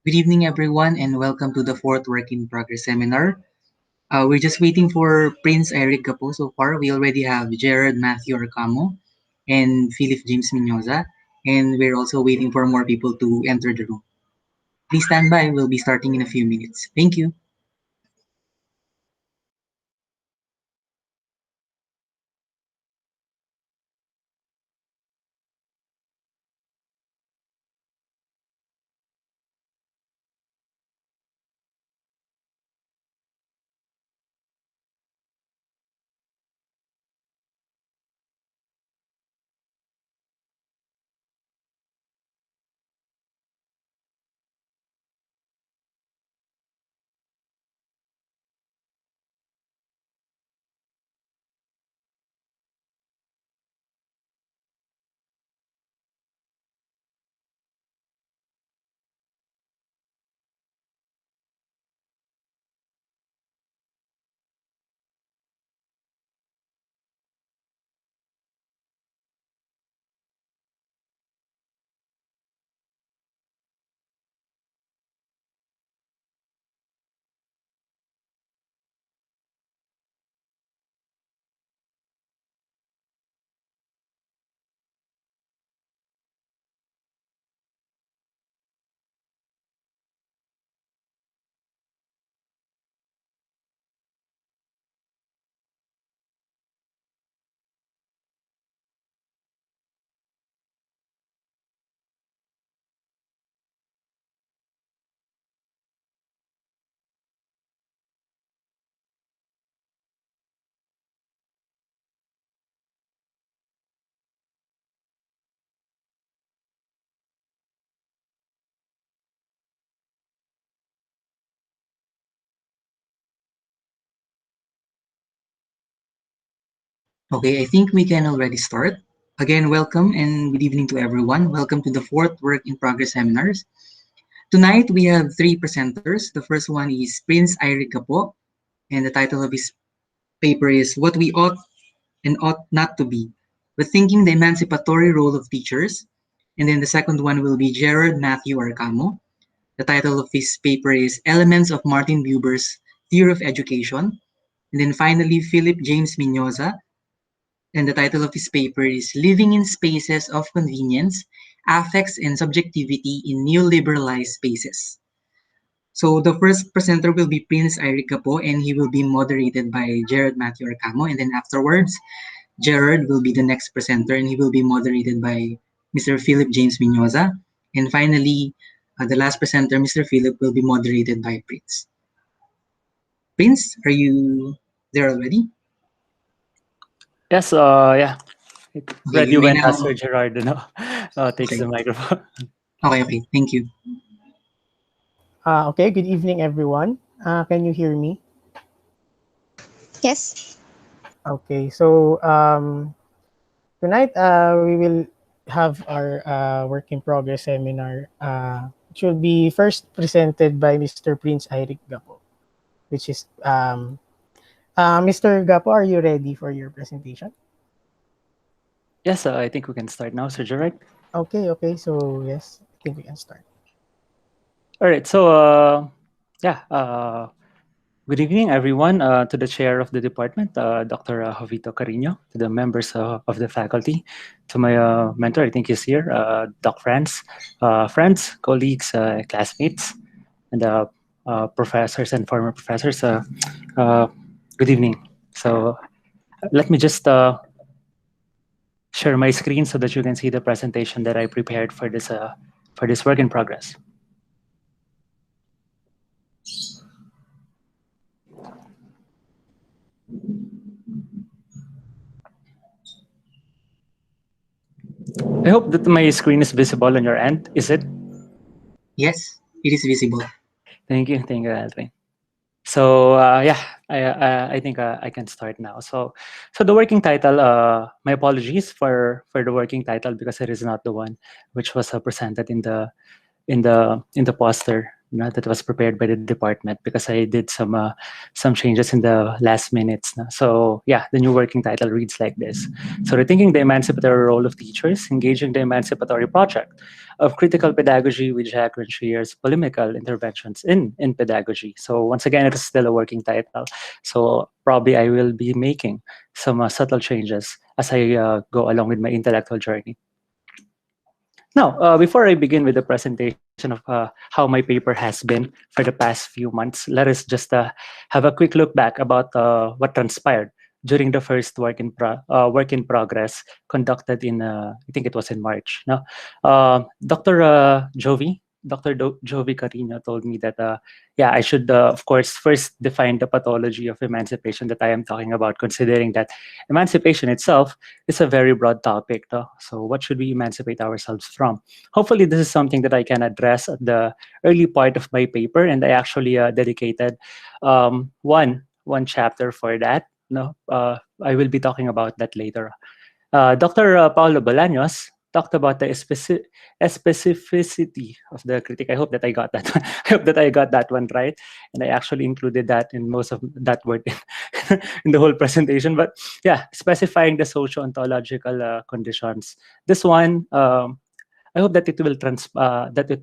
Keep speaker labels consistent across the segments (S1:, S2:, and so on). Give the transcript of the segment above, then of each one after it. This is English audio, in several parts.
S1: Good evening, everyone, and welcome to the fourth Work in Progress seminar. We're just waiting for Prince Airick Gapo so far. We already have Gerard Matthew Arcamo and Philip James Miñoza, and we're also waiting for more people to enter the room. Please stand by. We'll be starting in a few minutes. Thank you. Okay, I think we can already start. Again, welcome and good evening to everyone. Welcome to the fourth Work in Progress seminars. Tonight, we have three presenters. The first one is Prince Airick Gapo, and the title of his paper is What We Ought and Ought Not to Be, Rethinking the Emancipatory Role of Teachers. And then the second one will be Gerard Matthew Arcamo. The title of his paper is Elements of Martin Buber's Theory of Education. And then finally, Philip James Miñoza. And the title of his paper is Living in Spaces of Convenience, Affects and Subjectivity in Neoliberalized Spaces. So the first presenter will be Prince Airick Gapo, and he will be moderated by Gerard Matthew Arcamo. And then afterwards, Gerard will be the next presenter, and he will be moderated by Mr. Philip James Miñoza. And finally, the last presenter, Mr. Philip, will be moderated by Prince. Prince, are you there already?
S2: Yes, yeah.
S1: Okay,
S2: Ready
S1: you may
S2: when
S1: now.
S2: Sir Gerard takes
S1: Okay.
S2: the microphone.
S1: Okay, thank you.
S3: Okay, good evening, everyone. Can you hear me?
S4: Yes.
S3: Okay, so tonight we will have our work in progress seminar. It will be first presented by Mr. Prince Airick Gapo, which is Mr. Gapo. Are you ready for your presentation?
S2: Yes, I think we can start now, Sir Gerard.
S3: Okay. So yes, I think we can start.
S2: All right. So, yeah. Good evening, everyone. To the chair of the department, Dr. Jovito Carino, to the members of the faculty, to my mentor, I think he's here, Doc Franz, friends, colleagues, classmates, and professors and former professors. Good evening. So, let me just share my screen so that you can see the presentation that I prepared for this work in progress. I hope that my screen is visible on your end. Is it?
S1: Yes, it is visible.
S2: Thank you, Alvin. So yeah, I think I can start now. So the working title. My apologies for the working title because it is not the one which was presented in the poster that was prepared by the department because I did some changes in the last minutes. So yeah, the new working title reads like this. So rethinking the emancipatory role of teachers, engaging the emancipatory project of critical pedagogy with Jack Renshier's polemical interventions in pedagogy. So once again, it is still a working title. So probably I will be making some subtle changes as I go along with my intellectual journey. Now, before I begin with the presentation of how my paper has been for the past few months, let us just have a quick look back about what transpired during the first work in progress conducted in I think it was in March. No, Dr. Jovi Carino told me that yeah, I should of course first define the pathology of emancipation that I am talking about, considering that emancipation itself is a very broad topic. No? So what should we emancipate ourselves from? Hopefully, this is something that I can address at the early part of my paper, and I actually dedicated one chapter for that. No, I will be talking about that later. Dr. Paulo Bolaños talked about the specificity of the critique. I hope that I got that. I hope that I got that one right, and I actually included that in most of that word in the whole presentation. But yeah, specifying the socio-ontological conditions. This one. I hope that it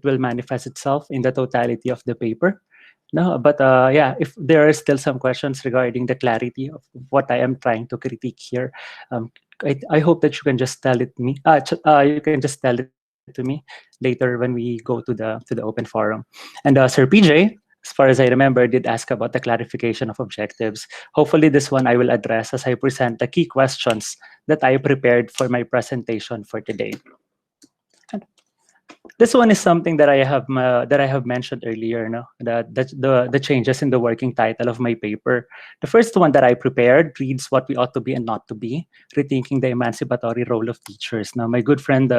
S2: will manifest itself in the totality of the paper. No, but yeah, if there are still some questions regarding the clarity of what I am trying to critique here, I hope that you can just tell it me. You can just tell it to me later when we go to the open forum. And Sir PJ, as far as I remember, did ask about the clarification of objectives. Hopefully, this one I will address as I present the key questions that I prepared for my presentation for today. This one is something that I have mentioned earlier. No, the changes in the working title of my paper. The first one that I prepared reads "What we ought to be and not to be: Rethinking the emancipatory role of teachers." Now, my good friend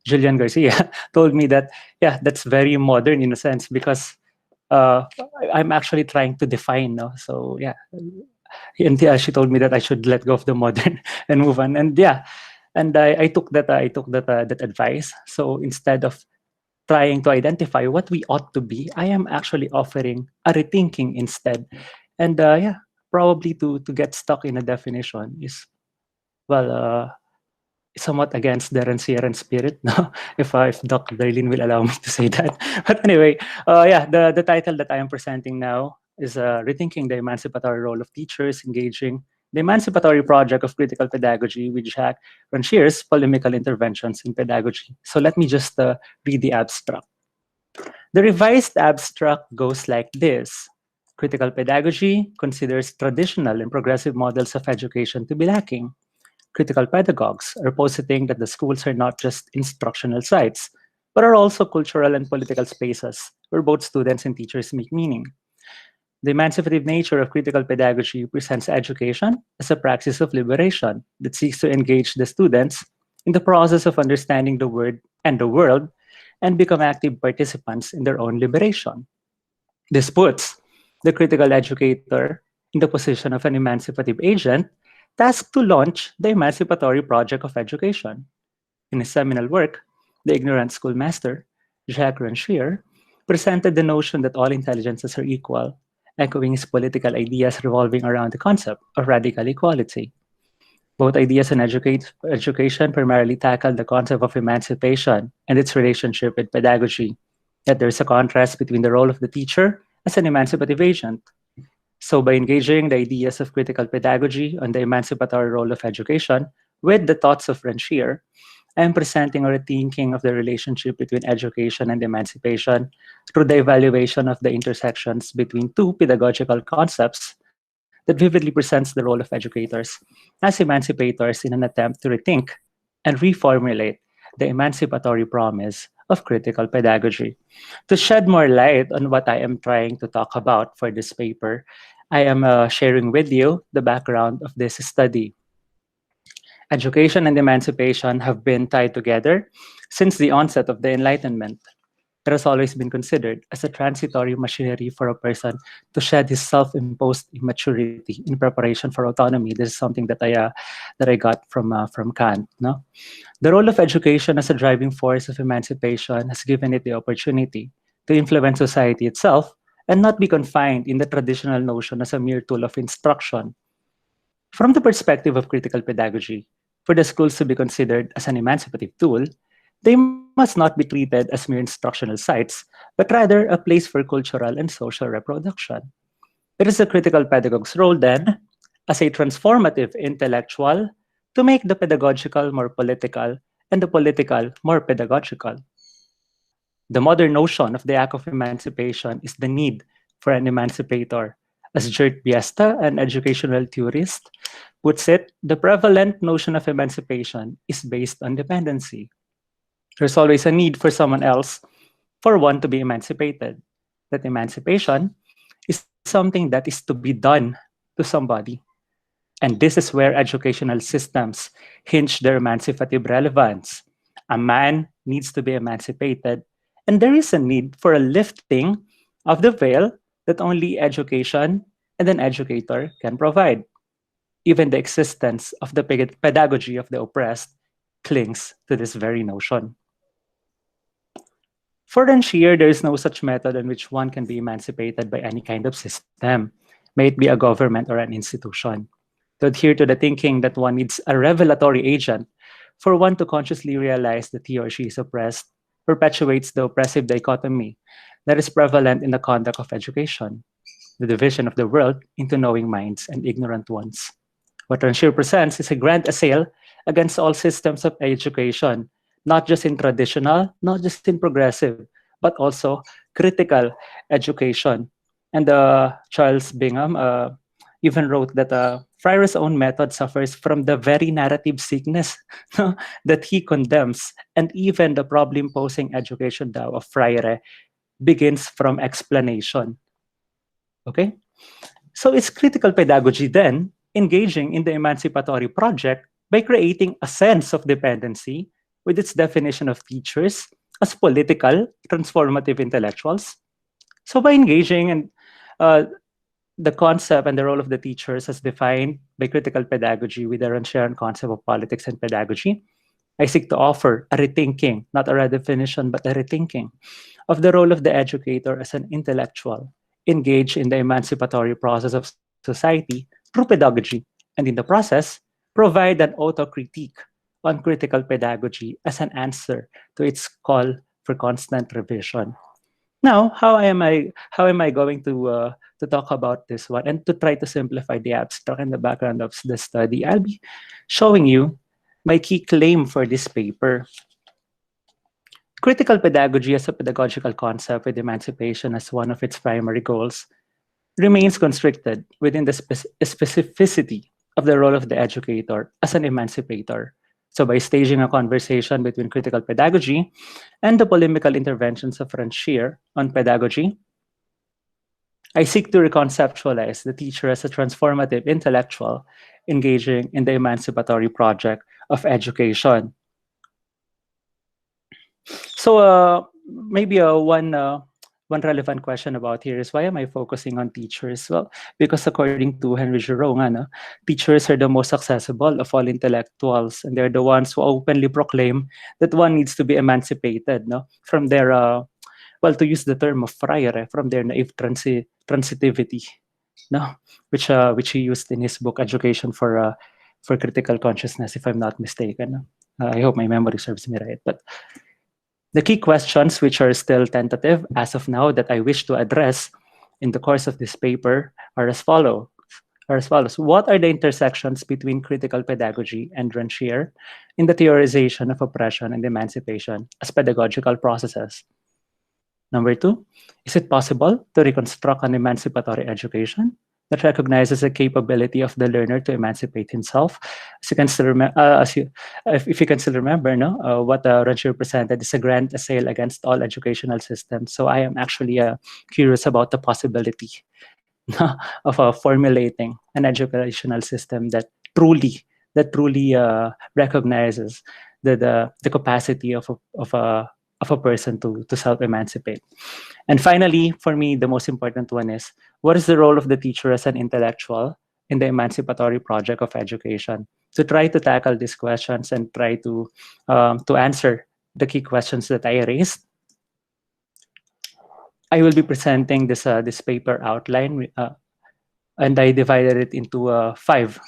S2: Julian Garcia told me that yeah, that's very modern in a sense because I'm actually trying to define. No, so yeah, and yeah, she told me that I should let go of the modern and move on. And yeah, and I took that that advice. So instead of trying to identify what we ought to be, I am actually offering a rethinking instead. And yeah, probably to get stuck in a definition is well somewhat against the Rancière spirit. No, if Dr. Darlene will allow me to say that. But anyway, yeah, the title that I am presenting now is rethinking the emancipatory role of teachers, engaging the emancipatory project of critical pedagogy with Jacques Rancière's polemical interventions in pedagogy. So let me just read the abstract. The revised abstract goes like this. Critical pedagogy considers traditional and progressive models of education to be lacking. Critical pedagogues are positing that the schools are not just instructional sites, but are also cultural and political spaces where both students and teachers make meaning. The emancipative nature of critical pedagogy presents education as a praxis of liberation that seeks to engage the students in the process of understanding the word and the world and become active participants in their own liberation. This puts the critical educator in the position of an emancipative agent tasked to launch the emancipatory project of education. In his seminal work, The Ignorant Schoolmaster, Jacques Rancière presented the notion that all intelligences are equal, echoing his political ideas revolving around the concept of radical equality. Both ideas in education primarily tackle the concept of emancipation and its relationship with pedagogy, yet there is a contrast between the role of the teacher as an emancipative agent. So by engaging the ideas of critical pedagogy on the emancipatory role of education with the thoughts of Rancière, I am presenting a rethinking of the relationship between education and emancipation through the evaluation of the intersections between two pedagogical concepts that vividly presents the role of educators as emancipators in an attempt to rethink and reformulate the emancipatory promise of critical pedagogy. To shed more light on what I am trying to talk about for this paper, I am sharing with you the background of this study. Education and emancipation have been tied together since the onset of the Enlightenment. It has always been considered as a transitory machinery for a person to shed his self-imposed immaturity in preparation for autonomy. This is something that I got from Kant. No, the role of education as a driving force of emancipation has given it the opportunity to influence society itself and not be confined in the traditional notion as a mere tool of instruction. From the perspective of critical pedagogy, for the schools to be considered as an emancipative tool, they must not be treated as mere instructional sites, but rather a place for cultural and social reproduction. It is the critical pedagogue's role, then, as a transformative intellectual, to make the pedagogical more political and the political more pedagogical. The modern notion of the act of emancipation is the need for an emancipator. As Gert Biesta, an educational theorist, puts it, the prevalent notion of emancipation is based on dependency. There's always a need for someone else for one to be emancipated. That emancipation is something that is to be done to somebody. And this is where educational systems hinge their emancipative relevance. A man needs to be emancipated, and there is a need for a lifting of the veil that only education and an educator can provide. Even the existence of the pedagogy of the oppressed clings to this very notion. For Rancière, there is no such method in which one can be emancipated by any kind of system, may it be a government or an institution. To adhere to the thinking that one needs a revelatory agent for one to consciously realize that he or she is oppressed perpetuates the oppressive dichotomy that is prevalent in the conduct of education, the division of the world into knowing minds and ignorant ones. What Rancière presents is a grand assail against all systems of education, not just in traditional, not just in progressive, but also critical education. And Charles Bingham even wrote that Freire's own method suffers from the very narrative sickness that he condemns, and even the problem-posing education thou of Freire begins from explanation. Okay? So it's critical pedagogy then engaging in the emancipatory project by creating a sense of dependency with its definition of teachers as political, transformative intellectuals. So by engaging in the concept and the role of the teachers as defined by critical pedagogy with the Rancière concept of politics and pedagogy, I seek to offer a rethinking, not a redefinition, but a rethinking of the role of the educator as an intellectual engaged in the emancipatory process of society through pedagogy, and in the process, provide an auto-critique on critical pedagogy as an answer to its call for constant revision. Now, how am I going to talk about this one and to try to simplify the abstract and the background of the study? I'll be showing you my key claim for this paper. Critical pedagogy as a pedagogical concept with emancipation as one of its primary goals remains constricted within the specificity of the role of the educator as an emancipator. So by staging a conversation between critical pedagogy and the polemical interventions of Rancière on pedagogy, I seek to reconceptualize the teacher as a transformative intellectual engaging in the emancipatory project of education. So maybe one relevant question about here is, why am I focusing on teachers? Well, because according to Henry Giroux, teachers are the most accessible of all intellectuals, and they're the ones who openly proclaim that one needs to be emancipated from their, well, to use the term of Freire, from their naive transitivity, which he used in his book Education for Critical Consciousness, if I'm not mistaken. I hope my memory serves me right. But the key questions, which are still tentative as of now, that I wish to address in the course of this paper are as follows. What are the intersections between critical pedagogy and Rancière in the theorization of oppression and emancipation as pedagogical processes? Number 2, is it possible to reconstruct an emancipatory education that recognizes the capability of the learner to emancipate himself? As you can still if you can still remember, what Rancière presented is a grand assail against all educational systems. So I am actually curious about the possibility of formulating an educational system that truly recognizes the capacity of a person to self-emancipate. And finally, for me, the most important one is, what is the role of the teacher as an intellectual in the emancipatory project of education? To try to tackle these questions and try to answer the key questions that I raised, I will be presenting this paper outline, and I divided it into five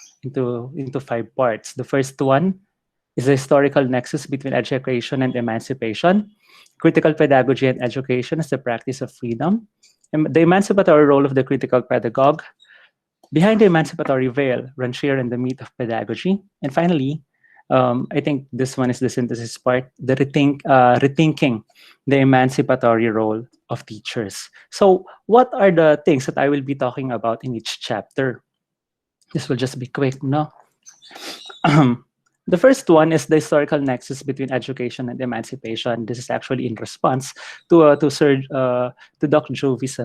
S2: parts. The first one is the historical nexus between education and emancipation, critical pedagogy and education as the practice of freedom, the emancipatory role of the critical pedagogue, behind the emancipatory veil, Ranchier and the meat of pedagogy, and finally, I think this one is the synthesis part, the rethinking the emancipatory role of teachers. So what are the things that I will be talking about in each chapter? This will just be quick, no? The first one is the historical nexus between education and emancipation. This is actually in response to Doc Jovi's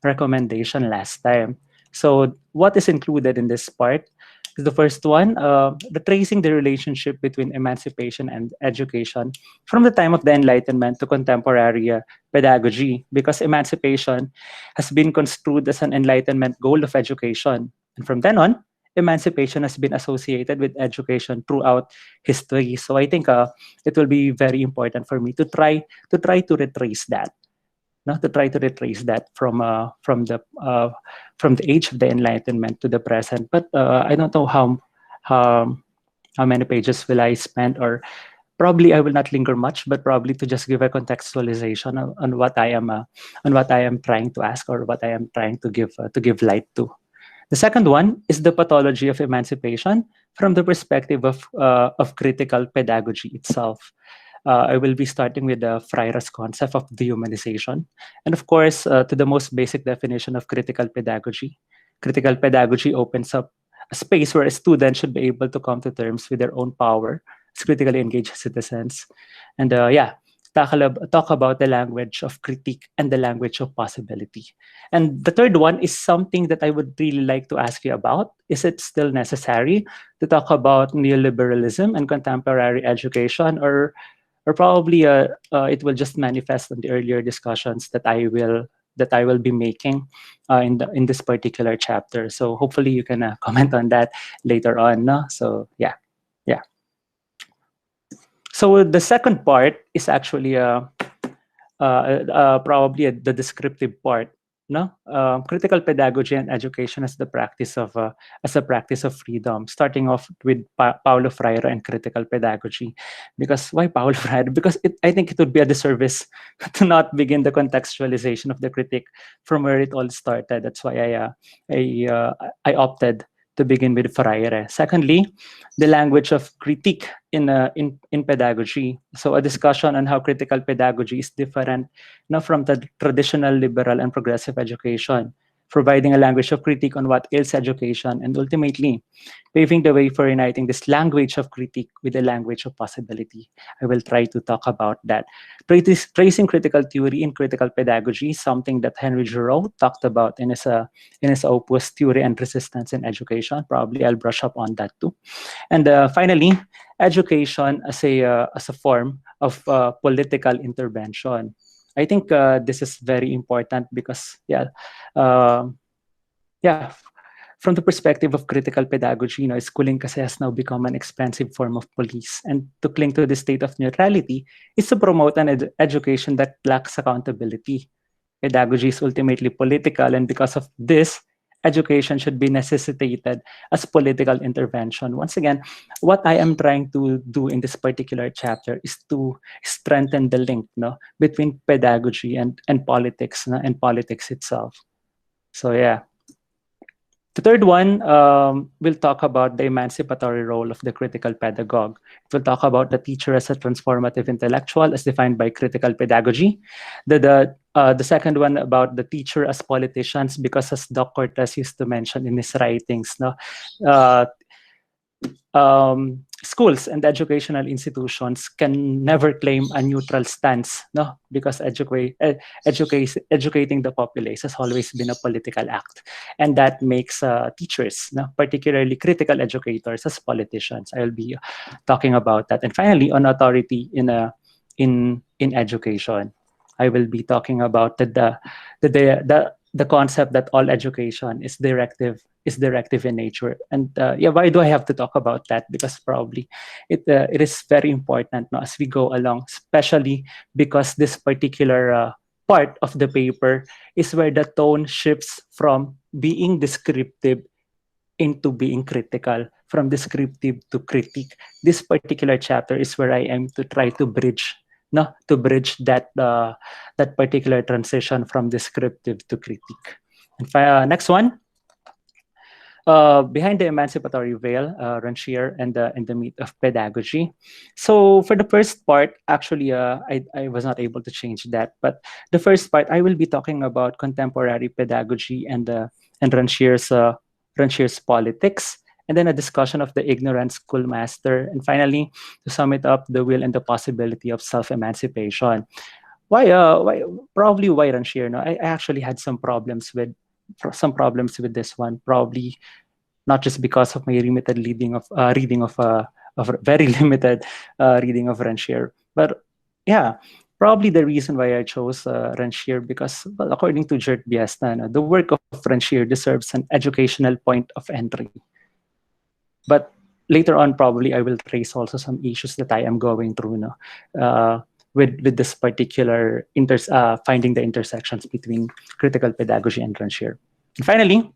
S2: recommendation last time. So what is included in this part is the first one, the tracing the relationship between emancipation and education from the time of the Enlightenment to contemporary pedagogy, because emancipation has been construed as an Enlightenment goal of education. And from then on, emancipation has been associated with education throughout history. So I think it will be very important for me to try to retrace that, to try to retrace that from the age of the Enlightenment to the present. But I don't know how many pages will I spend, or probably I will not linger much, but probably to just give a contextualization on what I am trying to ask, or what I am trying to give light to. The second one is the pathology of emancipation from the perspective of critical pedagogy itself. I will be starting with the Freire's concept of dehumanization, and of course, to the most basic definition of critical pedagogy. Critical pedagogy opens up a space where a student should be able to come to terms with their own power as critically engaged citizens, and talk about the language of critique and the language of possibility. And the third one is something that I would really like to ask you about. Is it still necessary to talk about neoliberalism and contemporary education, or probably it will just manifest in the earlier discussions that I will be making in this particular chapter? So hopefully you can comment on that later on. No? So yeah. So the second part is actually probably the descriptive part. No, critical pedagogy and education as a practice of freedom. Starting off with Paulo Freire and critical pedagogy, because why Paulo Freire? Because I think it would be a disservice to not begin the contextualization of the critique from where it all started. That's why I opted to begin with Freire. Secondly, the language of critique in pedagogy. So a discussion on how critical pedagogy is different from the traditional liberal and progressive education, providing a language of critique on what ails education, and ultimately paving the way for uniting this language of critique with the language of possibility. I will try to talk about that. Tracing critical theory in critical pedagogy, something that Henry Giroux talked about in his opus Theory and Resistance in Education. Probably I'll brush up on that too. And finally, education as a form of political intervention. I think this is very important because, from the perspective of critical pedagogy, schooling kasi has now become an expensive form of police. And to cling to the state of neutrality is to promote an education that lacks accountability. Pedagogy is ultimately political, and because of this, education should be necessitated as political intervention. Once again, what I am trying to do in this particular chapter is to strengthen the link between pedagogy and politics and politics itself. So yeah. The third one, we'll talk about the emancipatory role of the critical pedagogue. We'll talk about the teacher as a transformative intellectual as defined by critical pedagogy. The second one about the teacher as politicians, because as Doc Cortez used to mention in his writings, schools and educational institutions can never claim a neutral stance, because educating the populace has always been a political act, and that makes teachers, particularly critical educators, as politicians. I'll be talking about that. And finally, on authority in education, I will be talking about the concept that all education is directive in nature. And why do I have to talk about that? Because probably it is very important as we go along, especially because this particular part of the paper is where the tone shifts from being descriptive into being critical, from descriptive to critique. This particular chapter is where I am to try to bridge, no, to bridge that particular transition from descriptive to critique. And next one, behind the emancipatory veil, Ranchier and the meat of pedagogy. So for the first part, actually, I was not able to change that. But the first part, I will be talking about contemporary pedagogy and Ranchier's politics, and then a discussion of the ignorant schoolmaster, and finally, to sum it up, the will and the possibility of self-emancipation. Why? Probably why Ranchier? No, I actually had some problems with this one. Probably not just because of my limited reading of very limited reading of Ranchier, but yeah, probably the reason why I chose Ranchier because, well, according to Gerard Biesta, no, the work of Ranchier deserves an educational point of entry. But later on, probably I will trace also some issues that I am going through, with this particular finding the intersections between critical pedagogy and Ranchier. And finally,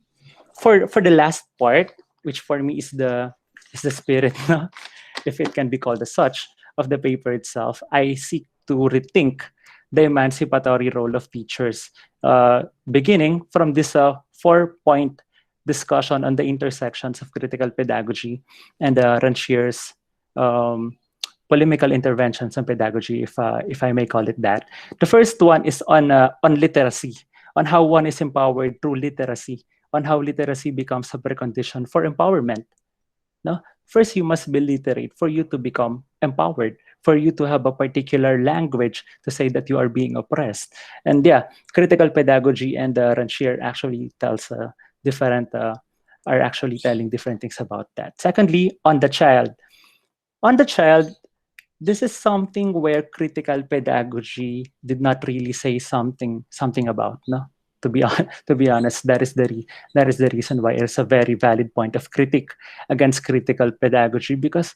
S2: for the last part, which for me is the spirit, no? If it can be called as such, of the paper itself, I seek to rethink the emancipatory role of teachers, beginning from this 4-point discussion on the intersections of critical pedagogy and Ranchier's polemical interventions on pedagogy, if I may call it that. The first one is on literacy, on how one is empowered through literacy, on how literacy becomes a precondition for empowerment. No? First, you must be literate for you to become empowered, for you to have a particular language to say that you are being oppressed. And yeah, critical pedagogy and Ranchier actually are actually telling different things about that. Secondly, on the child. On the child, this is something where critical pedagogy did not really say something about, no? To be honest, that is the reason why it's a very valid point of critique against critical pedagogy, because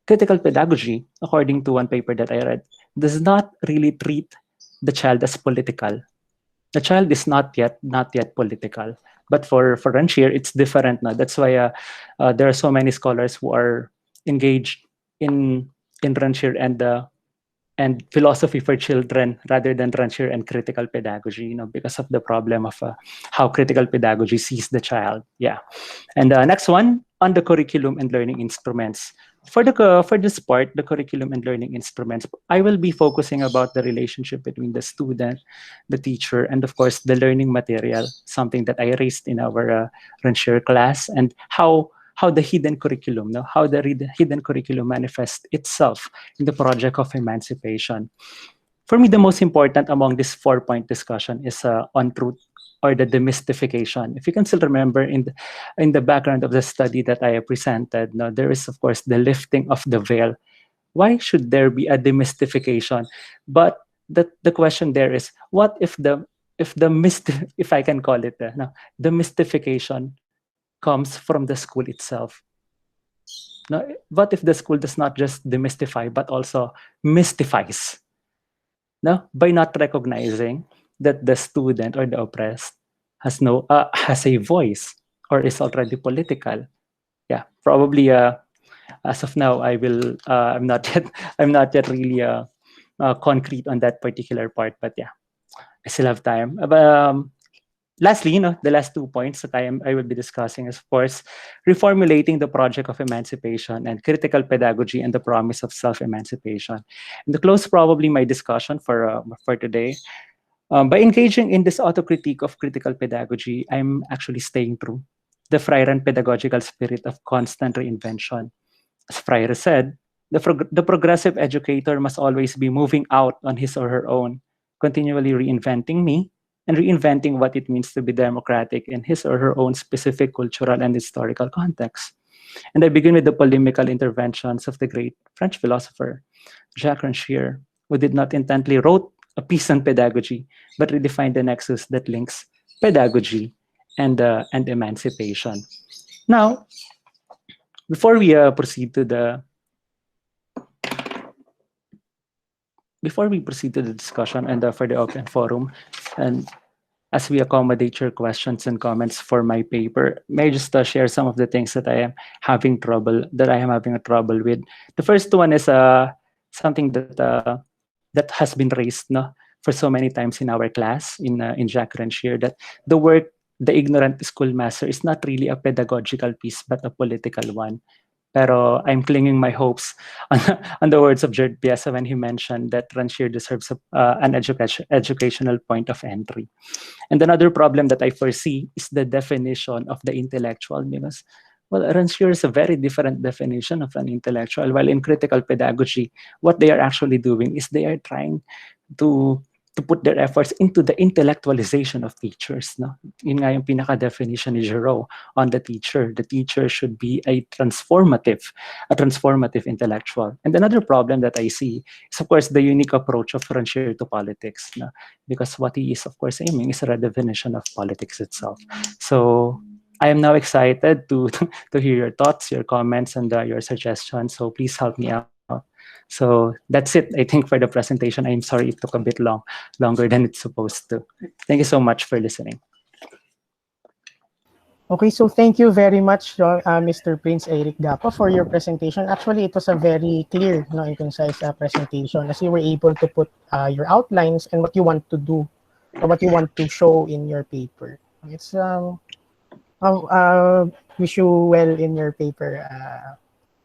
S2: critical pedagogy, according to one paper that I read, does not really treat the child as political. The child is not yet political. But for Ranchier, it's different now. That's why there are so many scholars who are engaged in Ranchier and philosophy for children rather than Ranchier and critical pedagogy, because of the problem of how critical pedagogy sees the child. Yeah. And next one, on the curriculum and learning instruments. For this part, the curriculum and learning instruments, I will be focusing about the relationship between the student, the teacher, and of course the learning material, something that I raised in our Ranchier class, and how the hidden curriculum, how the hidden curriculum manifests itself in the project of emancipation. For me, the most important among this 4-point discussion is on truth, or the demystification. If you can still remember in the background of the study that I presented, there is of course the lifting of the veil. Why should there be a demystification? But the question there is, what if if I can call it the mystification comes from the school itself? Now, what if the school does not just demystify but also mystifies? No, by not recognizing that the student or the oppressed has a voice or is already political. Yeah, probably. As of now, I'm not yet really concrete on that particular part. But yeah, I still have time. Lastly, the last 2 points that I will be discussing is, of course, reformulating the project of emancipation and critical pedagogy and the promise of self-emancipation. And to close probably my discussion for today, by engaging in this autocritique of critical pedagogy, I'm actually staying true the Freirean pedagogical spirit of constant reinvention. As Freire said, the progressive educator must always be moving out on his or her own, continually reinventing me and reinventing what it means to be democratic in his or her own specific cultural and historical context. And I begin with the polemical interventions of the great French philosopher, Jacques Rancière, who did not intently wrote a piece on pedagogy, but redefined the nexus that links pedagogy and emancipation. Now, before we proceed to the before we proceed to the discussion and for the open forum, and as we accommodate your questions and comments for my paper, may I just share some of the things that I am having a trouble with. The first one is something that has been raised for so many times in our class in Jack Renchier, that the work the ignorant schoolmaster is not really a pedagogical piece but a political one. Pero I'm clinging my hopes on, on the words of Gerard Piazza when he mentioned that Ranchier deserves an educational point of entry. And another problem that I foresee is the definition of the intellectual, because, well, Ranchier is a very different definition of an intellectual. While in critical pedagogy, what they are actually doing is they are trying to to put their efforts into the intellectualization of teachers. No? Yun nga yung pinaka-definition ni Giraud on the teacher. The teacher should be a transformative intellectual. And another problem that I see is, of course, the unique approach of Ranchier to politics. No? Because what he is, of course, aiming is a redefinition of politics itself. So I am now excited to to hear your thoughts, your comments, and your suggestions. So please help me out. So that's it, I think, for the presentation. I'm sorry it took a bit longer than it's supposed to. Thank you so much for listening.
S3: Okay, so thank you very much, Mr. Prince Airick Gapo, for your presentation. Actually, it was a very clear, and concise presentation, as you were able to put your outlines and what you want to do or what you want to show in your paper. It's wish you well in your paper,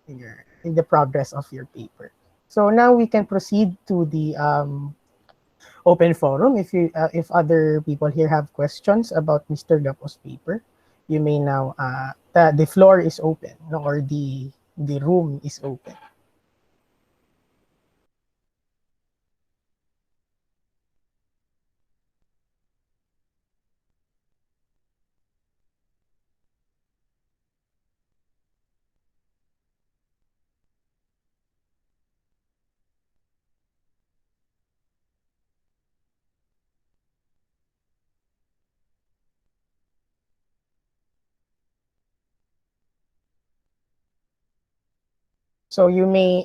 S3: in the progress of your paper. So now we can proceed to the open forum. If other people here have questions about Mr. Gapo's paper, you may now the floor is open, or the room is open. So you may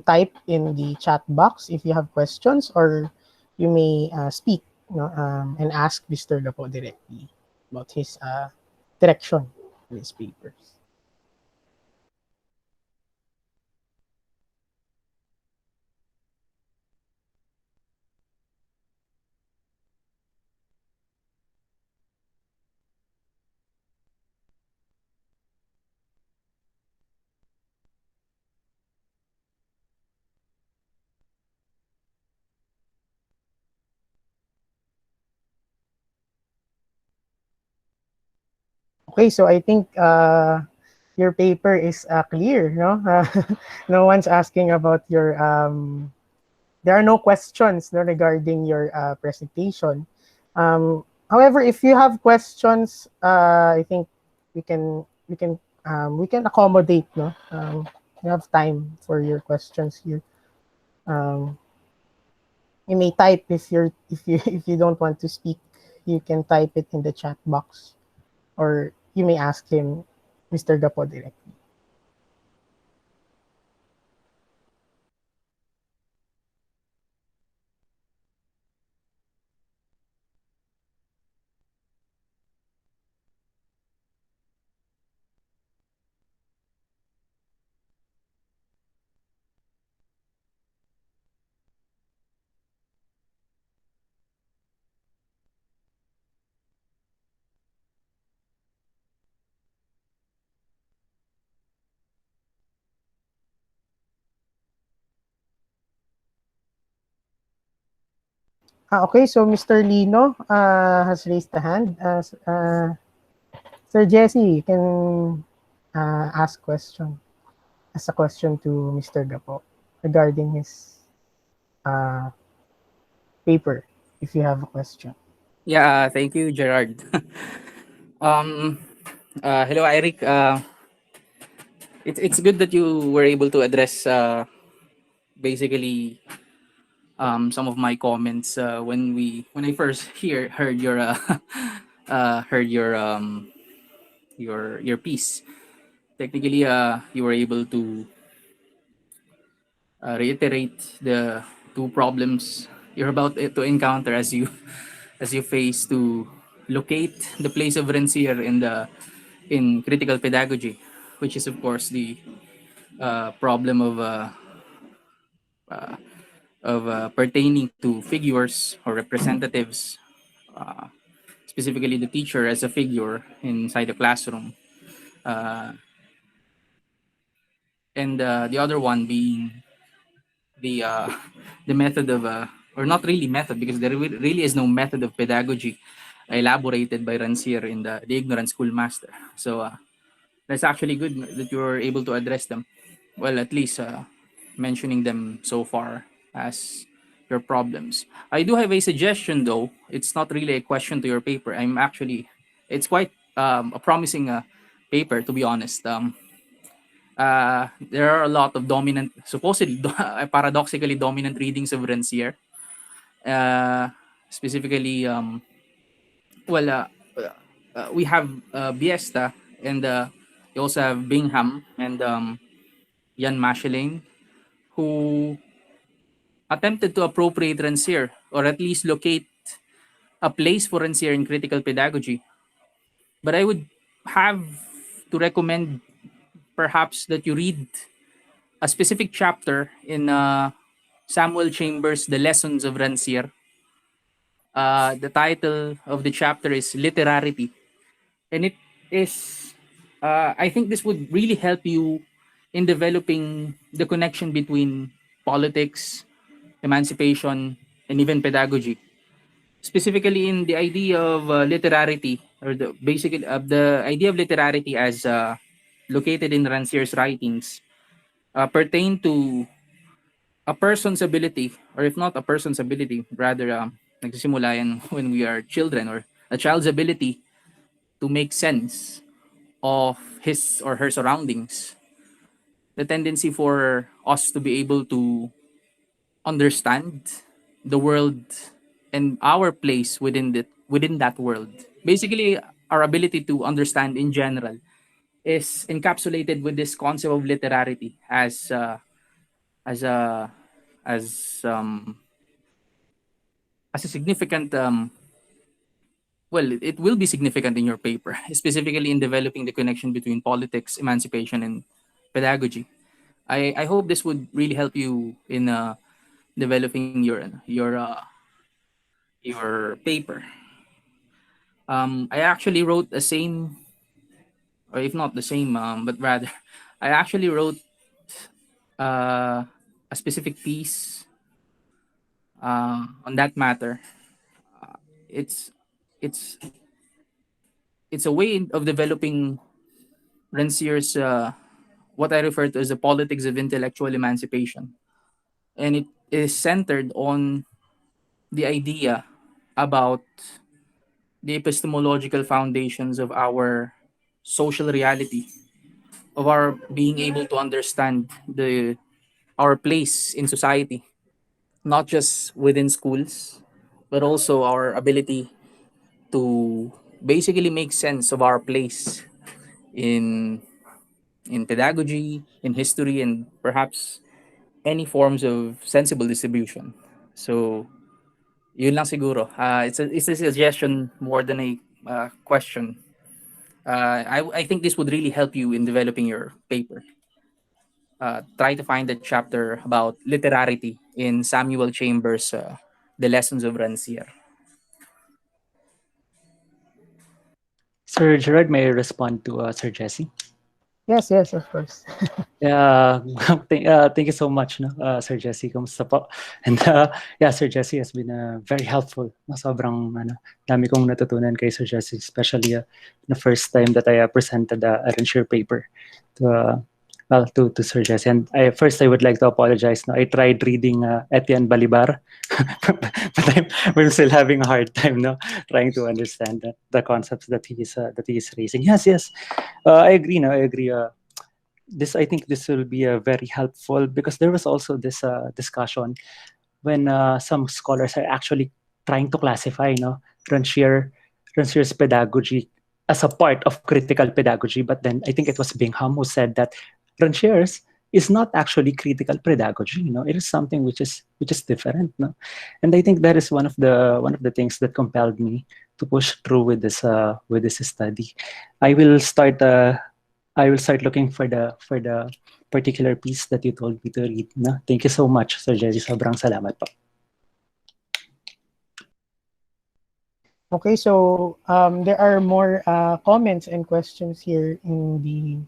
S3: type in the chat box if you have questions, or you may speak, and ask Mr. Gapo directly about his direction in his papers. Okay, so I think your paper is clear, no? No one's asking about your. There are no questions, regarding your presentation. However, if you have questions, I think we can accommodate, no. You have time for your questions here. Um, you may type if you don't want to speak. You can type it in the chat box, or you may ask him, Mr. Gapo, directly. Okay, so Mr. Lino has raised the hand. Sir Jesse, you can ask a question to Mr. Gapo regarding his uh, paper, if you have a question.
S4: Yeah, thank you, Gerard. um, Hello, Airick. It's good that you were able to address basically some of my comments when I first heard your heard your piece. Technically, you were able to reiterate the two problems you're about to encounter as you as you face to locate the place of Rancière in critical pedagogy, which is of course the problem pertaining to figures or representatives, uh, specifically the teacher as a figure inside the classroom, uh, and the other one being the the method of or not really method, because there really is no method of pedagogy elaborated by Rancière in the Ignorant Schoolmaster. So that's actually good that you're able to address them. Well, at least mentioning them so far as your problems. I do have a suggestion though. It's not really a question to your paper. It's quite a promising paper, to be honest. There are a lot of dominant, supposedly paradoxically dominant readings of Rancière. Uh, specifically, well, we have Biesta, and you also have Bingham and Jan Macheling, who attempted to appropriate Rancière, or at least locate a place for Rancière in critical pedagogy. But I would have to recommend perhaps that you read a specific chapter in Samuel Chambers' The Lessons of Rancière. The title of the chapter is Literarity. And it is, I think this would really help you in developing the connection between politics, emancipation, and even pedagogy. Specifically in the idea of literarity, or the idea of literarity as located in Rancière's writings, pertain to a person's ability, or if not a person's ability, rather nagsisimula yan when we are children, or a child's ability to make sense of his or her surroundings. The tendency for us to be able to understand the world and our place within that world. Basically, our ability to understand in general is encapsulated with this concept of literarity as a as as a significant well, it will be significant in your paper, specifically in developing the connection between politics, emancipation, and pedagogy. I hope this would really help you in developing your paper. I actually wrote the same, or if not the same, but rather, I actually wrote uh, a specific piece on that matter. It's it's it's a way of developing Rancière's what I refer to as the politics of intellectual emancipation, and it is centered on the idea about the epistemological foundations of our social reality, of our being able to understand the our place in society, not just within schools, but also our ability to basically make sense of our place in pedagogy, in history, and perhaps any forms of sensible distribution. So, yun lang siguro. It's a suggestion more than a question. I think this would really help you in developing your paper. Try to find a chapter about literarity in Samuel Chambers' The Lessons of Rancière.
S2: Sir Gerard, may I respond to Sir Jesse?
S3: Yes, yes, of course.
S2: Yeah, thank you so much, no, Sir Jesse. Kamusta po? And yeah, Sir Jesse has been very helpful. No? Sobrang dami kong natutunan kay Sir Jesse, especially the first time that I presented a Rancière paper to to Sir Jesse. And I would like to apologize. No, I tried reading Etienne Balibar, but we're still having a hard time, no, trying to understand the concepts that he is raising. Yes, I agree. No, I agree. I think this will be very helpful, because there was also this discussion when some scholars are actually trying to classify, Rancière's pedagogy as a part of critical pedagogy. But then I think it was Bingham who said that Rancière's is not actually critical pedagogy. It is something which is different. No? And I think that is one of the things that compelled me to push through with this study. I will start looking for the particular piece that you told me to read. No? Thank you so much, Sir Jerry. Sobrang salamat po.
S3: Okay, so there are more comments and questions here in the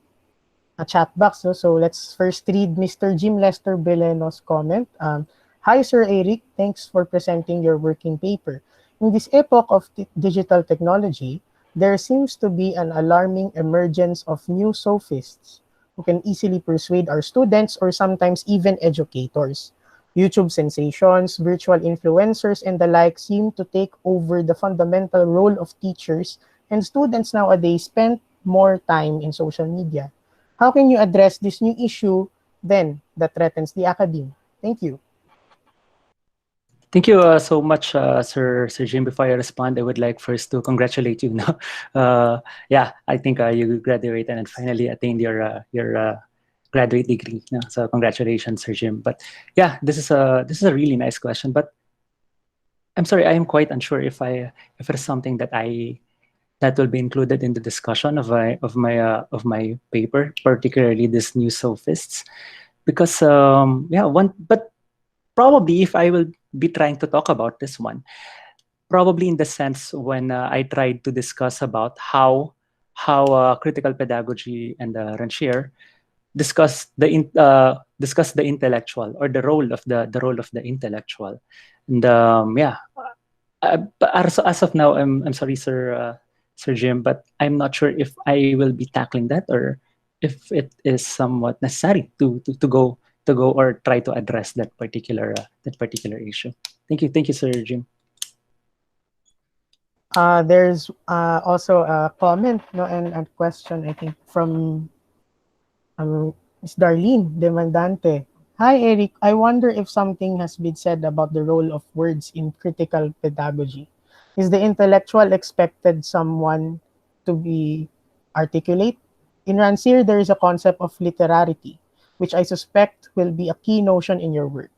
S3: chat box. So let's first read Mr. Jim Lester Beleno's comment. Hi, Sir Airick. Thanks for presenting your working paper. In this epoch of digital technology, there seems to be an alarming emergence of new sophists who can easily persuade our students or sometimes even educators. YouTube sensations, virtual influencers, and the like seem to take over the fundamental role of teachers, and students nowadays spend more time in social media. How can you address this new issue then that threatens the academe? Thank you.
S2: Thank you so much, Sir Jim. Before I respond, I would like first to congratulate you. Yeah, I think you graduated and finally attained your graduate degree. No? So congratulations, Sir Jim. But yeah, this is a really nice question. But I'm sorry, I am quite unsure if it is something that will be included in the discussion of my paper, particularly this new sophists, because but probably if I will be trying to talk about this one, probably in the sense when I tried to discuss about how critical pedagogy and Ranchier discuss the intellectual, or the role of the intellectual, and but as of now, I'm sorry, Sir Jim, but I'm not sure if I will be tackling that or if it is somewhat necessary to go or try to address that particular issue. Thank you, Sir Jim.
S3: There's also a comment and a question, I think, from Ms. Darlene Demandante. Hi, Airick. I wonder if something has been said about the role of words in critical pedagogy. Is the intellectual expected someone to be articulate? In Rancière, there is a concept of literarity, which I suspect will be a key notion in your work.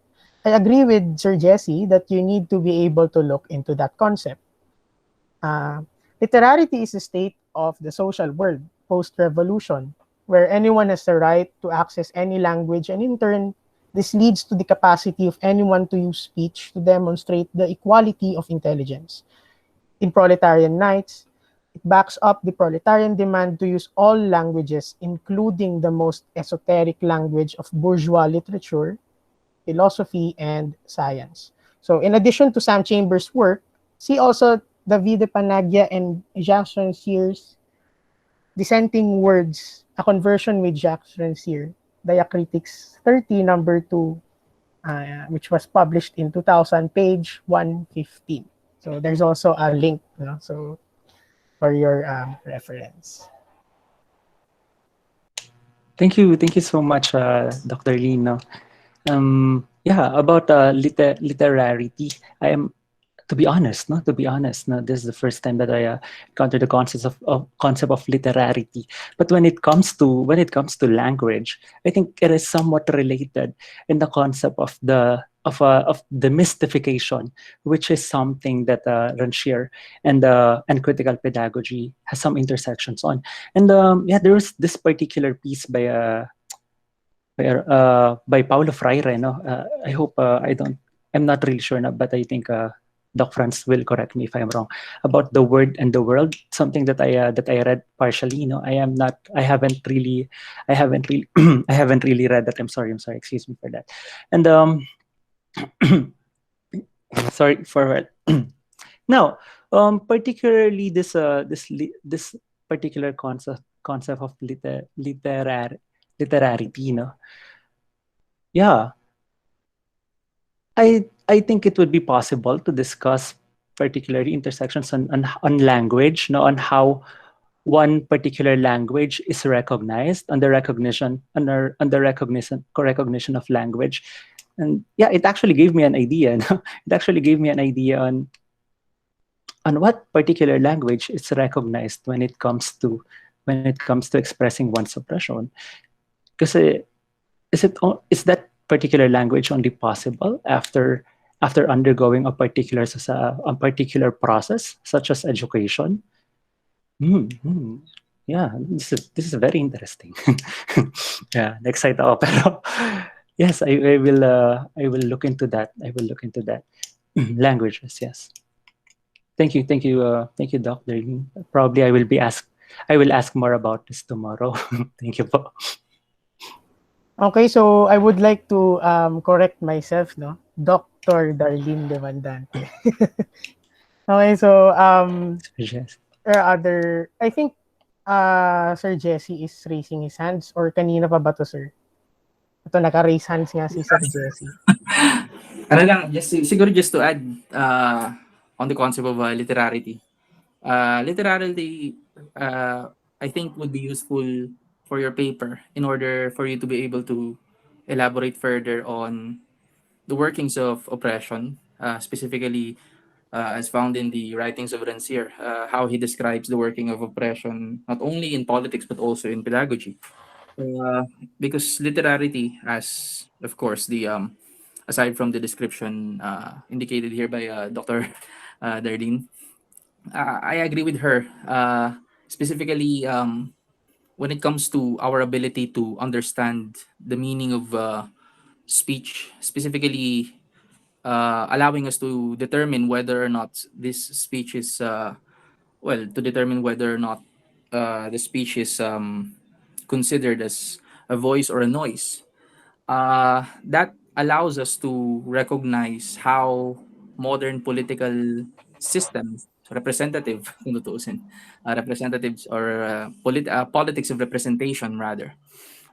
S3: I agree with Sir Jesse that you need to be able to look into that concept. Literarity is a state of the social world post-revolution, where anyone has the right to access any language, and in turn, this leads to the capacity of anyone to use speech to demonstrate the equality of intelligence. In Proletarian Nights, it backs up the proletarian demand to use all languages, including the most esoteric language of bourgeois literature, philosophy, and science. So in addition to Sam Chambers' work, see also Davide Panaglia and Jacques Rancier's Dissenting Words, A Conversion with Jacques Rancière, Diacritics 30, number 2, which was published in 2000, page 115. So there's also a link, so for your reference.
S2: Thank you so much, Dr. Lino. About literarity, I am, to be honest, this is the first time that I encountered the concept of literarity. But when it comes to language, I think it is somewhat related in the concept of the mystification, which is something that Rancière and critical pedagogy has some intersections on. And there was this particular piece by Paulo Freire. I hope I'm not really sure now, but I think Doc Franz will correct me if I'm wrong, about the word and the world. Something that I read partially. I haven't really I haven't really read that. I'm sorry. Excuse me for that. And sorry for that. Now, particularly this particular concept of literarity. Yeah. I think it would be possible to discuss particularly intersections on language, on how one particular language is recognized, on the recognition of language. And yeah, it actually gave me an idea. It actually gave me an idea on what particular language is recognized when it comes to expressing one's oppression. Because is that particular language only possible after undergoing a particular process such as education? Yeah, this is very interesting. Yeah, excited ako pero yes, I will look into that. I will look into that. Languages, yes. Thank you, thank you, Doc. Probably I will ask more about this tomorrow. Thank you po.
S3: Okay, so I would like to correct myself, no? Dr. Darlene Demandante. Okay, so
S2: Yes.
S3: there are other, I think Sir Jesse is raising his hands or kanina pa ba to, sir? Ito, naka-raise hands nga si Sir Jesse.
S4: Ano lang, siguro just to add on the concept of literarity. Literarity, I think, would be useful for your paper in order for you to be able to elaborate further on the workings of oppression, specifically as found in the writings of Rancière, how he describes the working of oppression not only in politics but also in pedagogy. Uh, because literarity, as of course the aside from the description indicated here by Dr. Darlene, I agree with her. Specifically, when it comes to our ability to understand the meaning of speech, specifically allowing us to determine whether or not this speech is, to determine whether or not the speech is considered as a voice or a noise. That allows us to recognize how modern political systems, kung tutuusin, representatives or politics of representation rather,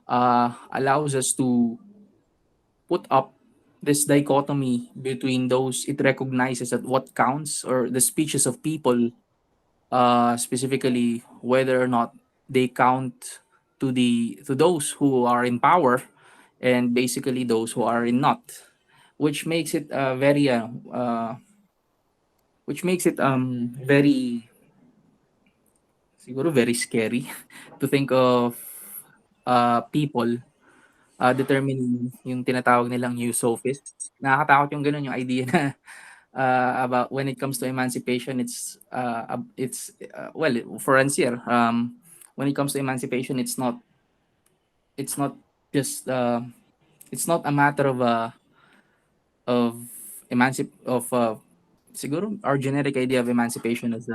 S4: allows us to put up this dichotomy between those it recognizes that what counts or the speeches of people, specifically whether or not they count to those who are in power and basically those who are in not, which makes it very siguro very scary to think of people determining yung tinatawag nilang new sophists. Nakakatakot yung ganun, yung idea na about when it comes to emancipation, well, for Rancière, when it comes to emancipation, it's not just it's not a matter of siguro our generic idea of emancipation as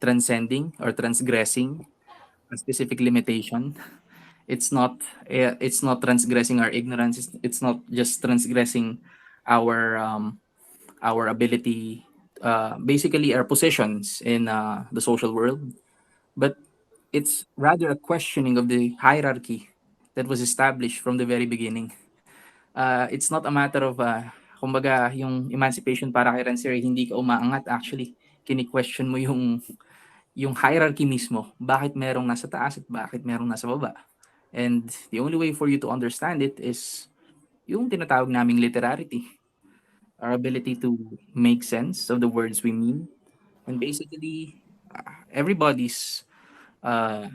S4: transcending or transgressing a specific limitation. It's not transgressing our ignorance. It's not just transgressing our our ability, basically our positions in the social world, but it's rather a questioning of the hierarchy that was established from the very beginning. It's not a matter of, kumbaga, yung emancipation para kay Rancière, hindi ka umaangat. Actually, kini-question mo yung hierarchy mismo. Bakit merong nasa taas at bakit merong nasa baba? And the only way for you to understand it is yung tinatawag naming literarity. Our ability to make sense of the words we mean. And basically, everybody's uh,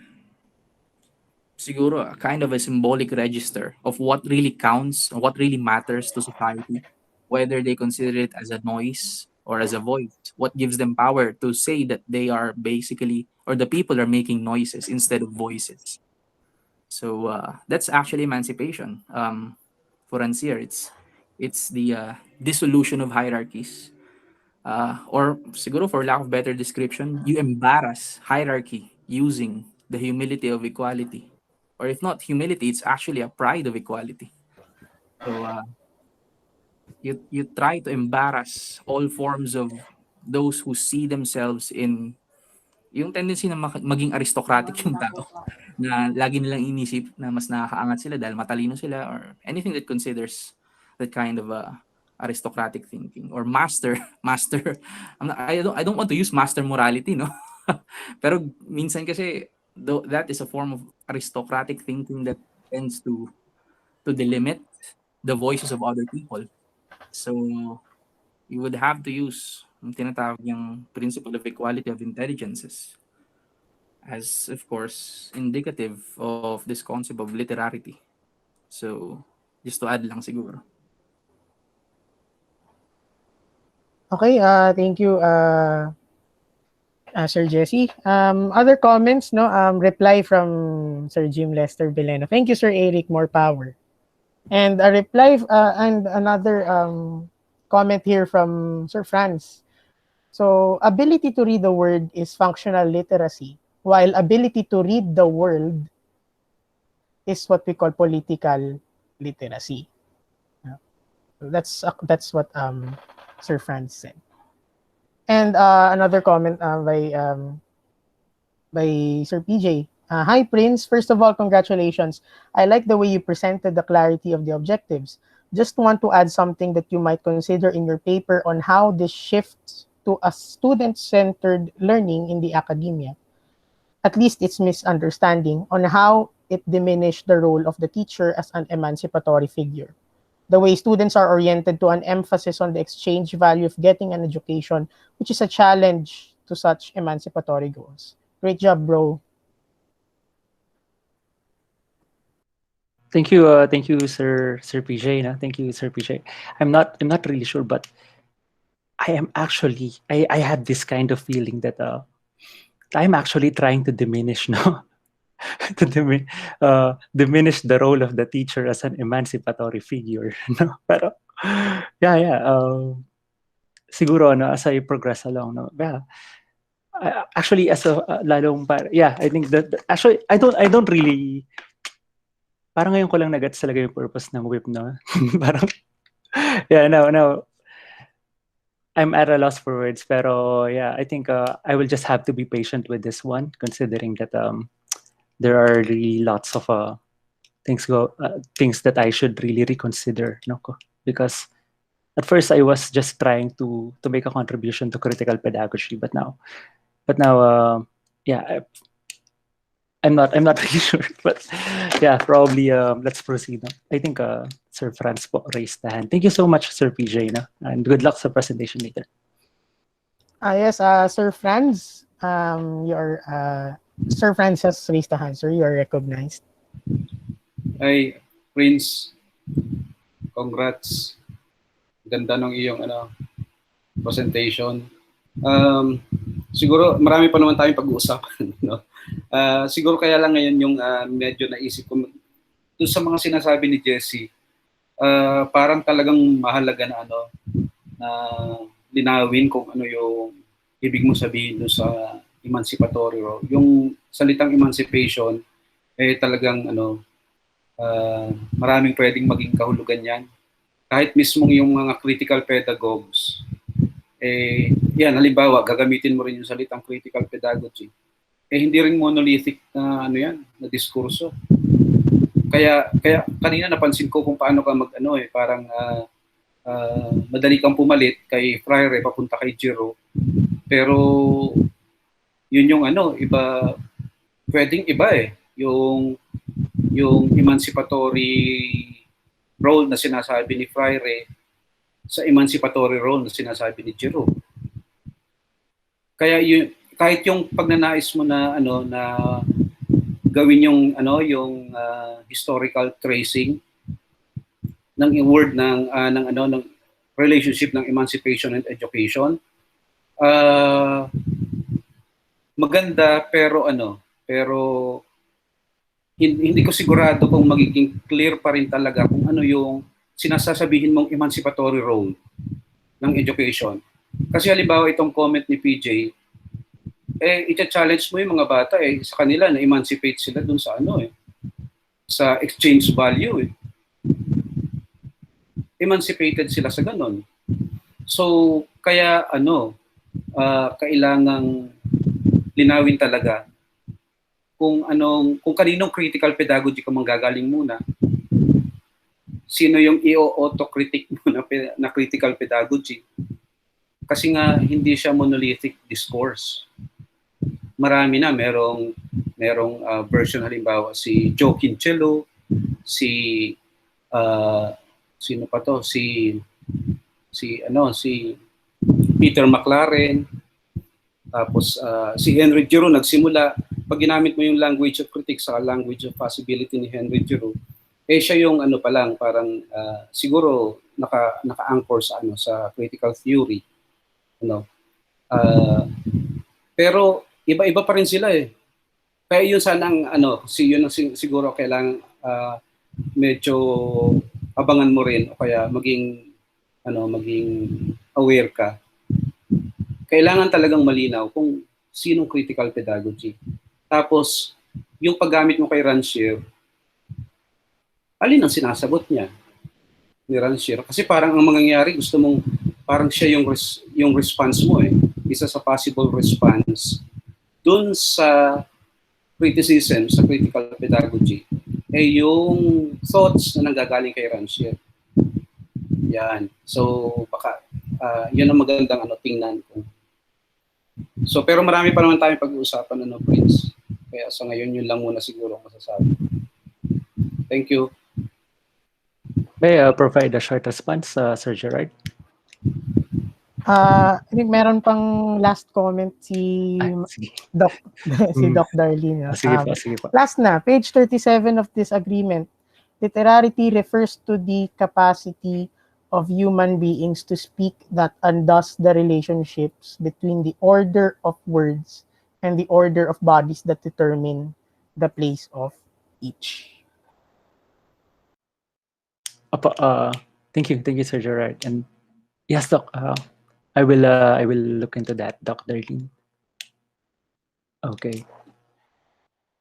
S4: siguro a kind of a symbolic register of what really counts and what really matters to society, whether they consider it as a noise or as a voice. What gives them power to say that they are basically, or the people are making noises instead of voices. So that's actually emancipation. For Rancière, it's the dissolution of hierarchies. Or siguro for lack of better description, you embarrass hierarchy using the humility of equality. Or if not humility, it's actually a pride of equality. So you try to embarrass all forms of those who see themselves in yung tendency na maging aristocratic yung tao, na lagi nilang inisip na mas nakakaangat sila dahil matalino sila or anything that considers that kind of aristocratic thinking or master. I don't want to use master morality, no. Pero minsan kasi that is a form of aristocratic thinking that tends to delimit the voices of other people. So you would have to use yung tinatawag yung principle of equality of intelligences as, of course, indicative of this concept of literarity. So Just to add lang siguro.
S3: Okay, thank you, Sir Jesse. Other comments, no? Reply from Sir Jim Lester Beleno. Thank you, Sir Airick. More power. And a reply and another comment here from Sir Franz. So, ability to read the word is functional literacy, while ability to read the world is what we call political literacy. That's what Sir Franz said. And another comment by Sir PJ. Hi, Prince. First of all, congratulations. I like the way you presented the clarity of the objectives. Just want to add something that you might consider in your paper on how this shifts to a student-centered learning in the academia. At least it's misunderstanding on how it diminished the role of the teacher as an emancipatory figure. The way students are oriented to an emphasis on the exchange value of getting an education, which is a challenge to such emancipatory goals. Great job, bro.
S2: Thank you, Sir PJ. No? Thank you, Sir PJ. I'm not really sure, but I am actually I had this kind of feeling that I'm actually trying to diminish, no, to diminish the role of the teacher as an emancipatory figure, no. Pero yeah. Siguro no, as I progress along, no, yeah. Actually, as a lalong yeah, I think that actually I don't really. Parang ngayon ko lang nagets talaga yung purpose ng whip, no? Parang, yeah, now, I'm at a loss for words, pero yeah, I think I will just have to be patient with this one, considering that there are really lots of things that I should really reconsider, no? Because at first I was just trying to make a contribution to critical pedagogy, but now, yeah. I'm not really sure, but yeah, probably let's proceed. No? I think Sir Franz po raised the hand. Thank you so much, Sir PJ, no? And good luck sa presentation later.
S3: Yes, Sir Franz, Sir Franz has raised the hand, sir. You are recognized.
S5: Ay, Prince, congrats. Ganda ng iyong presentation. Siguro marami pa naman tayong pag-uusapan, no? Siguro kaya lang ngayon yung medyo naisip ko doon sa mga sinasabi ni Jesse, parang talagang mahalaga na na linawin kung ano yung ibig mo sabihin doon sa emancipatory role. Yung salitang emancipation talagang maraming pwedeng maging kahulugan yan. Kahit mismo yung mga critical pedagogues, yan, halimbawa, gagamitin mo rin yung salitang critical pedagogy. Hindi rin monolithic na na diskurso. Kaya kanina napansin ko kung paano ka parang madali kang pumalit kay Freire papunta kay Gerard. Pero yun yung iba, pwedeng iba yung emancipatory role na sinasabi ni Freire sa emancipatory role na sinasabi ni Gerard. Kaya yun, kahit yung pagnanais mo na na gawin yung historical tracing ng word ng relationship ng emancipation and education, maganda pero hindi ko sigurado kung magiging clear pa rin talaga kung ano yung sinasasabihin mong emancipatory role ng education. Kasi halimbawa itong comment ni PJ, i-challenge mo yung mga bata sa kanila na emancipate sila dun sa sa exchange value Emancipated sila sa ganon. So kaya kailangang linawin talaga kung kaninong critical pedagogy ka manggagaling muna. Sino yung i-autocritic mo na critical pedagogy? Kasi nga hindi siya monolithic discourse. Marami na, merong version, halimbawa si Joe Quincello, si sino pa to, si Peter McLaren, tapos si Henry Giroux nagsimula. Pag ginamit mo yung language of critics sa language of possibility ni Henry Giroux, siya yung ano pa lang, parang siguro naka-anchor sa ano sa critical theory, ano. Pero iba-iba pa rin sila eh. Kaya yun sanang ano, yun ang siguro kailangan medyo abangan mo rin o kaya maging aware ka. Kailangan talagang malinaw kung sinong critical pedagogy. Tapos yung paggamit mo kay Rancière, alin ang sinasagot niya ni Rancière? Kasi parang ang mangyayari, gusto mong parang siya yung response mo eh. Isa sa possible response dun sa criticism, sa critical pedagogy, yung thoughts na nanggagaling kay Rancière. Yan. So, baka, yun ang magandang tingnan ko. So, pero marami pa naman tayong pag-uusapan, Prince. Kaya sa ngayon, yun lang muna siguro ang masasabi. Thank you.
S2: May I provide a short response, Sir Gerard?
S3: I think meron pang last comment si Doc si Doc Darlene.
S2: Sige po.
S3: Last na, page 37 of this agreement. Literarity refers to the capacity of human beings to speak that and thus the relationships between the order of words and the order of bodies that determine the place of each.
S2: Thank you, Sir Gerard. And yes, Doc, I will look into that, Doc Darlene. Okay.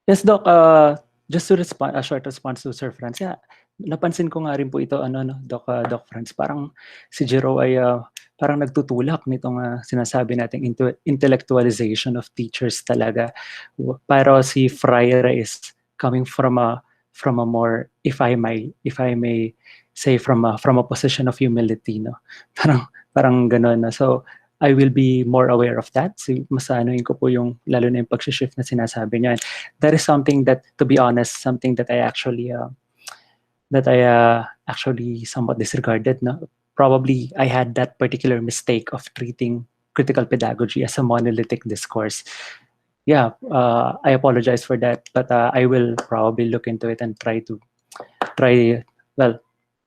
S2: Yes, Doc. Just to respond, a short response to Sir Franz. Yeah, napansin ko nga rin po ito, Doc Franz. Parang si Jero ay parang nagtutulak nitong sinasabi nating intellectualization of teachers talaga. Pero si Freire is coming from a more, if I may say, from a position of humility, no. Parang gano'n, no? So I will be more aware of that. So, masanoin ko po yung, lalo na yung pag-shift na sinasabi niya. That is something that, to be honest, something that I actually somewhat disregarded. No? Probably I had that particular mistake of treating critical pedagogy as a monolithic discourse. Yeah, I apologize for that, but I will probably look into it and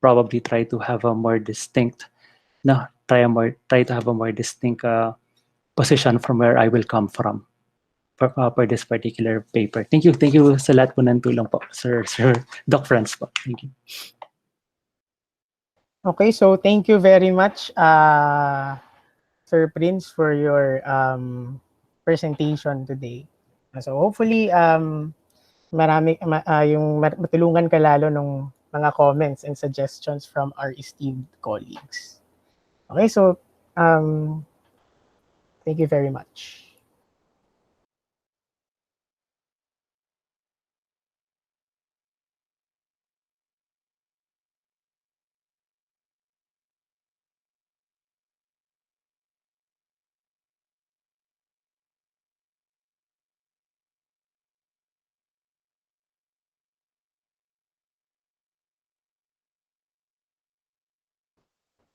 S2: probably try to have a more distinct, try to have a more distinct position from where I will come from for this particular paper. Thank you sa lahat po ng tulong po, Sir Doc Franz po. Thank you.
S3: Okay, so thank you very much, Sir Prince, for your presentation today. So hopefully, yung matulungan ka lalo ng mga comments and suggestions from our esteemed colleagues. Okay, so thank you very much.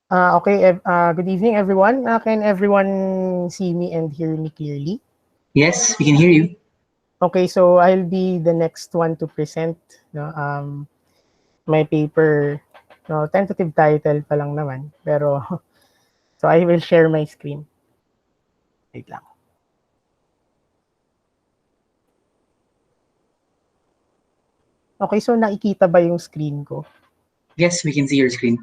S3: Okay, good evening, everyone. Can everyone see me and hear me clearly?
S1: Yes, we can hear you.
S3: Okay, so I'll be the next one to present my paper. Tentative title pa lang naman, pero so I will share my screen. Wait lang. Okay, so nakikita ba yung screen ko?
S1: Yes, we can see your screen.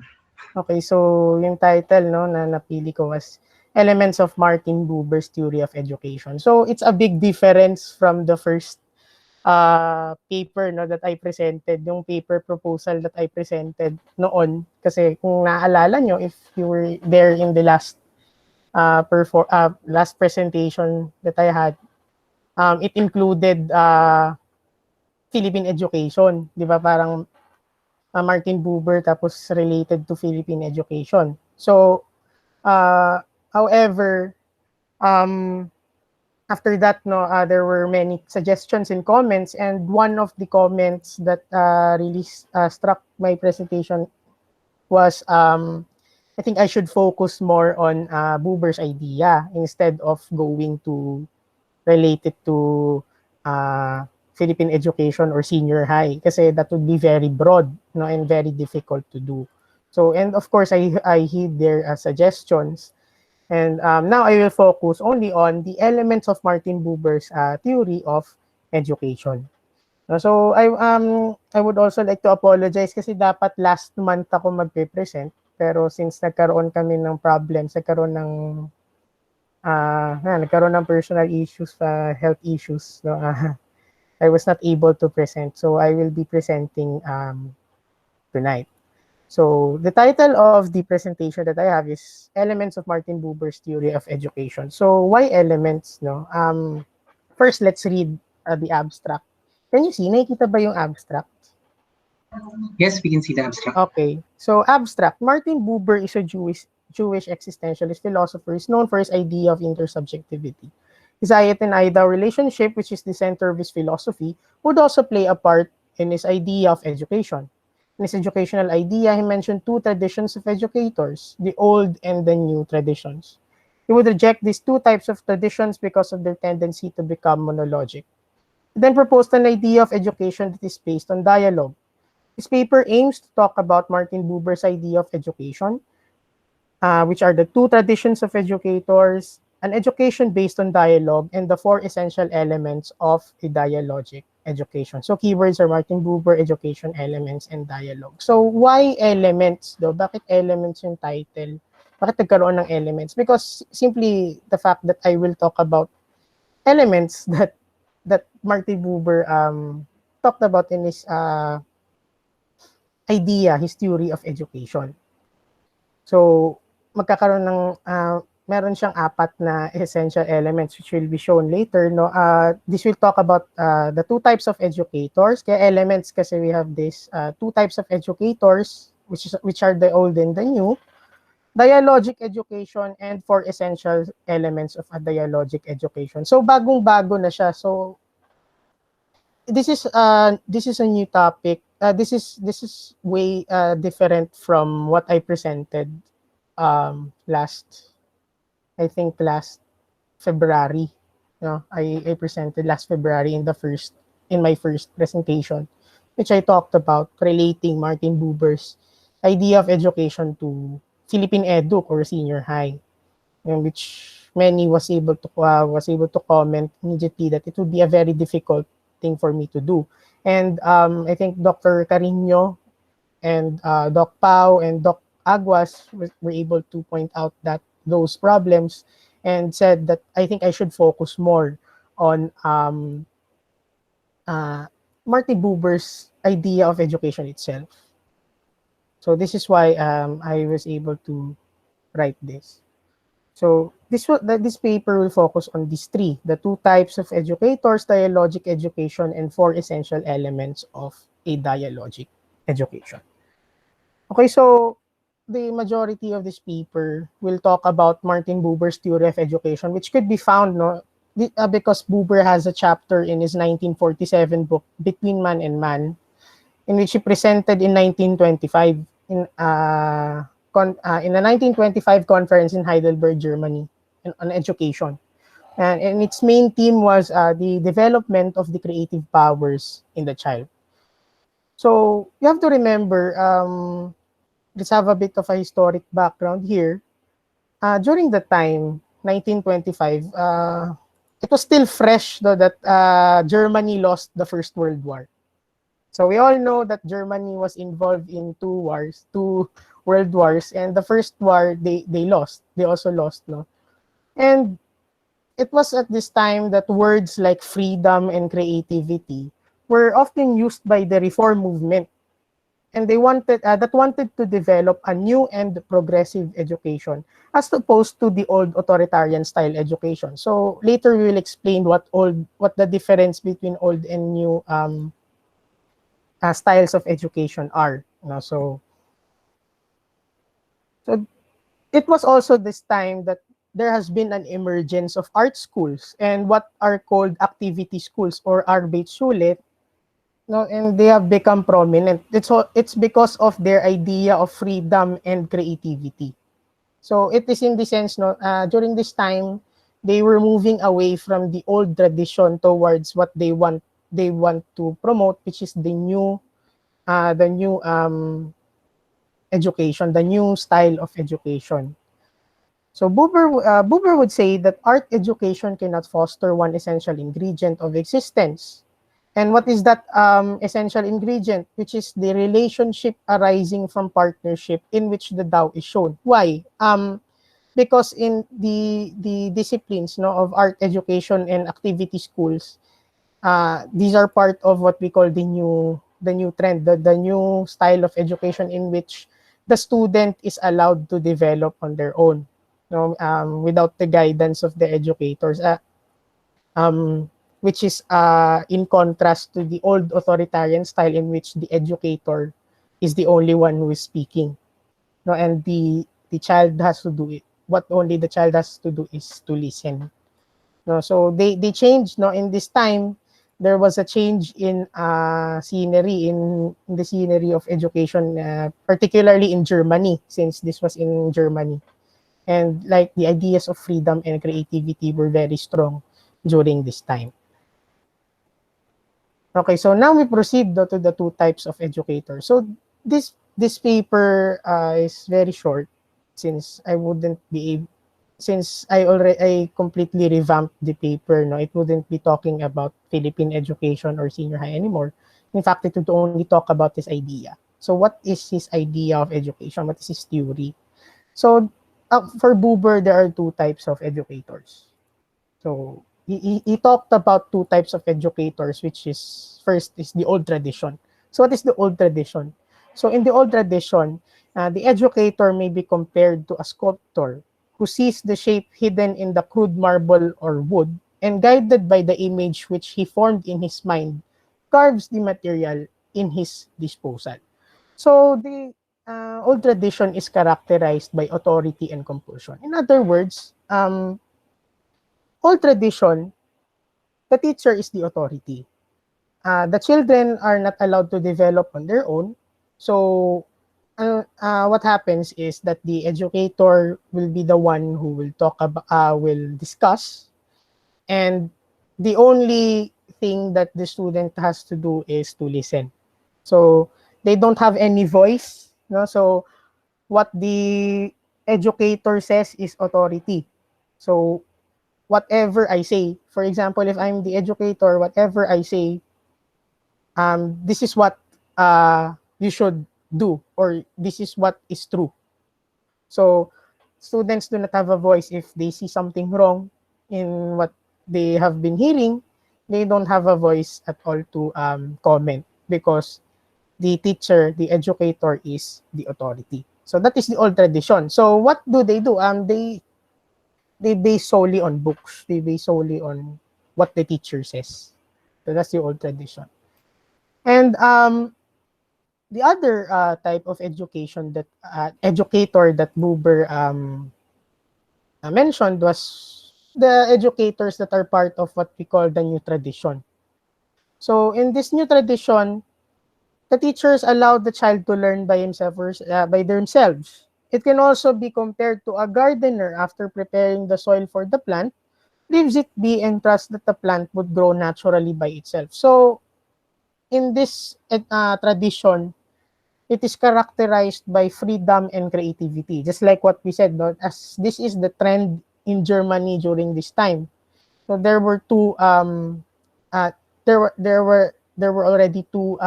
S3: Okay, so yung title na napili ko was Elements of Martin Buber's Theory of Education. So it's a big difference from the first paper that I presented, yung paper proposal that I presented noon. Kasi kung naaalala nyo, if you were there in the last last presentation that I had, it included Philippine education, di ba? Parang Martin Buber tapos related to Philippine education. So, however, after that, there were many suggestions and comments, and one of the comments that really struck my presentation was, I think I should focus more on Buber's idea instead of going to relate it to Philippine education or senior high kasi that would be very broad, no, and very difficult to do. So, and of course, I heed their suggestions. And now I will focus only on the elements of Martin Buber's theory of education. So I would also like to apologize kasi dapat last month ako magpe-present, pero since nagkaroon kami ng problems, nagkaroon ng personal issues, health issues, no, I was not able to present. So I will be presenting tonight. So the title of the presentation that I have is Elements of Martin Buber's Theory of Education. So why elements, no? First, let's read the abstract. Can you see? Nakikita ba yung abstract?
S1: Yes, we can see the abstract.
S3: Okay. So abstract. Martin Buber is a Jewish existentialist philosopher. Is known for his idea of intersubjectivity. His ayat-and-ida relationship, which is the center of his philosophy, would also play a part in his idea of education. In his educational idea, he mentioned two traditions of educators, the old and the new traditions. He would reject these two types of traditions because of their tendency to become monologic. He then proposed an idea of education that is based on dialogue. His paper aims to talk about Martin Buber's idea of education, which are the two traditions of educators, an education based on dialogue, and the four essential elements of a dialogic education. So keywords are Martin Buber, education, elements, and dialogue. So why elements though? Bakit elements yung title? Bakit nagkaroon ng elements? Because simply the fact that I will talk about elements that Martin Buber talked about in his idea, his theory of education. So magkakaroon ng meron siyang apat na essential elements which will be shown later, no. This will talk about the two types of educators. Kaya elements kasi we have this two types of educators which are the old and the new, dialogic education, and four essential elements of a dialogic education. So bagong-bago na siya. So this is a new topic. This is way different from what I presented last February. No, I presented last February in my first presentation, which I talked about relating Martin Buber's idea of education to Philippine Edu or senior high, which many was able to comment immediately that it would be a very difficult thing for me to do. And I think Dr. Carino and Doc Pau and Doc Aguas were able to point out that those problems and said that I think I should focus more on Martin Buber's idea of education itself. So this is why I was able to write this. So this paper will focus on these three, the two types of educators, dialogic education, and four essential elements of a dialogic education. Okay, so the majority of this paper will talk about Martin Buber's theory of education, which could be found, no, because Buber has a chapter in his 1947 book, Between Man and Man, in which he presented in 1925 in a 1925 conference in Heidelberg, Germany, on education. And its main theme was the development of the creative powers in the child. So you have to remember, let's have a bit of a historic background here. During the time, 1925, it was still fresh though that Germany lost the First World War. So we all know that Germany was involved in two world wars, and the first war they lost. They also lost, no? And it was at this time that words like freedom and creativity were often used by the reform movement, and they wanted to develop a new and progressive education as opposed to the old authoritarian style education. So later we will explain what the difference between old and new styles of education are. You know, so it was also this time that there has been an emergence of art schools and what are called activity schools or Arbeitsschule. No, and they have become prominent. It's because of their idea of freedom and creativity. So it is in the sense, no, during this time, they were moving away from the old tradition towards what they want they want to promote, which is the new education, the new style of education. So Buber would say that art education cannot foster one essential ingredient of existence. And what is that essential ingredient? Which is the relationship arising from partnership in which the Tao is shown. Why? Because in the disciplines of art education and activity schools, these are part of what we call the new trend, the new style of education in which the student is allowed to develop on their own, without the guidance of the educators, which is in contrast to the old authoritarian style in which the educator is the only one who is speaking, and the child has to do it. What only the child has to do is to listen. So they changed. In this time, there was a change in scenery, in the scenery of education, particularly in Germany, since this was in Germany. And like the ideas of freedom and creativity were very strong during this time. Okay, so now we proceed to the two types of educators. So this paper is very short, since I completely revamped the paper. It wouldn't be talking about Philippine education or senior high anymore. In fact, it would only talk about this idea. So what is his idea of education? What is his theory? So for Buber, there are two types of educators. So he talked about two types of educators, which is first is the old tradition. So what is the old tradition? So in the old tradition, the educator may be compared to a sculptor who sees the shape hidden in the crude marble or wood, and guided by the image which he formed in his mind, carves the material in his disposal. So the old tradition is characterized by authority and compulsion. In other words, old tradition, the teacher is the authority. The children are not allowed to develop on their own. So what happens is that the educator will be the one who will will discuss, and the only thing that the student has to do is to listen. So they don't have any voice. So what the educator says is authority. So whatever I say, for example, if I'm the educator, whatever I say, this is what you should do, or this is what is true. So students do not have a voice. If they see something wrong in what they have been hearing, they don't have a voice at all to comment, because the teacher, the educator, is the authority. So that is the old tradition. So what do? They base solely on books. They base solely on what the teacher says. So that's the old tradition. And the other type of education that educator that Buber mentioned was the educators that are part of what we call the new tradition. So in this new tradition, the teachers allowed the child to learn by by themselves. It can also be compared to a gardener after preparing the soil for the plant, leaves it be and trust that the plant would grow naturally by itself. So in this tradition, it is characterized by freedom and creativity, just like what we said, as this is the trend in Germany during this time. So there were two there were already two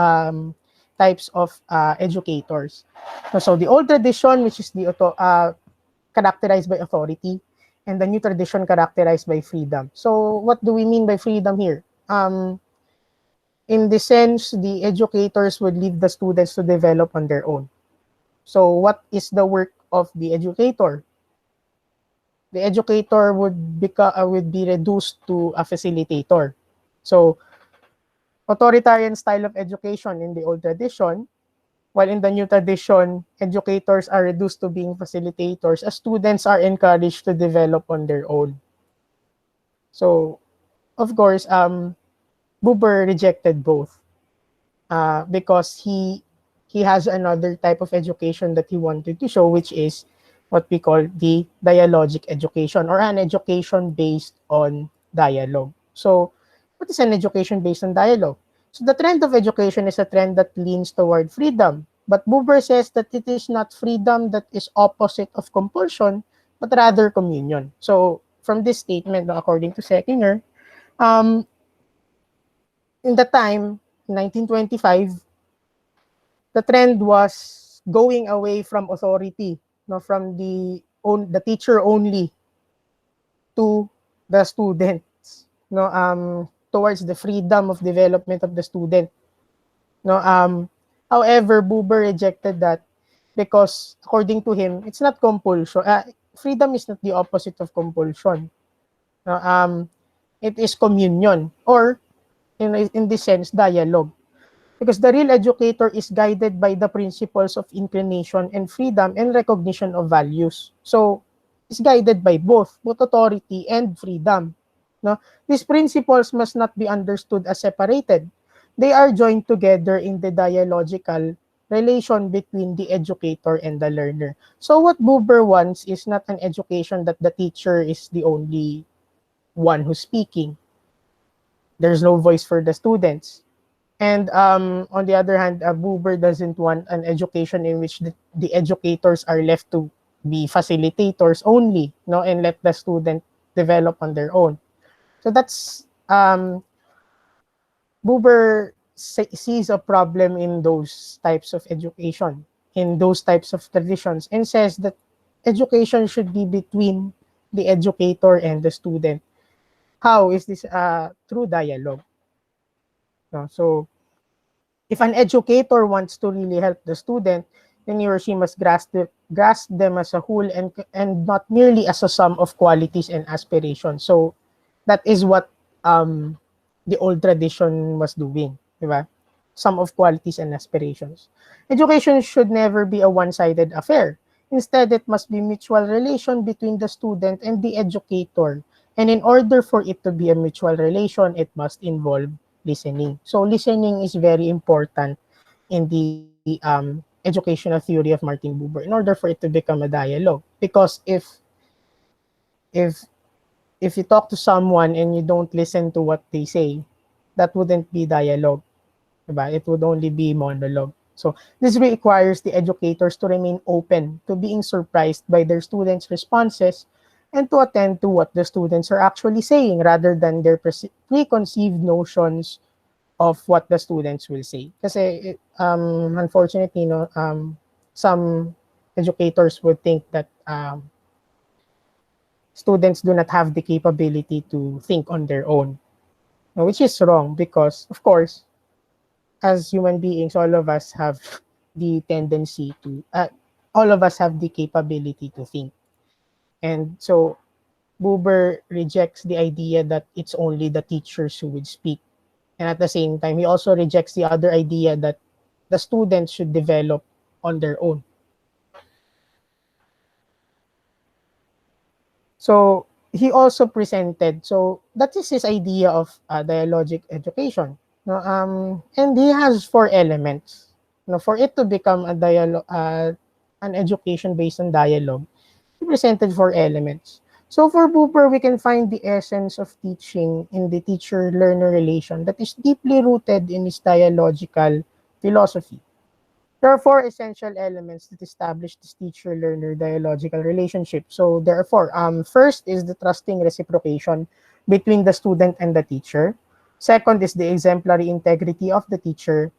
S3: types of educators. So the old tradition, which is the characterized by authority, and the new tradition characterized by freedom. So what do we mean by freedom here? In the sense, the educators would leave the students to develop on their own. So what is the work of the educator? The educator would be reduced to a facilitator. So authoritarian style of education in the old tradition, while in the new tradition, educators are reduced to being facilitators, as students are encouraged to develop on their own. So, of course, Buber rejected both because he has another type of education that he wanted to show, which is what we call the dialogic education, or an education based on dialogue. So what is an education based on dialogue? So the trend of education is a trend that leans toward freedom. But Buber says that it is not freedom that is opposite of compulsion, but rather communion. So from this statement, according to Seckinger, um, in the time, 1925, the trend was going away from authority, no, from the teacher only to the students, no, towards the freedom of development of the student. No, however, Buber rejected that because, according to him, it's not compulsion. Freedom is not the opposite of compulsion. No, it is communion, or in this sense, dialogue. Because the real educator is guided by the principles of inclination and freedom and recognition of values. So, it's guided by both authority and freedom. No? These principles must not be understood as separated. They are joined together in the dialogical relation between the educator and the learner. So what Buber wants is not an education that the teacher is the only one who's speaking. There's no voice for the students. And on the other hand, Buber doesn't want an education in which the educators are left to be facilitators only, no, and let the student develop on their own. So that's Buber sees a problem in those types of education, in those types of traditions, and says that education should be between the educator and the student. How is this through dialogue? No? So if an educator wants to really help the student, then he or she must grasp them as a whole and not merely as a sum of qualities and aspirations. So that is what the old tradition was doing, diba? Sum of qualities and aspirations. Education should never be a one-sided affair. Instead, it must be mutual relation between the student and the educator. And in order for it to be a mutual relation, it must involve listening. So listening is very important in the educational theory of Martin Buber in order for it to become a dialogue. Because if if you talk to someone and you don't listen to what they say, that wouldn't be dialogue. Diba? It would only be monologue. So this requires the educators to remain open to being surprised by their students' responses and to attend to what the students are actually saying rather than their preconceived notions of what the students will say. Kasi unfortunately, some educators would think that students do not have the capability to think on their own, which is wrong because, of course, as human beings, all of us have the tendency to, all of us have the capability to think. And so Buber rejects the idea that it's only the teachers who would speak. And at the same time, he also rejects the other idea that the students should develop on their own. So he also presented, so that is his idea of dialogic education. And he has 4 elements. For it to become a dialogue, an education based on dialogue, he presented 4 elements. So for Buber, we can find the essence of teaching in the teacher-learner relation that is deeply rooted in his dialogical philosophy. There are 4 essential elements that establish this teacher-learner dialogical relationship. So there are 4. First is the trusting reciprocation between the student and the teacher. Second is the exemplary integrity of the teacher.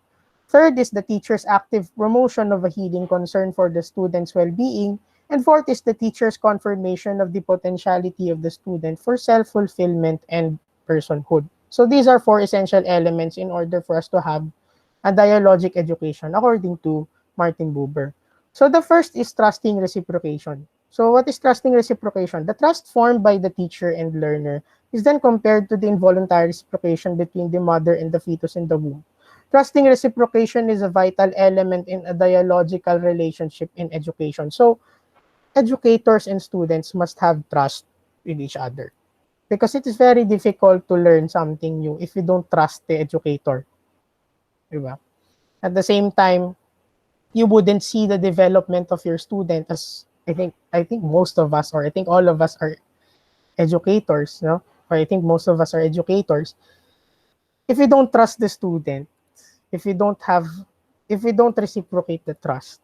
S3: Third is the teacher's active promotion of a healing concern for the student's well-being. And fourth is the teacher's confirmation of the potentiality of the student for self-fulfillment and personhood. So these are 4 essential elements in order for us to have a dialogic education, according to Martin Buber. So the first is trusting reciprocation. So what is trusting reciprocation? The trust formed by the teacher and learner is then compared to the involuntary reciprocation between the mother and the fetus in the womb. Trusting reciprocation is a vital element in a dialogical relationship in education. So educators and students must have trust with each other because it is very difficult to learn something new if you don't trust the educator. Diba? At the same time, you wouldn't see the development of your student as I think most of us, or I think all of us are educators, no? Or I think most of us are educators. if we don't trust the student, if we don't reciprocate the trust,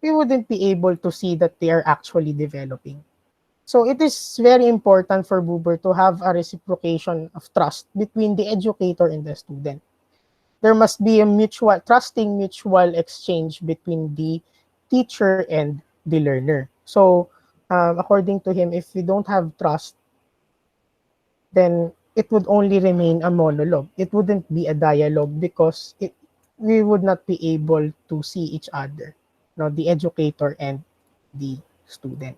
S3: we wouldn't be able to see that they are actually developing. So it is very important for Buber to have a reciprocation of trust between the educator and the student. There must be a mutual exchange between the teacher and the learner. So according to him, if we don't have trust, then it would only remain a monologue. It wouldn't be a dialogue because we would not be able to see each other, the educator and the student.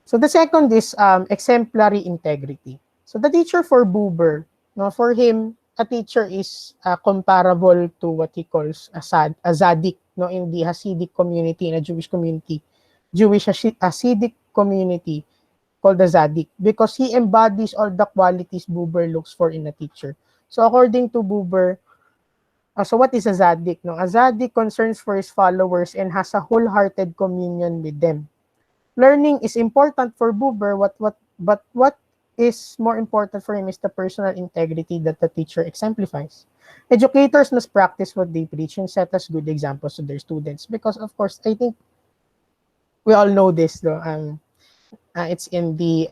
S3: So the second is exemplary integrity. So the teacher for Buber, for him, a teacher is comparable to what he calls a Zadik, in the Hasidic community, in a Jewish community, Jewish Hasidic community called the Zadik, because he embodies all the qualities Buber looks for in a teacher. So according to Buber, so what is a Zadik? A Zadik concerns for his followers and has a wholehearted communion with them. Learning is important for Buber, but what is more important for him is the personal integrity that the teacher exemplifies. Educators must practice what they preach and set as good examples to their students, because of course, I think we all know this, though. It's in the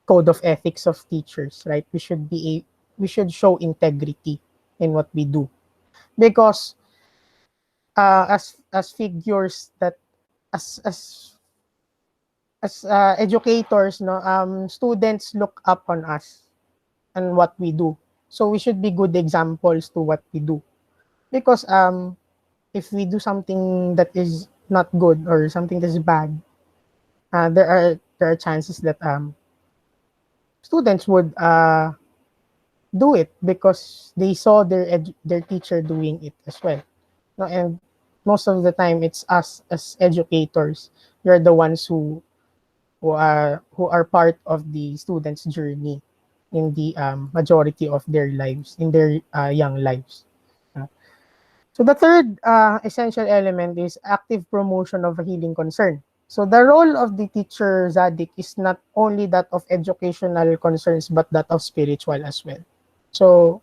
S3: code of ethics of teachers, right? We should show integrity in what we do, because as figures that as educators, students look up on us and what we do. So we should be good examples to what we do, because if we do something that is not good or something that is bad, there are chances that students would do it because they saw their teacher doing it as well. And most of the time, it's us as educators. We're the ones who are part of the students' journey in the majority of their lives, in their young lives. So the third essential element is active promotion of a healing concern. So the role of the teacher Zadik is not only that of educational concerns, but that of spiritual as well. So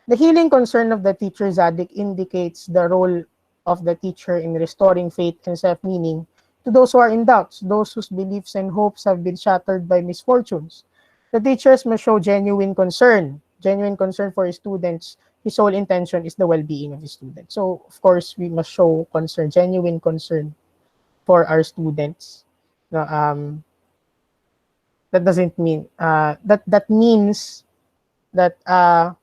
S3: the healing concern of the teacher Zadik indicates the role of the teacher in restoring faith and self-meaning to those who are in doubts, those whose beliefs and hopes have been shattered by misfortunes. The teachers must show genuine concern for his students. His sole intention is the well-being of his students. So, of course, we must show concern, genuine concern for our students. That doesn't mean that means that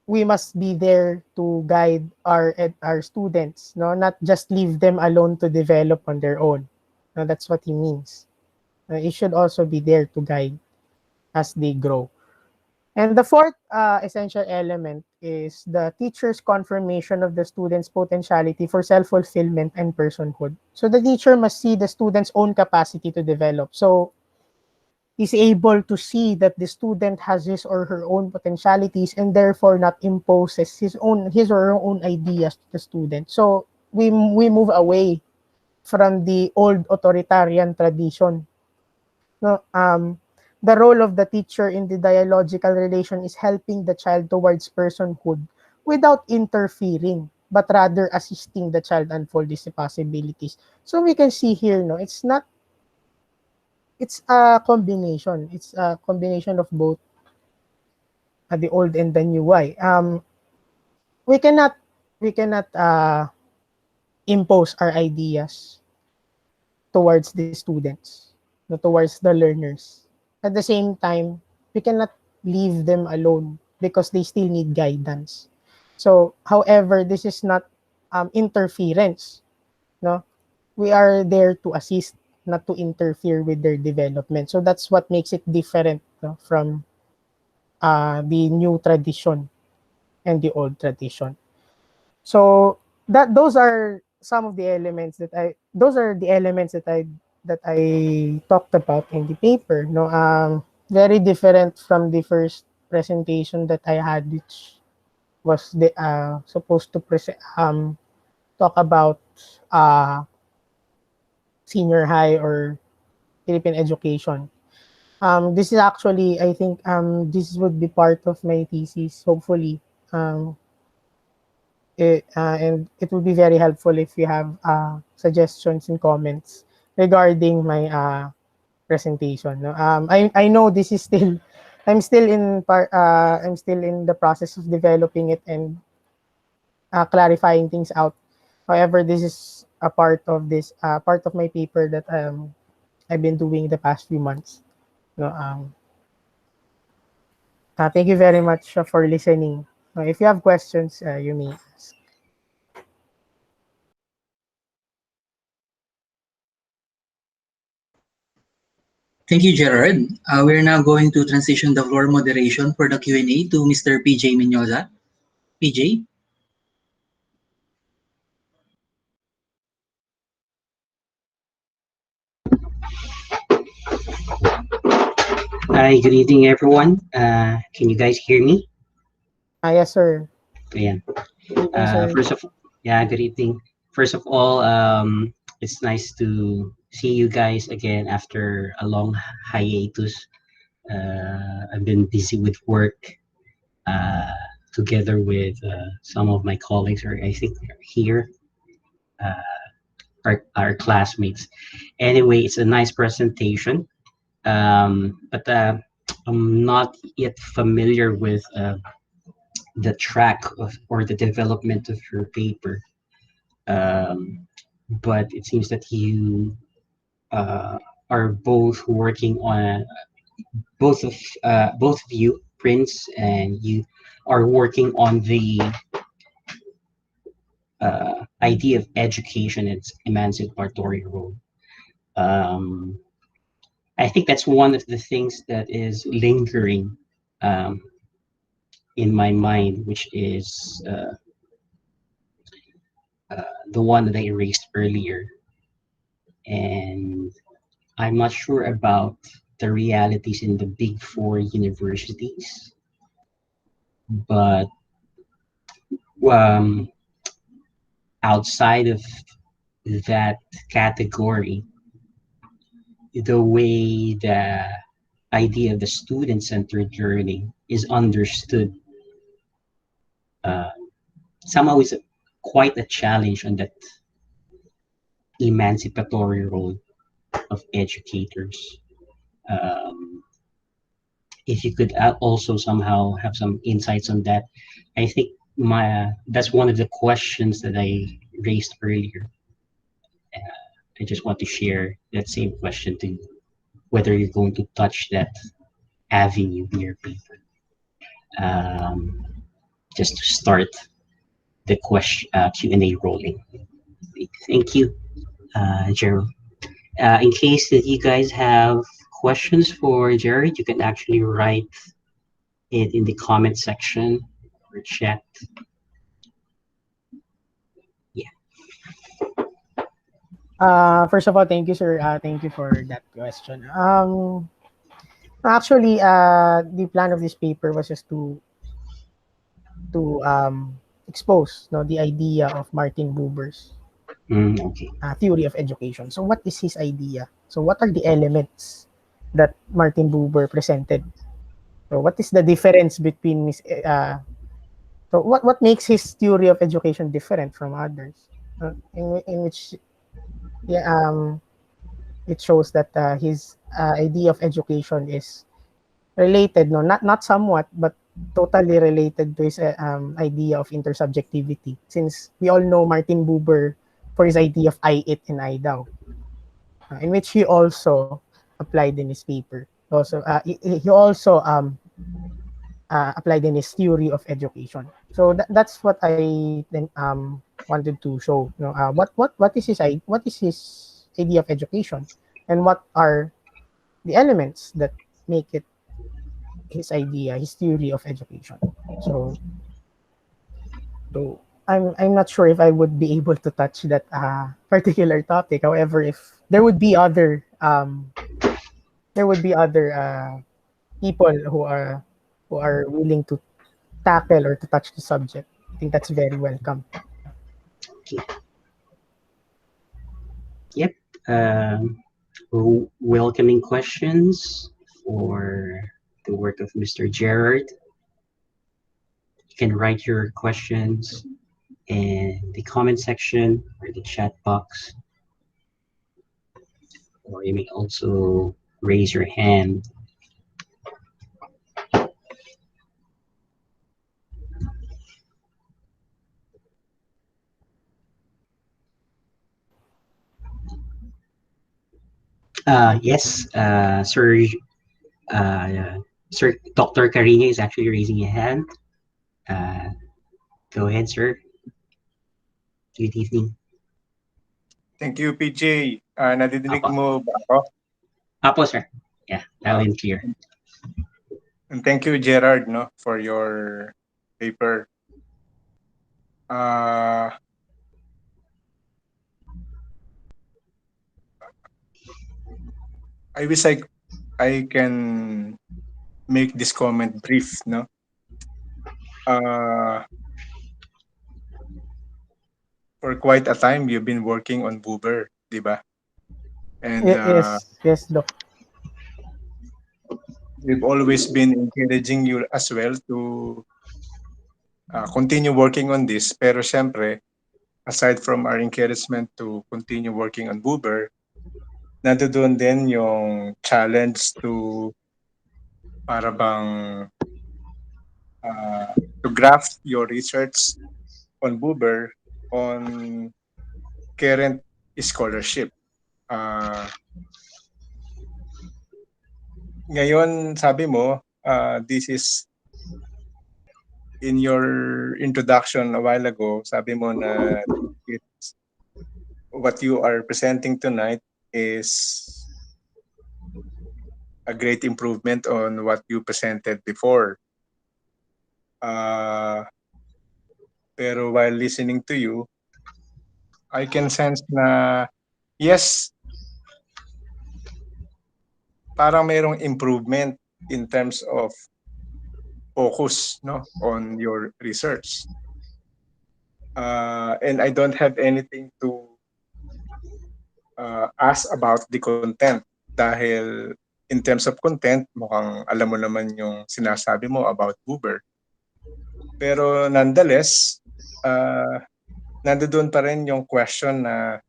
S3: we must be there to guide our students, not just leave them alone to develop on their own. That's what he means. You should also be there to guide as they grow. And the fourth essential element is the teacher's confirmation of the student's potentiality for self-fulfillment and personhood. So the teacher must see the student's own capacity to develop. So is able to see that the student has his or her own potentialities and therefore not imposes his or her own ideas to the student. So we move away from the old authoritarian tradition. The role of the teacher in the dialogical relation is helping the child towards personhood without interfering, but rather assisting the child unfold these possibilities. So we can see here, it's a combination. It's a combination of both the old and the new way. We cannot impose our ideas towards the students, towards the learners. At the same time, we cannot leave them alone because they still need guidance. So, however, this is not interference. We are there to assist, not to interfere with their development. So that's what makes it different from the new tradition and the old tradition. So those are some of the elements that I talked about in the paper. Very different from the first presentation that I had, which was supposed to talk about senior high or Philippine education. This is actually, I think, this would be part of my thesis, hopefully. And it would be very helpful if you have suggestions and comments regarding my presentation. No? I know this is still, I'm still in the process of developing it and clarifying things out. However, this is a part of my paper that I've been doing the past few months. No, thank you very much for listening. If you have questions, you may ask.
S1: Thank you, Gerard. We're now going to transition the floor moderation for the Q&A to Mr. PJ Miñoza. PJ?
S6: Hi, good evening, everyone. Can you guys hear me?
S3: Yes, sir.
S6: Ayan.
S3: Good evening, sir.
S6: Good evening. First of all, it's nice to see you guys again after a long hiatus. I've been busy with work together with some of my colleagues, or I think they're here, our classmates. Anyway, it's a nice presentation, but I'm not yet familiar with the track of or the development of your paper. But it seems that you are both working on both of you, Prince, and you are working on the idea of education and its emancipatory role. Um, I think that's one of the things that is lingering um, in my mind, which is the one that I erased earlier. And I'm not sure about the realities in the big four universities, but um, outside of that category, the way the idea of the student-centered learning is understood uh, somehow is quite a challenge on that emancipatory role of educators. Um, if you could also somehow have some insights on that, I think that's one of the questions that I raised earlier. I just want to share that same question to you, whether you're going to touch that avenue in your paper. Um, just to start the question Q&A rolling. Thank you, Gerald. In case that you guys have questions for Jared, you can actually write it in the comment section or chat. Yeah.
S3: First of all, thank you, sir. Thank you for that question. Actually, the plan of this paper was just to expose the idea of Martin Buber's
S6: Okay.
S3: theory of education. So, what is his idea? So, what are the elements that Martin Buber presented? So, what is the difference between his so what makes his theory of education different from others? In which yeah, it shows that his idea of education is related, no, not somewhat, but totally related to his idea of intersubjectivity. Since we all know Martin Buber for his idea of I, it, and I, thou, in which he also applied in his paper. Also, he also applied in his theory of education. So that's what I then wanted to show. What is his idea of education, and what are the elements that make it his idea, his theory of education. So, so I'm not sure if I would be able to touch that particular topic. However, if there would be other people who are willing to tackle or to touch the subject. I think that's very welcome.
S6: Okay. Yep. Welcoming questions for the work of Mr. Gerard. You can write your questions in the comment section or the chat box, or you may also raise your hand. Yes, Sir, Sir Dr. Carino is actually raising a hand. Go ahead, sir. Good evening.
S7: Thank you, PJ. Nadidinig
S6: Apa.
S7: mo ba ako?
S6: Apo, sir. Yeah, loud and clear.
S7: And thank you, Gerard, no, for your paper. I wish I can make this comment brief, no. For quite a time, you've been working on Buber, di ba? And
S3: yes, Doc.
S7: we've always been encouraging you as well to continue working on this. Pero syempre, aside from our encouragement to continue working on Buber, nandoon din yung challenge to para bang to graft your research on Buber on current scholarship. Ngayon, sabi mo, this is in your introduction a while ago, sabi mo na it's, what you are presenting tonight is a great improvement on what you presented before. Pero while listening to you, I can sense na yes, parang mayroong improvement in terms of focus, no, on your research. And I don't have anything to ask about the content dahil in terms of content, mukhang alam mo naman yung sinasabi mo about Buber. Pero nonetheless, nandoon pa rin yung question na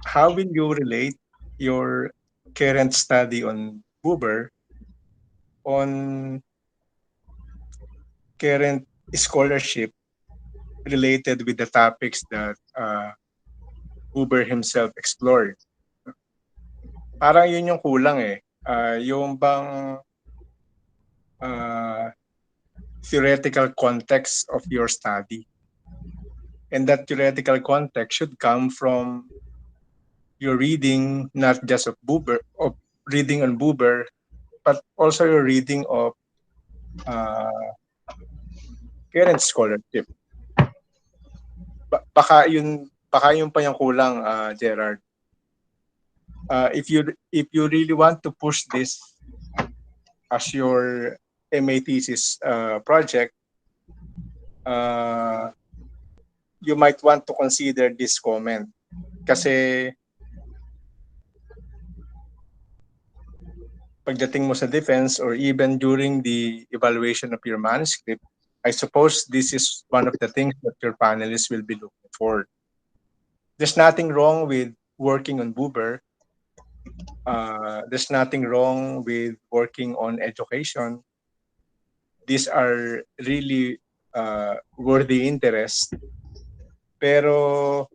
S7: how will you relate your current study on Buber on current scholarship related with the topics that Buber himself explored. Parang yun yung kulang eh. Yung bang theoretical context of your study. And that theoretical context should come from your reading, not just of Buber, of reading on Buber, but also your reading of current scholarship. Baka yun pa yung kulang, Gerard. If you really want to push this as your MA thesis project, you might want to consider this comment. Kasi pagdating mo sa defense or even during the evaluation of your manuscript, I suppose this is one of the things that your panelists will be looking for. There's nothing wrong with working on Buber. There's nothing wrong with working on education. These are really worthy interest. Pero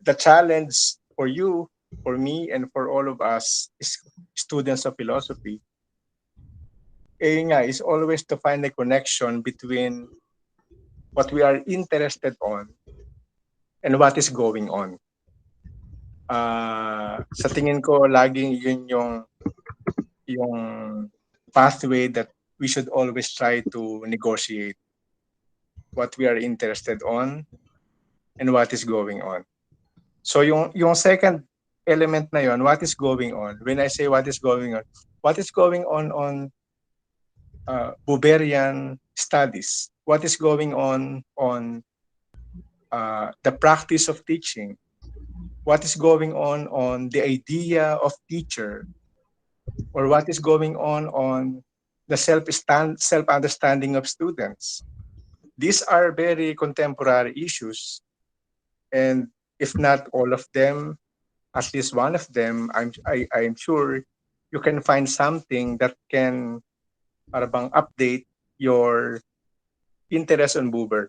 S7: the challenge for you, for me, and for all of us students of philosophy, is always to find a connection between what we are interested on and what is going on. Sa tingin ko, laging yun yung pathway that we should always try to negotiate what we are interested on and what is going on. So yung second element na yon, what is going on? When I say what is going on Buberian studies? What is going on the practice of teaching? What is going on the idea of teacher or what is going on the self-understanding of students. These are very contemporary issues, and if not all of them, at least one of them, I'm sure you can find something that can parang update your interest on Buber.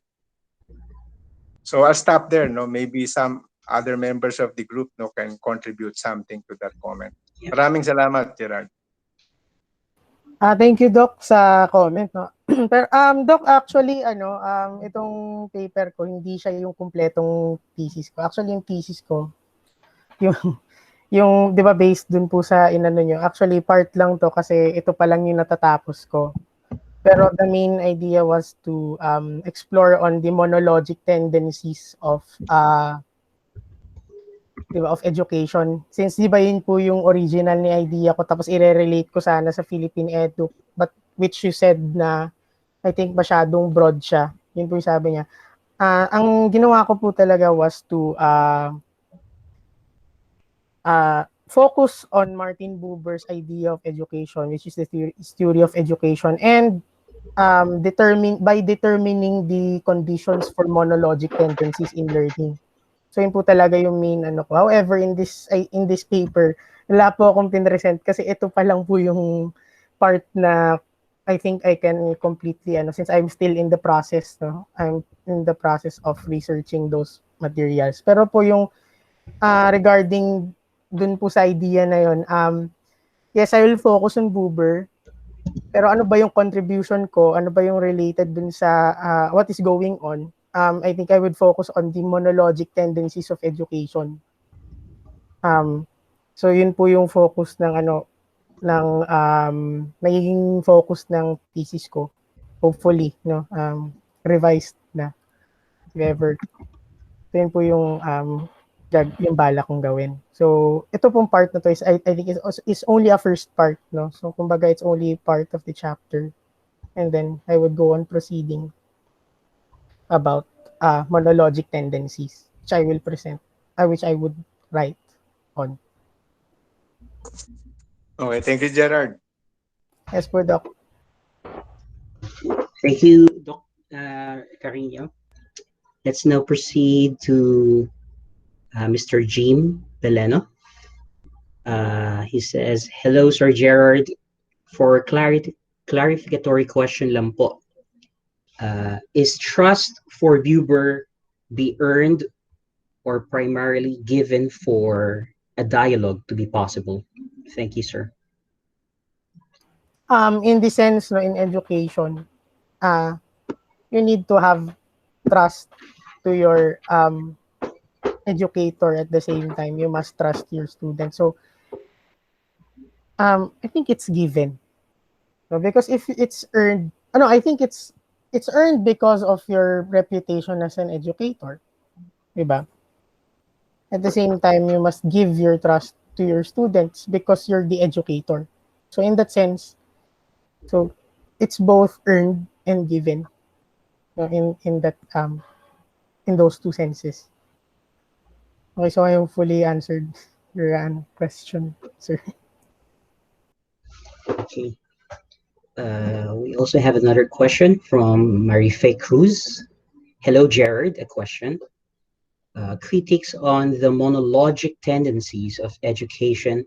S7: So I'll stop there. No, maybe some other members of the group can contribute something to that comment. Maraming salamat, Gerard.
S3: Thank you, Doc, sa comment, no. Pero Doc, actually itong paper ko hindi siya yung kumpletong thesis ko. Actually, yung thesis ko yung 'di ba based dun po sa inano nyo. Actually, part lang to kasi ito pa lang yung natatapos ko. Pero the main idea was to explore on the monologic tendencies of of education. Since di ba yun po yung original ni idea ko, tapos i-relate ko sana sa Philippine Edu, but which you said na I think masyadong broad siya. Yun po yung sabi niya. Ang ginawa ko po talaga was to focus on Martin Buber's idea of education, which is the theory of education, and determining the conditions for monologic tendencies in learning. So yun po talaga yung main ko. However, in this paper, wala po akong pinresent kasi ito pa lang po yung part na I think I can completely since I'm still in the process, no? I'm in the process of researching those materials. Pero po yung regarding dun po sa idea na yun, yes, I will focus on Buber. Pero ano ba yung contribution ko? Ano ba yung related dun sa what is going on? I think I would focus on the monologic tendencies of education. So yun po yung focus ng magiging focus ng thesis ko. Hopefully, no, revised na if ever. So yun po yung bala kong gawin. So ito pong part na to is I think is only a first part, no. So kumbaga it's only part of the chapter, and then I would go on proceeding about monologic tendencies, which I will present, which I would write on.
S7: Okay, thank you, Gerard.
S3: Yes, po, Doc.
S6: Thank you, Doc Carino. Let's now proceed to Mr. Jim Beleno. He says, hello, Sir Gerard. For clarificatory question lang po. Is trust for Buber be earned or primarily given for a dialogue to be possible? Thank you, sir.
S3: In the sense, no, in education, you need to have trust to your educator. At the same time, you must trust your student. So I think it's given. So, because if it's earned, I think it's earned because of your reputation as an educator, diba? At the same time, you must give your trust to your students because you're the educator. So in that sense, so it's both earned and given. In that in those two senses. Okay, so I hopefully answered your question, sir.
S6: Okay. We also have another question from Marife Cruz. Hello, Gerard. A question. Critiques on the monologic tendencies of education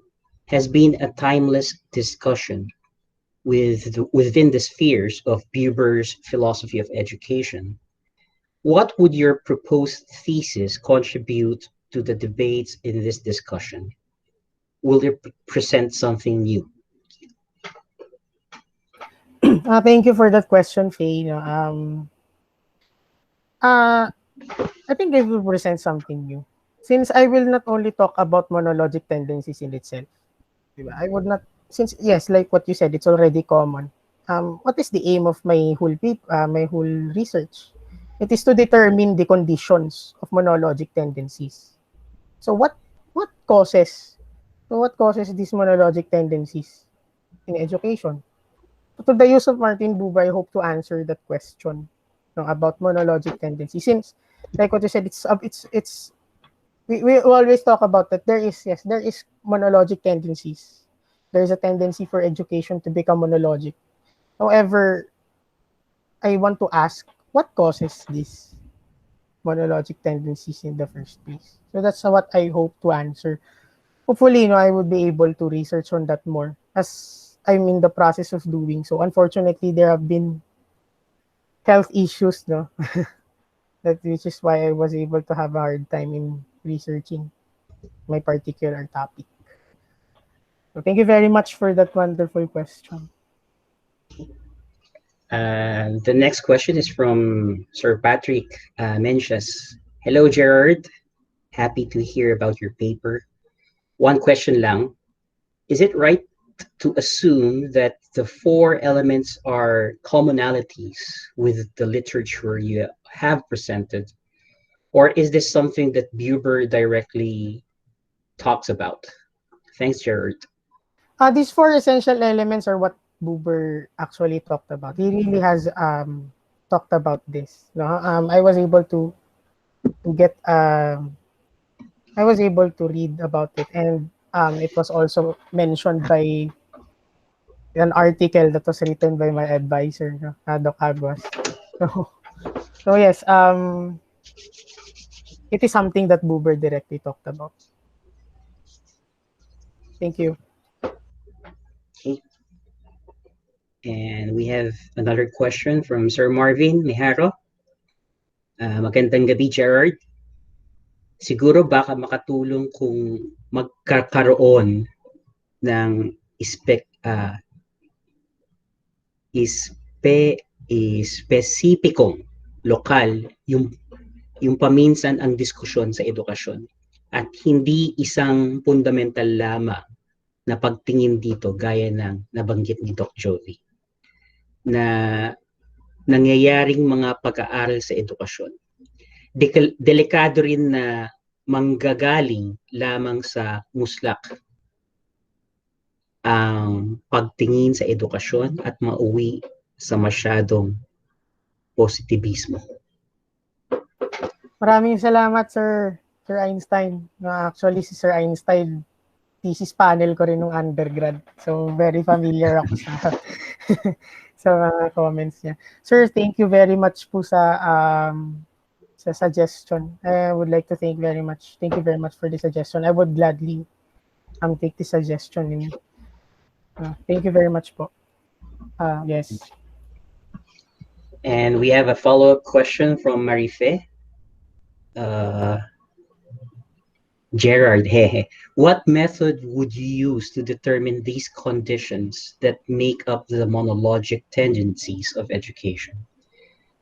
S6: has been a timeless discussion within the spheres of Buber's philosophy of education. What would your proposed thesis contribute to the debates in this discussion? Will it present something new?
S3: Thank you for that question, Faye. I think I will present something new. Since I will not only talk about monologic tendencies in itself, I would not, since yes, like what you said, it's already common. What is the aim of my whole research? It is to determine the conditions of monologic tendencies. So what causes these monologic tendencies in education? To the use of Martin Buber, I hope to answer that question, about monologic tendencies. Since, like what you said, we always talk about that there is monologic tendencies. there's a tendency for education to become monologic. However, I want to ask, what causes these monologic tendencies in the first place? So that's what I hope to answer. Hopefully, I would be able to research on that more as I'm in the process of doing so. Unfortunately, there have been health issues, no? Which is why I was able to have a hard time in researching my particular topic. So thank you very much for that wonderful question.
S6: The next question is from Sir Patrick Menzies. Hello, Gerard. Happy to hear about your paper. One question lang. Is it right to assume that the four elements are commonalities with the literature you have presented? Or is this something that Buber directly talks about? Thanks, Gerard.
S3: These four essential elements are what Buber actually talked about. He really has talked about this. No? I was able to get I was able to read about it, and it was also mentioned by an article that was written by my advisor, no? Doc Aguas. So, so yes, it is something that Buber directly talked about. Thank you.
S6: Okay. And we have another question from Sir Marvin Miharo. Magandang gabi, Gerard. Siguro baka makatulong kung magkakaroon ng spesipikong lokal yung paminsan ang diskusyon sa edukasyon at hindi isang fundamental lamang na pagtingin dito gaya ng nabanggit ni Doc Jovi na nangyayaring mga pag-aaral sa edukasyon. Delikado rin na manggagaling lamang sa muslak ang pagtingin sa edukasyon at mauwi sa masyadong positivismo.
S3: Maraming salamat, Sir Einstein. Actually, si Sir Einstein, thesis panel ko rin nung undergrad. So, very familiar ako sa mga comments niya. Sir, thank you very much po sa suggestion. I would like to thank you very much for the suggestion. I would gladly take the suggestion. Thank you very much po. Yes.
S6: And we have a follow-up question from Marife. Gerard, what method would you use to determine these conditions that make up the monologic tendencies of education?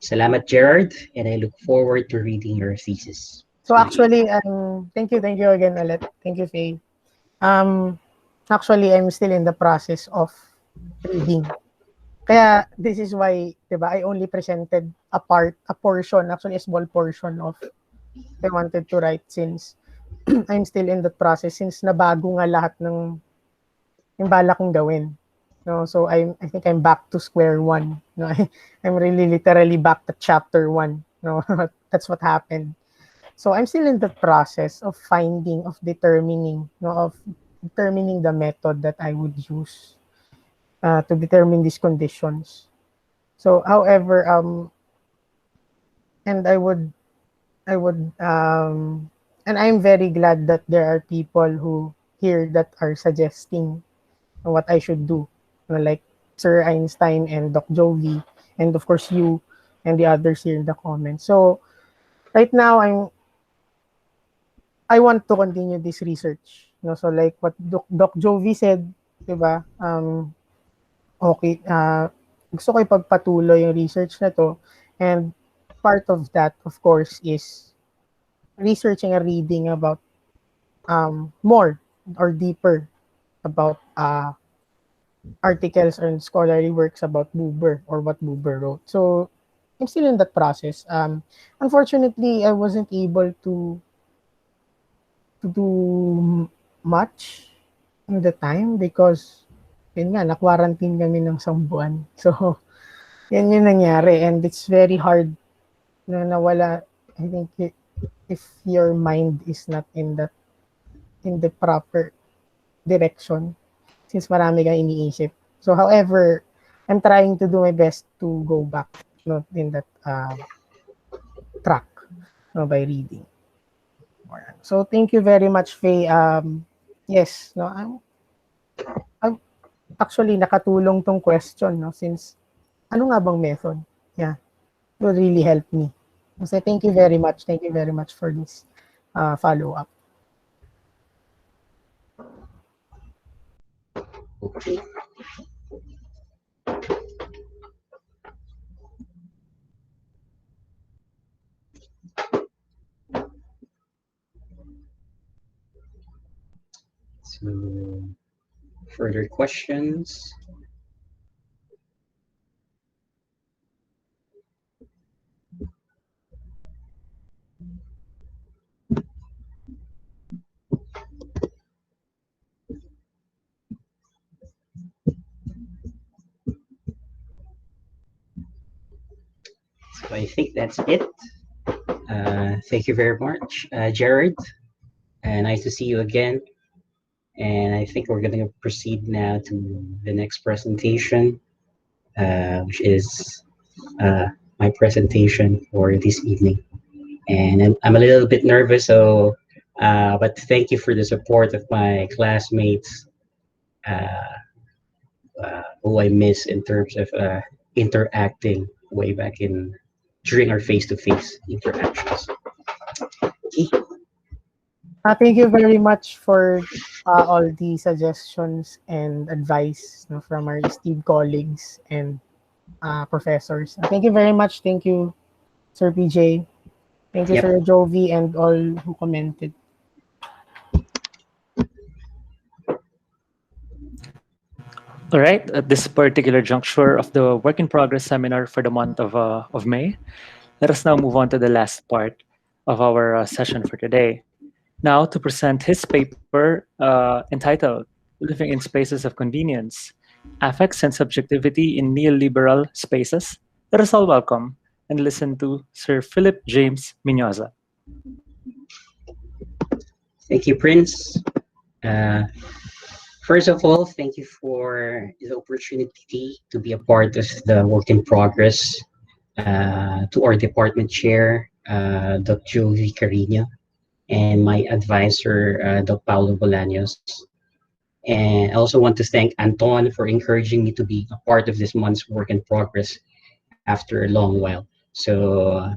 S6: Salamat, Gerard, and I look forward to reading your thesis.
S3: So actually, thank you again, Alet. Thank you, Faye. Actually, I'm still in the process of reading. Kaya this is why, diba, I only presented a portion, actually a small portion of I wanted to write since I'm still in the process, since nabago nga lahat ng yung bala kong gawin. So I think I'm back to square one. I'm really literally back to chapter 1. That's what happened. So I'm still in the process of determining the method that I would use to determine these conditions. So, however, and I'm very glad that there are people who here that are suggesting what I should do, like Sir Einstein and Doc Jovi, and of course you and the others here in the comments. So, right now I want to continue this research. So like what Doc Jovi said, diba? Okay, gusto ko ipagpatuloy yung research na to, and part of that, of course, is researching and reading about more or deeper about articles and scholarly works about Buber or what Buber wrote. So I'm still in that process. Unfortunately, I wasn't able to do much in the time because yun nga, na-quarantine kami ng isang buwan. So, yan yung nangyari. And it's very hard na nawala. I think if your mind is not in the proper direction, it's since marami kang iniisip. So however, I'm trying to do my best to go back, no, in that track, no, by reading. So thank you very much, Faye. Yes, no, I'm actually nakatulong tong question, no, since ano nga bang method? Yeah, it would really help me. So thank you very much. Thank you very much for this follow-up.
S6: Okay. So, further questions? So I think that's it. Thank you very much, Gerard. Nice to see you again. And I think we're going to proceed now to the next presentation, which is my presentation for this evening. And I'm a little bit nervous, so but thank you for the support of my classmates who I miss in terms of interacting way back in during our face-to-face interactions. Okay.
S3: Thank you very much for all the suggestions and advice, no, from our esteemed colleagues and professors. Thank you very much. Thank you, Sir PJ. Thank you,
S6: Yep.
S3: Sir Jovi, and all who commented.
S2: All right, at this particular juncture of the work in progress seminar for the month of May, let us now move on to the last part of our session for today. Now, to present his paper entitled Living in Spaces of Convenience, Affects and Subjectivity in Neoliberal Spaces, let us all welcome and listen to Sir Philip James Miñoza.
S6: Thank you, Prince. First of all, thank you for the opportunity to be a part of the work in progress. To our department chair, Dr. Jovi Carino, and my advisor, Dr. Paulo Bolaños. And I also want to thank Anton for encouraging me to be a part of this month's work in progress after a long while. So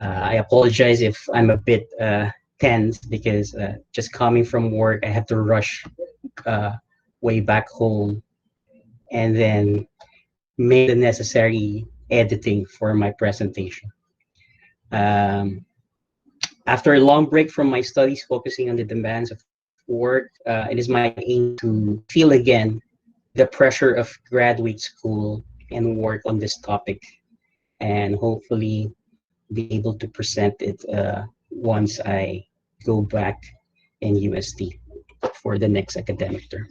S6: I apologize if I'm a bit tense because just coming from work, I have to rush way back home and then make the necessary editing for my presentation. After a long break from my studies focusing on the demands of work, it is my aim to feel again the pressure of graduate school and work on this topic, and hopefully be able to present it once I go back in UST for the next academic term.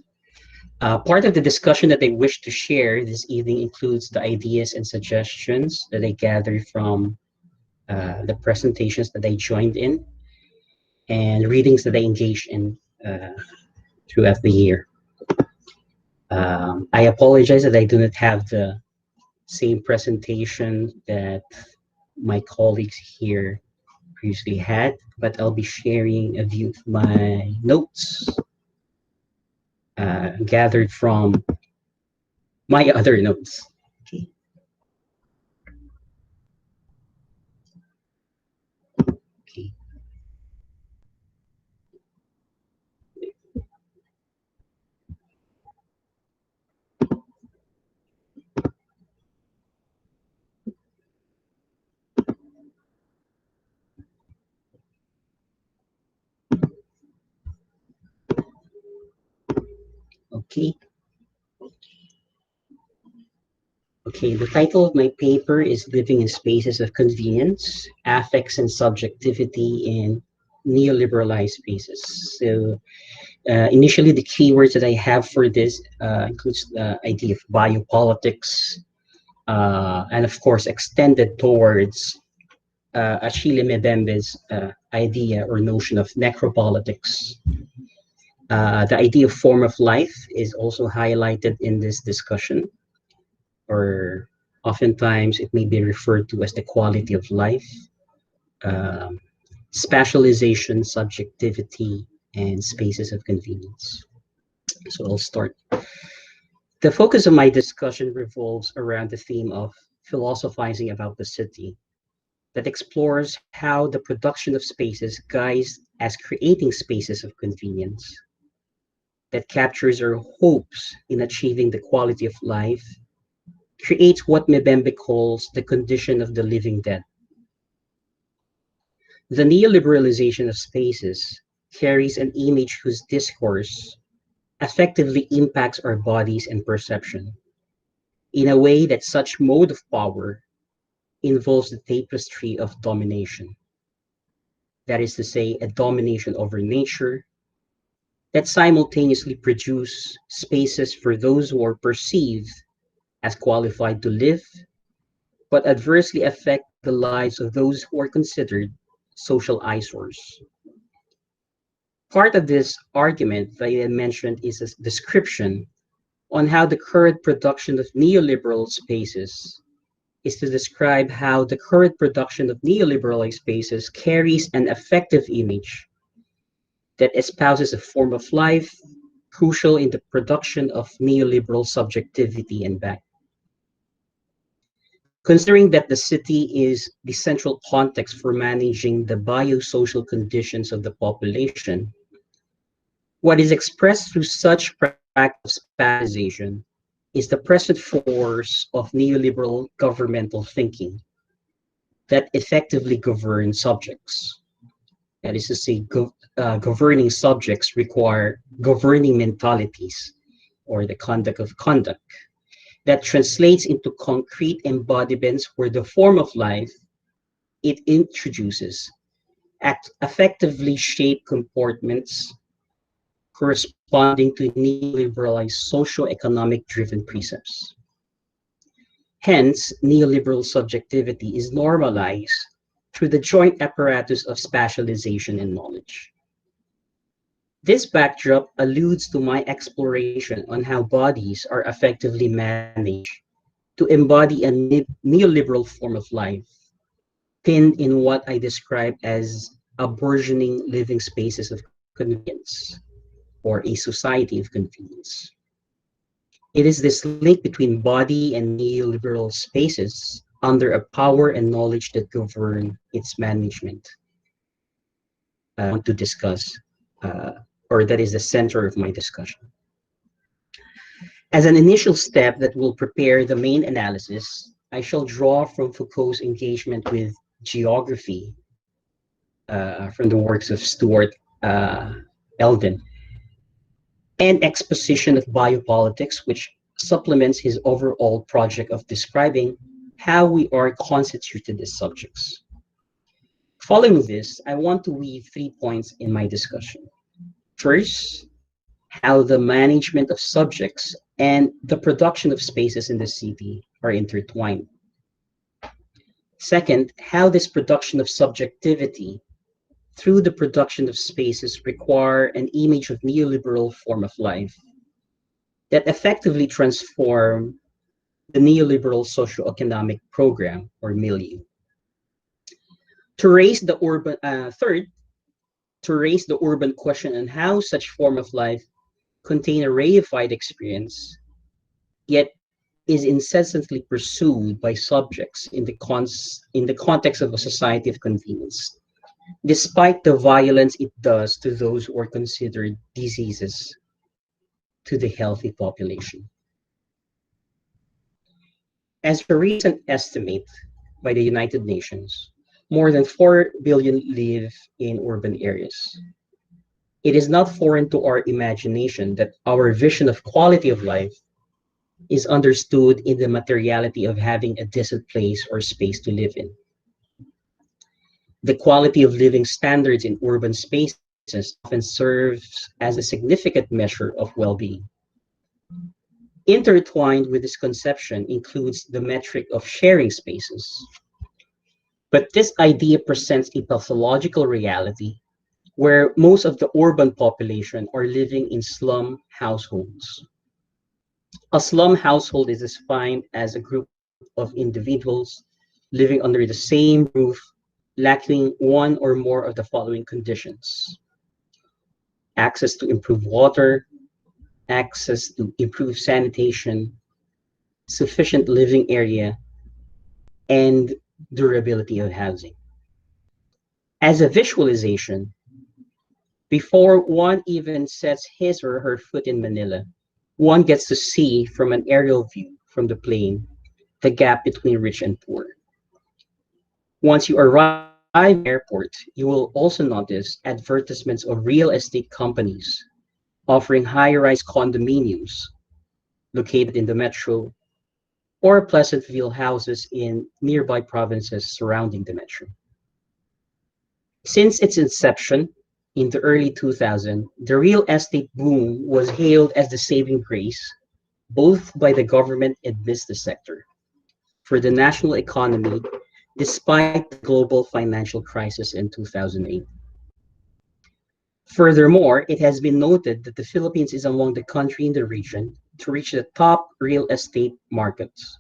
S6: Part of the discussion that I wish to share this evening includes the ideas and suggestions that I gathered from the presentations that I joined in and readings that I engaged in throughout the year. I apologize that I do not have the same presentation that my colleagues here previously had, but I'll be sharing a view of my notes gathered from my other notes. Okay. Okay. Okay. Okay, the title of my paper is Living in Spaces of Convenience, Affects and Subjectivity in Neoliberalized Spaces. So initially, the keywords that I have for this includes the idea of biopolitics, and of course, extended towards Achille Mbembe's idea or notion of necropolitics. The idea of form of life is also highlighted in this discussion, or oftentimes it may be referred to as the quality of life, spatialization, subjectivity, and spaces of convenience. So I'll start. The focus of my discussion revolves around the theme of philosophizing about the city, that explores how the production of spaces guides as creating spaces of convenience, that captures our hopes in achieving the quality of life, creates what Mbembe calls the condition of the living dead. The neoliberalization of spaces carries an image whose discourse effectively impacts our bodies and perception in a way that such mode of power involves the tapestry of domination. That is to say, a domination over nature that simultaneously produce spaces for those who are perceived as qualified to live, but adversely affect the lives of those who are considered social eyesores. Part of this argument that I mentioned is a description on how the current production of neoliberal spaces is to describe how the current production of neoliberal spaces carries an effective image that espouses a form of life crucial in the production of neoliberal subjectivity and back. Considering that the city is the central context for managing the biosocial conditions of the population, what is expressed through such practice of spatialization is the present force of neoliberal governmental thinking that effectively governs subjects. That is to say, governing subjects require governing mentalities, or the conduct of conduct, that translates into concrete embodiments where the form of life it introduces effectively shape comportments corresponding to neoliberalized socio-economic driven precepts. Hence, neoliberal subjectivity is normalized through the joint apparatus of spatialization and knowledge. This backdrop alludes to my exploration on how bodies are effectively managed to embody a neoliberal form of life, pinned in what I describe as a burgeoning living spaces of convenience, or a society of convenience. It is this link between body and neoliberal spaces under a power and knowledge that govern its management I want to discuss, or that is the center of my discussion. As an initial step that will prepare the main analysis, I shall draw from Foucault's engagement with geography from the works of Stuart Eldon, and exposition of biopolitics, which supplements his overall project of describing how we are constituted as subjects. Following this, I want to weave 3 points in my discussion. First, how the management of subjects and the production of spaces in the city are intertwined. Second, how this production of subjectivity through the production of spaces require an image of neoliberal form of life that effectively transform the neoliberal socio-economic program or milieu. To raise the urban question on how such form of life contain a reified experience, yet is incessantly pursued by subjects in the context of a society of convenience, despite the violence it does to those who are considered diseases to the healthy population. As a recent estimate by the United Nations, more than 4 billion live in urban areas. It is not foreign to our imagination that our vision of quality of life is understood in the materiality of having a decent place or space to live in. The quality of living standards in urban spaces often serves as a significant measure of well-being. Intertwined with this conception includes the metric of sharing spaces. But this idea presents a pathological reality where most of the urban population are living in slum households. A slum household is defined as a group of individuals living under the same roof, lacking one or more of the following conditions: access to improved water, access to improved sanitation, sufficient living area, and durability of housing. As a visualization, before one even sets his or her foot in Manila, one gets to see from an aerial view from the plane the gap between rich and poor. Once you arrive at the airport, you will also notice advertisements of real estate companies offering high-rise condominiums located in the metro or Pleasantville houses in nearby provinces surrounding the metro. Since its inception in the early 2000s, the real estate boom was hailed as the saving grace, both by the government and business sector, for the national economy despite the global financial crisis in 2008. Furthermore, it has been noted that the Philippines is among the countries in the region to reach the top real estate markets.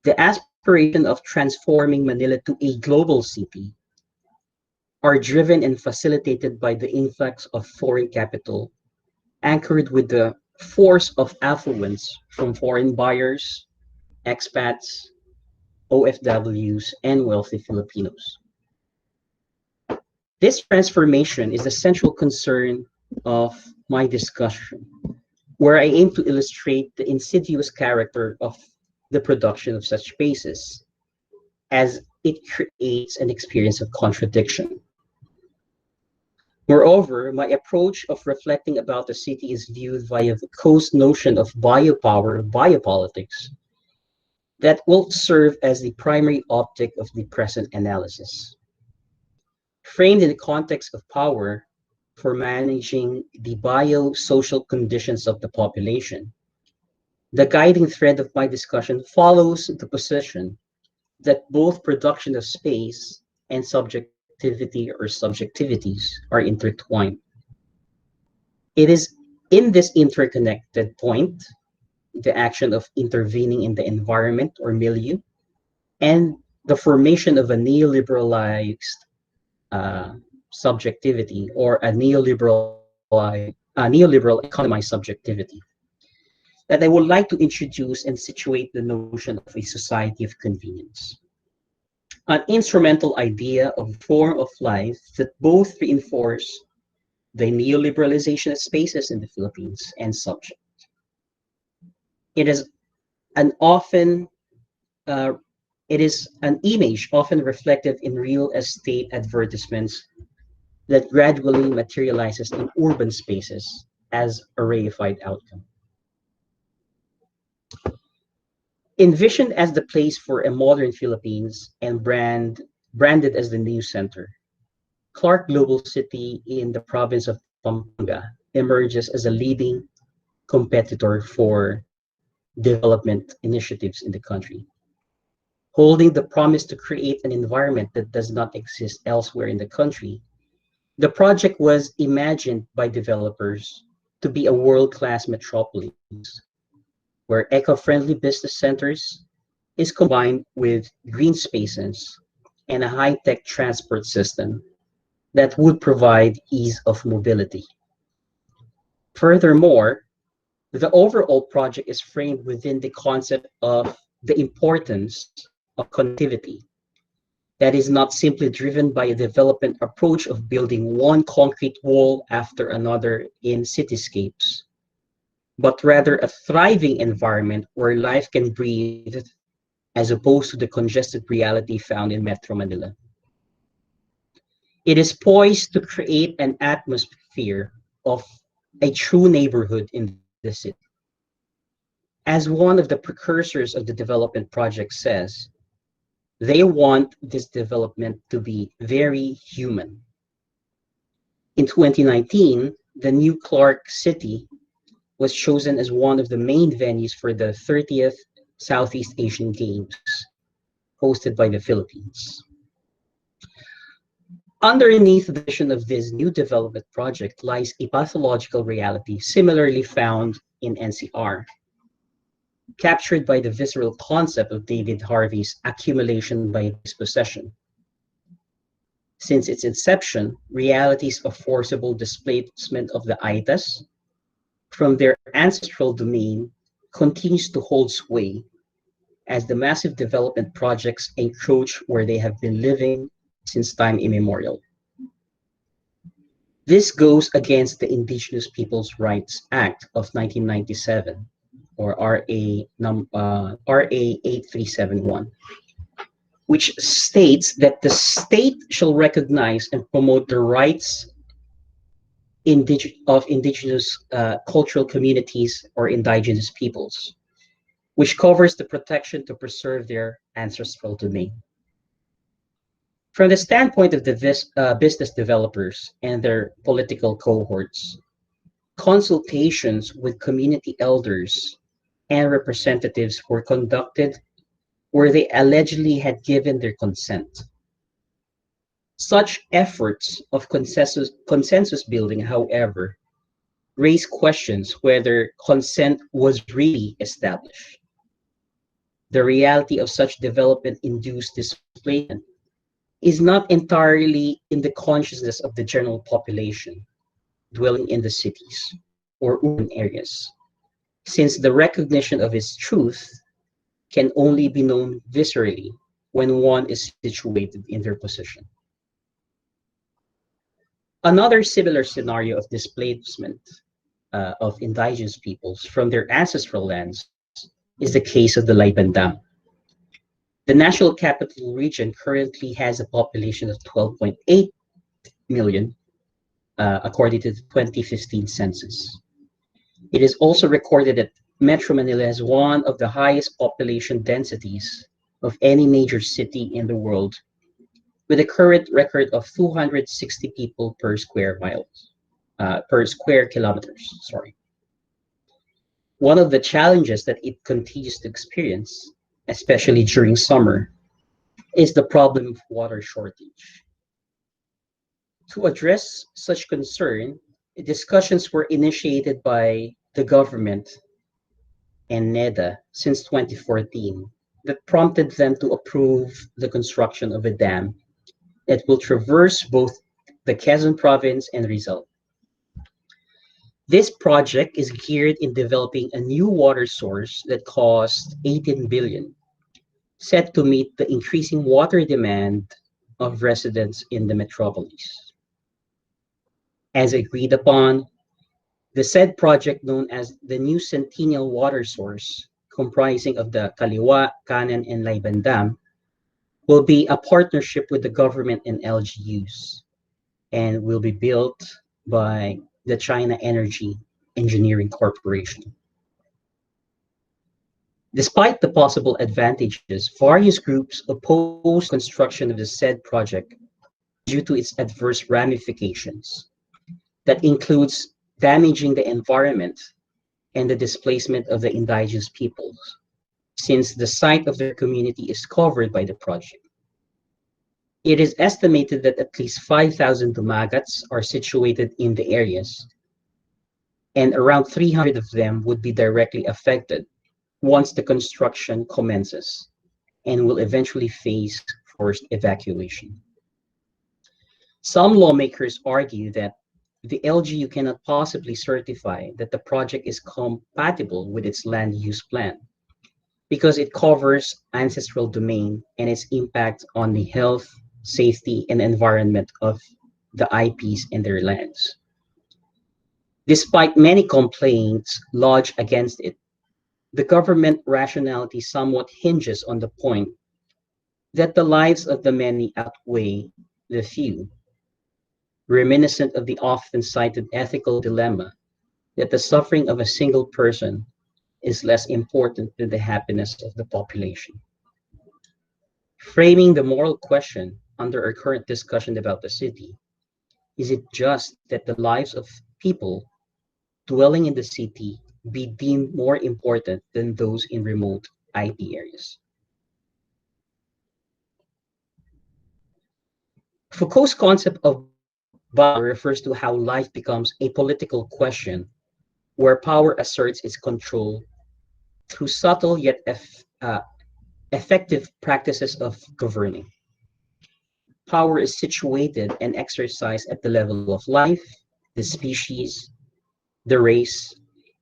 S6: The aspiration of transforming Manila to a global city are driven and facilitated by the influx of foreign capital, anchored with the force of affluence from foreign buyers, expats, OFWs, and wealthy Filipinos. This transformation is the central concern of my discussion, where I aim to illustrate the insidious character of the production of such spaces, as it creates an experience of contradiction. Moreover, my approach of reflecting about the city is viewed via the Coast notion of biopower, biopolitics, that will serve as the primary optic of the present analysis. Framed in the context of power for managing the biosocial conditions of the population, the guiding thread of my discussion follows the position that both production of space and subjectivity or subjectivities are intertwined. It is in this interconnected point, the action of intervening in the environment or milieu, and the formation of a neoliberalized subjectivity or a neoliberal economized subjectivity that I would like to introduce and situate the notion of a society of convenience. An instrumental idea of a form of life that both reinforce the neoliberalization of spaces in the Philippines and subject. It is an often it is an image often reflected in real estate advertisements that gradually materializes in urban spaces as a reified outcome. Envisioned as the place for a modern Philippines and branded as the new center, Clark Global City in the province of Pampanga emerges as a leading competitor for development initiatives in the country, holding the promise to create an environment that does not exist elsewhere in the country. The project was imagined by developers to be a world-class metropolis where eco-friendly business centers is combined with green spaces and a high-tech transport system that would provide ease of mobility. Furthermore, the overall project is framed within the concept of the importance of connectivity that is not simply driven by a development approach of building one concrete wall after another in cityscapes, but rather a thriving environment where life can breathe as opposed to the congested reality found in Metro Manila. It is poised to create an atmosphere of a true neighborhood in the city. As one of the precursors of the development project says, they want this development to be very human. In 2019, the new Clark City was chosen as one of the main venues for the 30th Southeast Asian Games hosted by the Philippines. Underneath the vision of this new development project lies a pathological reality similarly found in NCR, captured by the visceral concept of David Harvey's accumulation by dispossession. Since its inception, realities of forcible displacement of the Aitas from their ancestral domain continues to hold sway as the massive development projects encroach where they have been living since time immemorial. This goes against the Indigenous Peoples' Rights Act of 1997, or RA 8371, which states that the state shall recognize and promote the rights of indigenous cultural communities or indigenous peoples, which covers the protection to preserve their ancestral domain. From the standpoint of the business developers and their political cohorts, consultations with community elders and representatives were conducted where they allegedly had given their consent. Such efforts of consensus building, however, raise questions whether consent was really established. The reality of such development-induced displacement is not entirely in the consciousness of the general population dwelling in the cities or urban areas, since the recognition of its truth can only be known viscerally when one is situated in their position. Another similar scenario of displacement of indigenous peoples from their ancestral lands is the case of the Laiban Dam. The National Capital Region currently has a population of 12.8 million, according to the 2015 census. It is also recorded that Metro Manila has one of the highest population densities of any major city in the world, with a current record of 260 people per square kilometers. One of the challenges that it continues to experience, especially during summer, is the problem of water shortage. To address such concern, discussions were initiated by the government and NEDA since 2014 that prompted them to approve the construction of a dam that will traverse both the Quezon province and Rizal. This project is geared in developing a new water source that costs 18 billion, set to meet the increasing water demand of residents in the metropolis. As agreed upon, the said project, known as the new Centennial water source, comprising of the Kaliwa, Kanan, and Laiban Dam, will be a partnership with the government and LGUs, and will be built by the China Energy Engineering Corporation. Despite the possible advantages, various groups oppose construction of the said project due to its adverse ramifications. That includes damaging the environment and the displacement of the indigenous peoples, since the site of their community is covered by the project. It is estimated that at least 5,000 dumagats are situated in the areas, and around 300 of them would be directly affected once the construction commences and will eventually face forced evacuation. Some lawmakers argue that the LGU cannot possibly certify that the project is compatible with its land use plan because it covers ancestral domain and its impact on the health, safety, and environment of the IPs and their lands. Despite many complaints lodged against it, the government rationality somewhat hinges on the point that the lives of the many outweigh the few, reminiscent of the often cited ethical dilemma that the suffering of a single person is less important than the happiness of the population. Framing the moral question under our current discussion about the city, is it just that the lives of people dwelling in the city be deemed more important than those in remote IP areas? Foucault's concept of power refers to how life becomes a political question where power asserts its control through subtle yet effective practices of governing. Power is situated and exercised at the level of life, the species, the race,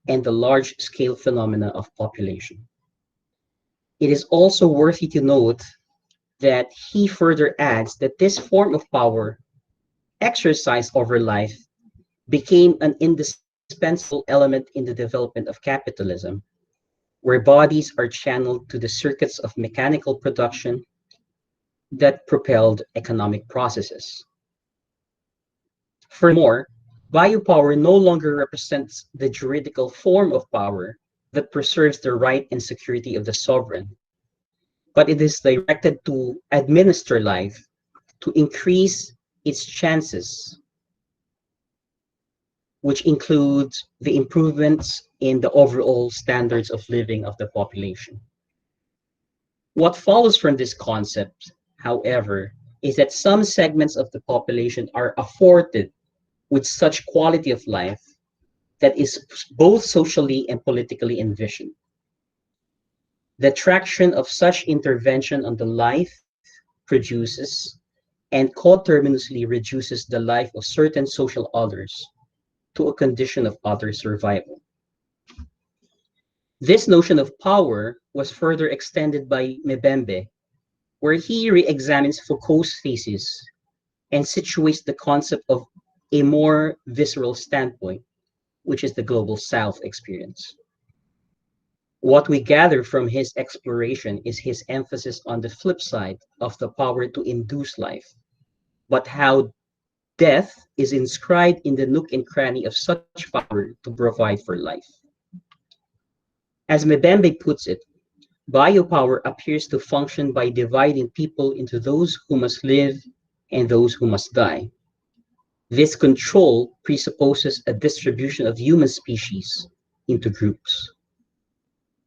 S6: and the large-scale phenomena of population. It is also worthy to note that he further adds that this form of power exercised over life became an indispensable element in the development of capitalism, where bodies are channeled to the circuits of mechanical production that propelled economic processes. Furthermore, biopower no longer represents the juridical form of power that preserves the right and security of the sovereign, but it is directed to administer life, to increase its chances, which includes the improvements in the overall standards of living of the population. What follows from this concept, however, is that some segments of the population are afforded with such quality of life that is both socially and politically envisioned. The traction of such intervention on the life produces and coterminously reduces the life of certain social others to a condition of utter survival. This notion of power was further extended by Mbembe, where he re-examines Foucault's thesis and situates the concept of a more visceral standpoint, which is the global South experience. What we gather from his exploration is his emphasis on the flip side of the power to induce life, but how death is inscribed in the nook and cranny of such power to provide for life. As Mbembe puts it, biopower appears to function by dividing people into those who must live and those who must die. This control presupposes a distribution of human species into groups,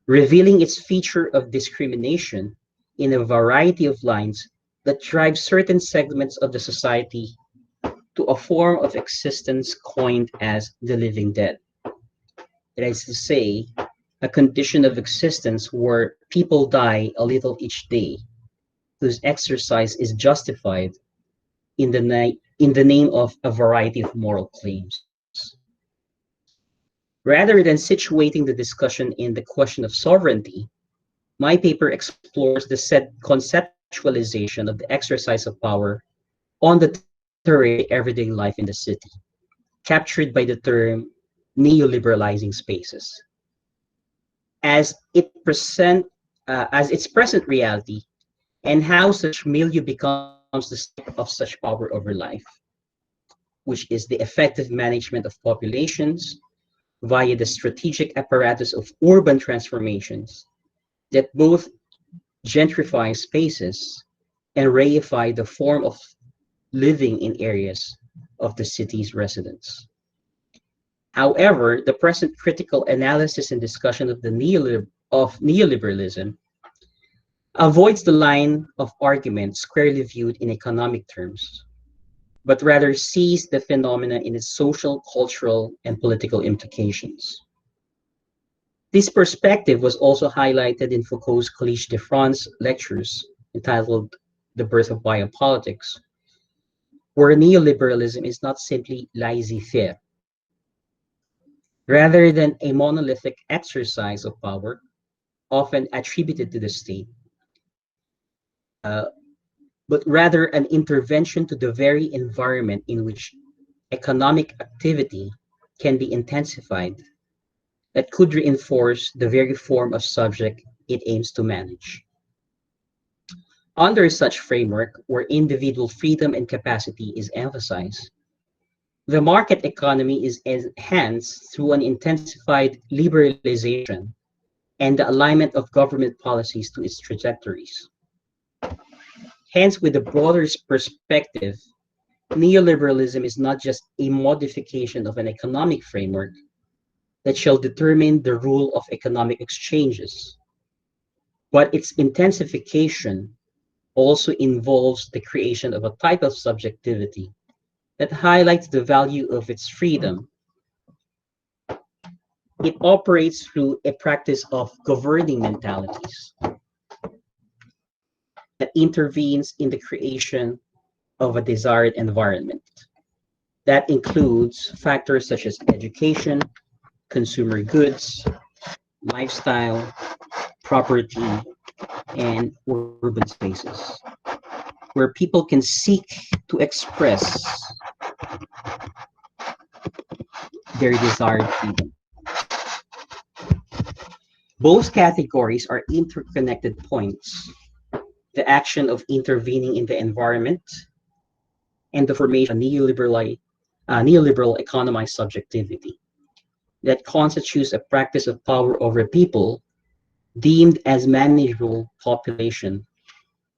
S6: revealing its feature of discrimination in a variety of lines that drive certain segments of the society to a form of existence coined as the living dead. That is to say, a condition of existence where people die a little each day, whose exercise is justified in the name of a variety of moral claims. Rather than situating the discussion in the question of sovereignty, my paper explores the said conceptualization of the exercise of power on the terrain of everyday life in the city, captured by the term neoliberalizing spaces. As its present reality, and how such milieu becomes the site of such power over life, which is the effective management of populations via the strategic apparatus of urban transformations that both gentrify spaces and reify the form of living in areas of the city's residents. However, the present critical analysis and discussion of neoliberalism avoids the line of argument squarely viewed in economic terms, but rather sees the phenomena in its social, cultural, and political implications. This perspective was also highlighted in Foucault's Collège de France lectures entitled The Birth of Biopolitics, where neoliberalism is not simply laissez-faire. Rather than a monolithic exercise of power, often attributed to the state, but rather an intervention to the very environment in which economic activity can be intensified that could reinforce the very form of subject it aims to manage. Under such framework, where individual freedom and capacity is emphasized, the market economy is enhanced through an intensified liberalization and the alignment of government policies to its trajectories. Hence, with a broader perspective, neoliberalism is not just a modification of an economic framework that shall determine the rule of economic exchanges, but its intensification also involves the creation of a type of subjectivity that highlights the value of its freedom. It operates through a practice of governing mentalities that intervenes in the creation of a desired environment. That includes factors such as education, consumer goods, lifestyle, property, and urban spaces, where people can seek to express their desired freedom. Both categories are interconnected points: the action of intervening in the environment and the formation of a neoliberal economized subjectivity that constitutes a practice of power over people deemed as manageable population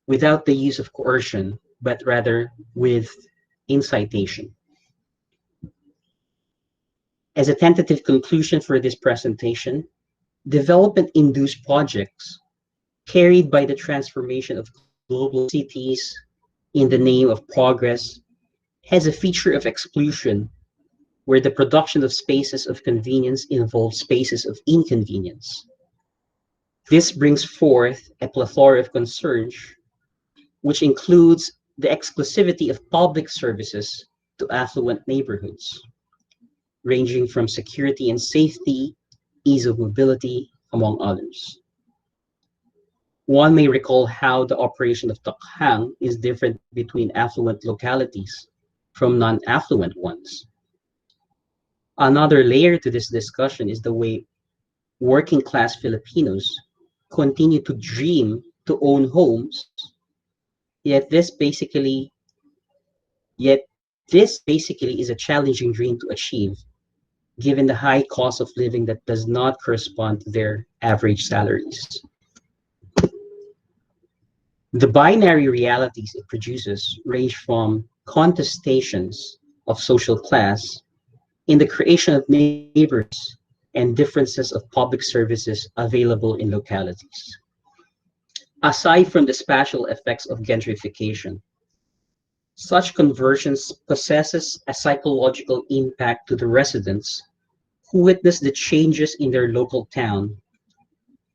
S6: without the use of coercion, but rather with incitation. As a tentative conclusion for this presentation, development-induced projects carried by the transformation of global cities in the name of progress has a feature of exclusion where the production of spaces of convenience involves spaces of inconvenience. This brings forth a plethora of concerns, which includes the exclusivity of public services to affluent neighborhoods, ranging from security and safety, ease of mobility, among others. One may recall how the operation of Tokhang is different between affluent localities from non-affluent ones. Another layer to this discussion is the way working class Filipinos continue to dream to own homes, yet this basically is a challenging dream to achieve given the high cost of living that does not correspond to their average salaries. The binary realities it produces range from contestations of social class in the creation of neighborhoods and differences of public services available in localities. Aside from the spatial effects of gentrification, such conversions possesses a psychological impact to the residents who witness the changes in their local town,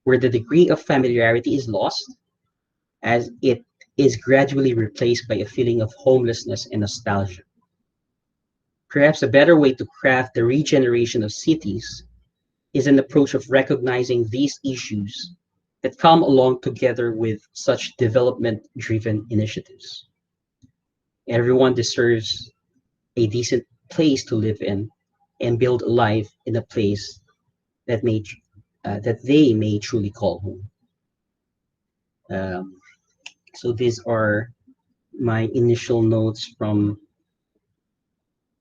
S6: where the degree of familiarity is lost as it is gradually replaced by a feeling of homelessness and nostalgia. Perhaps a better way to craft the regeneration of cities is an approach of recognizing these issues that come along together with such development-driven initiatives. Everyone deserves a decent place to live in and build a life in a place that they may truly call home. So these are my initial notes from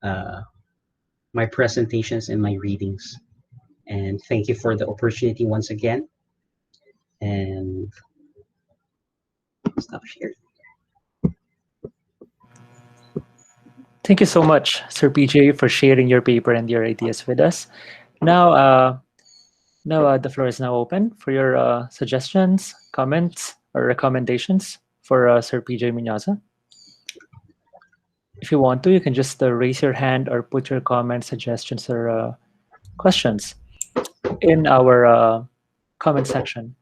S6: my presentations and my readings. And thank you for the opportunity once again. And stop sharing.
S2: Thank you so much, Sir PJ, for sharing your paper and your ideas with us. Now, the floor is now open for your suggestions, comments, or recommendations for Sir PJ Miñoza. If you want to, you can just raise your hand or put your comments, suggestions, or questions in our comment section.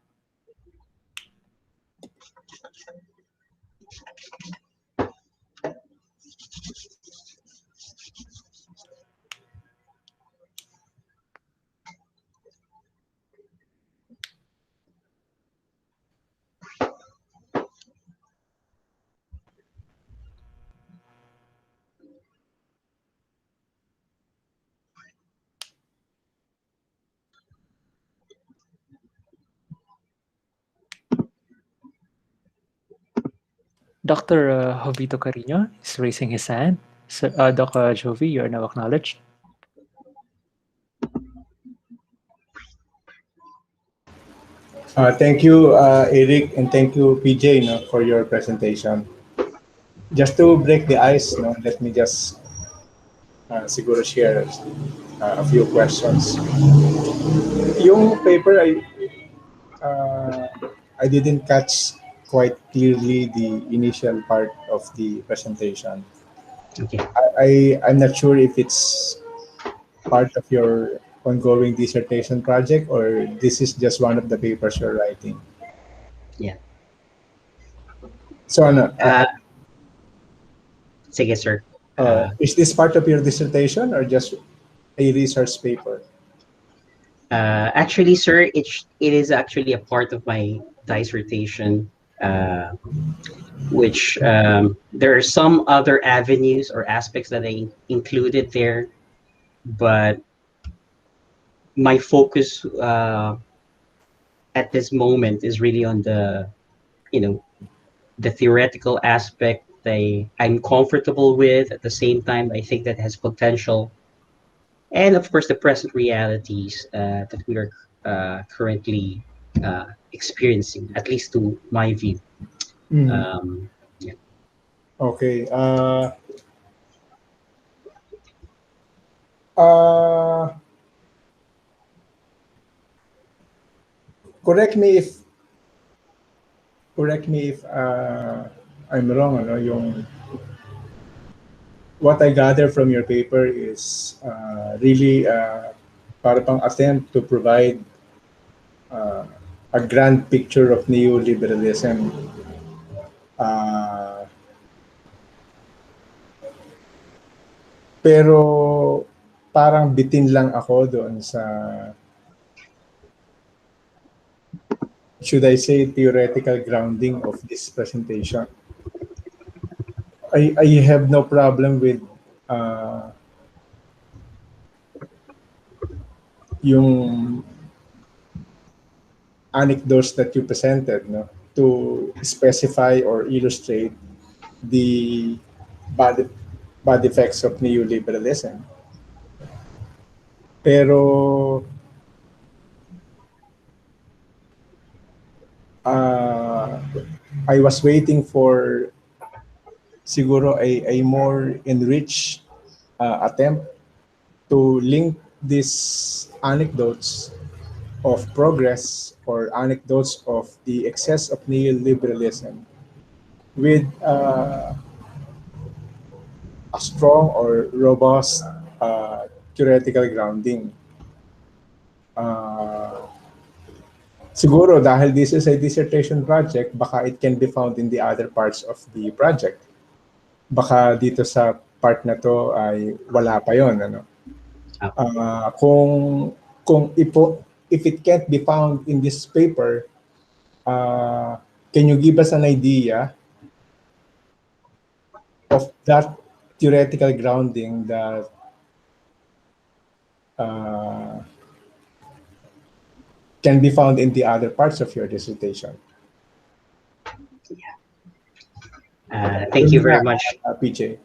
S2: Dr. Jovito Carino is raising his hand. So, Dr. Jovi, you are now acknowledged.
S7: Thank you, Airick, and thank you, PJ, for your presentation. Just to break the ice, let me just siguro share a few questions. Yung paper, I didn't catch quite clearly the initial part of the presentation.
S6: Okay.
S7: I'm not sure if it's part of your ongoing dissertation project or this is just one of the papers you're writing.
S6: Yeah.
S7: So ano,
S6: Sige, sir.
S7: is this part of your dissertation or just a research paper?
S6: Actually, sir, it is actually a part of my dissertation, which there are some other avenues or aspects that I included there, but my focus at this moment is really on the, the theoretical aspect that I'm comfortable with. At the same time, I think that has potential, and of course, the present realities that we are currently experiencing, at least to my view. Yeah.
S7: Okay. Correct me if I'm wrong. Ano, what I gather from your paper is really para pang attempt to provide a grand picture of neoliberalism. Pero parang bitin lang ako doon sa, should I say, theoretical grounding of this presentation. I have no problem with yung anecdotes that you presented, no, to specify or illustrate the bad effects of neoliberalism. Pero I was waiting for siguro a more enriched attempt to link these anecdotes of progress or anecdotes of the excess of neoliberalism with a strong or robust theoretical grounding. Siguro dahil this is a dissertation project, baka it can be found in the other parts of the project. Baka dito sa part na to ay wala pa yon, ano. If it can't be found in this paper, can you give us an idea of that theoretical grounding that can be found in the other parts of your dissertation?
S6: Thank you very much,
S7: PJ.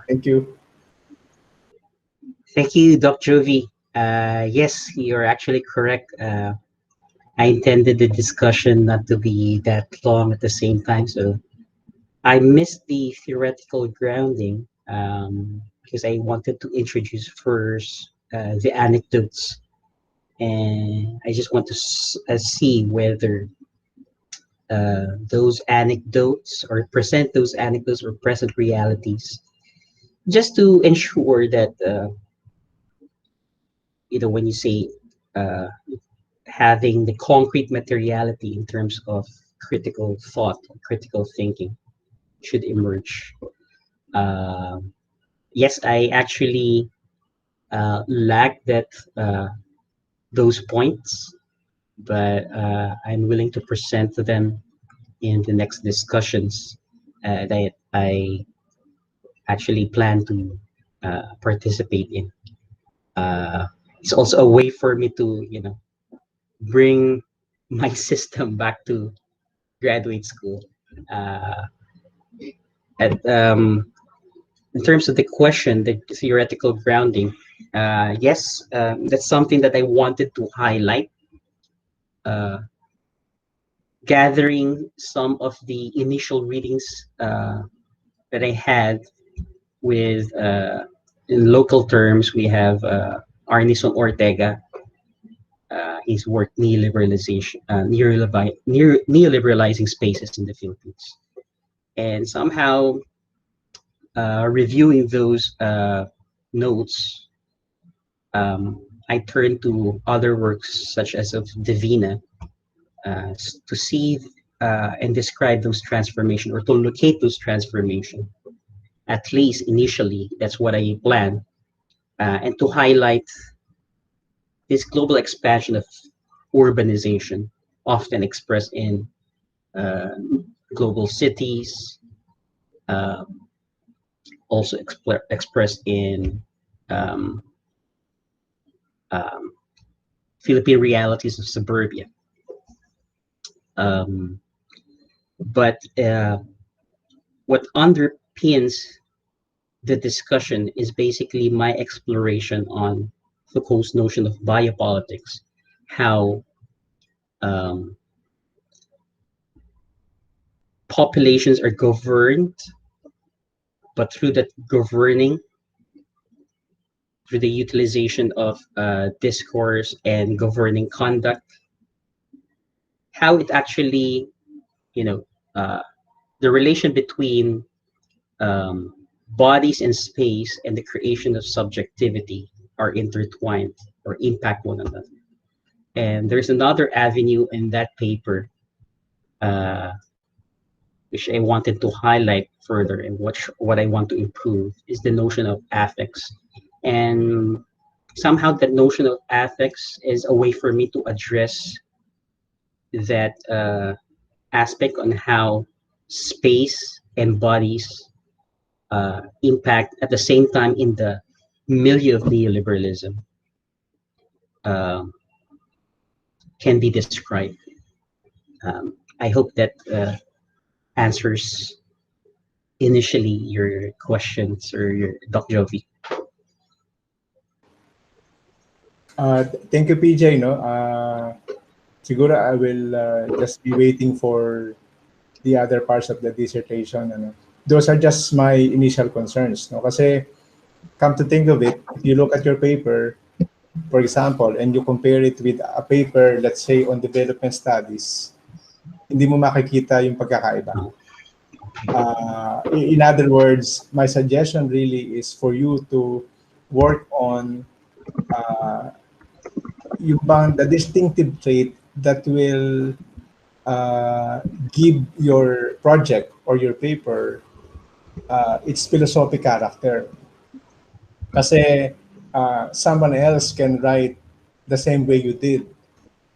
S7: Thank you.
S6: Thank you, Dr. Jovi. Yes, you're actually correct. I intended the discussion not to be that long at the same time, so I missed the theoretical grounding because I wanted to introduce first the anecdotes, and I just want to see whether those anecdotes or present those anecdotes or present realities, just to ensure that when you say having the concrete materiality in terms of critical thought, critical thinking should emerge. Yes, I actually lack those points, but I'm willing to present them in the next discussions that I actually plan to participate in. It's also a way for me to, bring my system back to graduate school. In terms of the question, the theoretical grounding, yes, that's something that I wanted to highlight. Gathering some of the initial readings that I had with, in local terms, we have Arnison Ortega, his work neoliberalizing spaces in the Philippines, and somehow reviewing those notes, I turned to other works such as of Divina to see and describe those transformation, or to locate those transformation. At least initially, that's what I planned, and to highlight this global expansion of urbanization, often expressed in uh, global cities, also expressed in um, um, Philippine realities of suburbia. Um, but what underpins the discussion is basically my exploration on Foucault's notion of biopolitics, how um, populations are governed, but through that governing, through the utilization of discourse and governing conduct, how it actually, you know, the relation between um, bodies and space and the creation of subjectivity are intertwined or impact one another. And there's another avenue in that paper, uh, which I wanted to highlight further, and what I want to improve is the notion of affects. And somehow that notion of affects is a way for me to address that aspect on how space and bodies impact at the same time in the milieu of neoliberalism um, can be described. I hope that answers initially your questions, or your Doc Jovi.
S8: Thank you, PJ. No, siguro I will just be waiting for the other parts of the dissertation. Ano. Those are just my initial concerns. No? Kasi, come to think of it, if you look at your paper, for example, and you compare it with a paper, let's say, on development studies, hindi mo makikita yung pagkakaiba. In other words, my suggestion really is for you to work on the distinctive trait that will give your project or your paper its philosophic character. Kasi someone else can write the same way you did,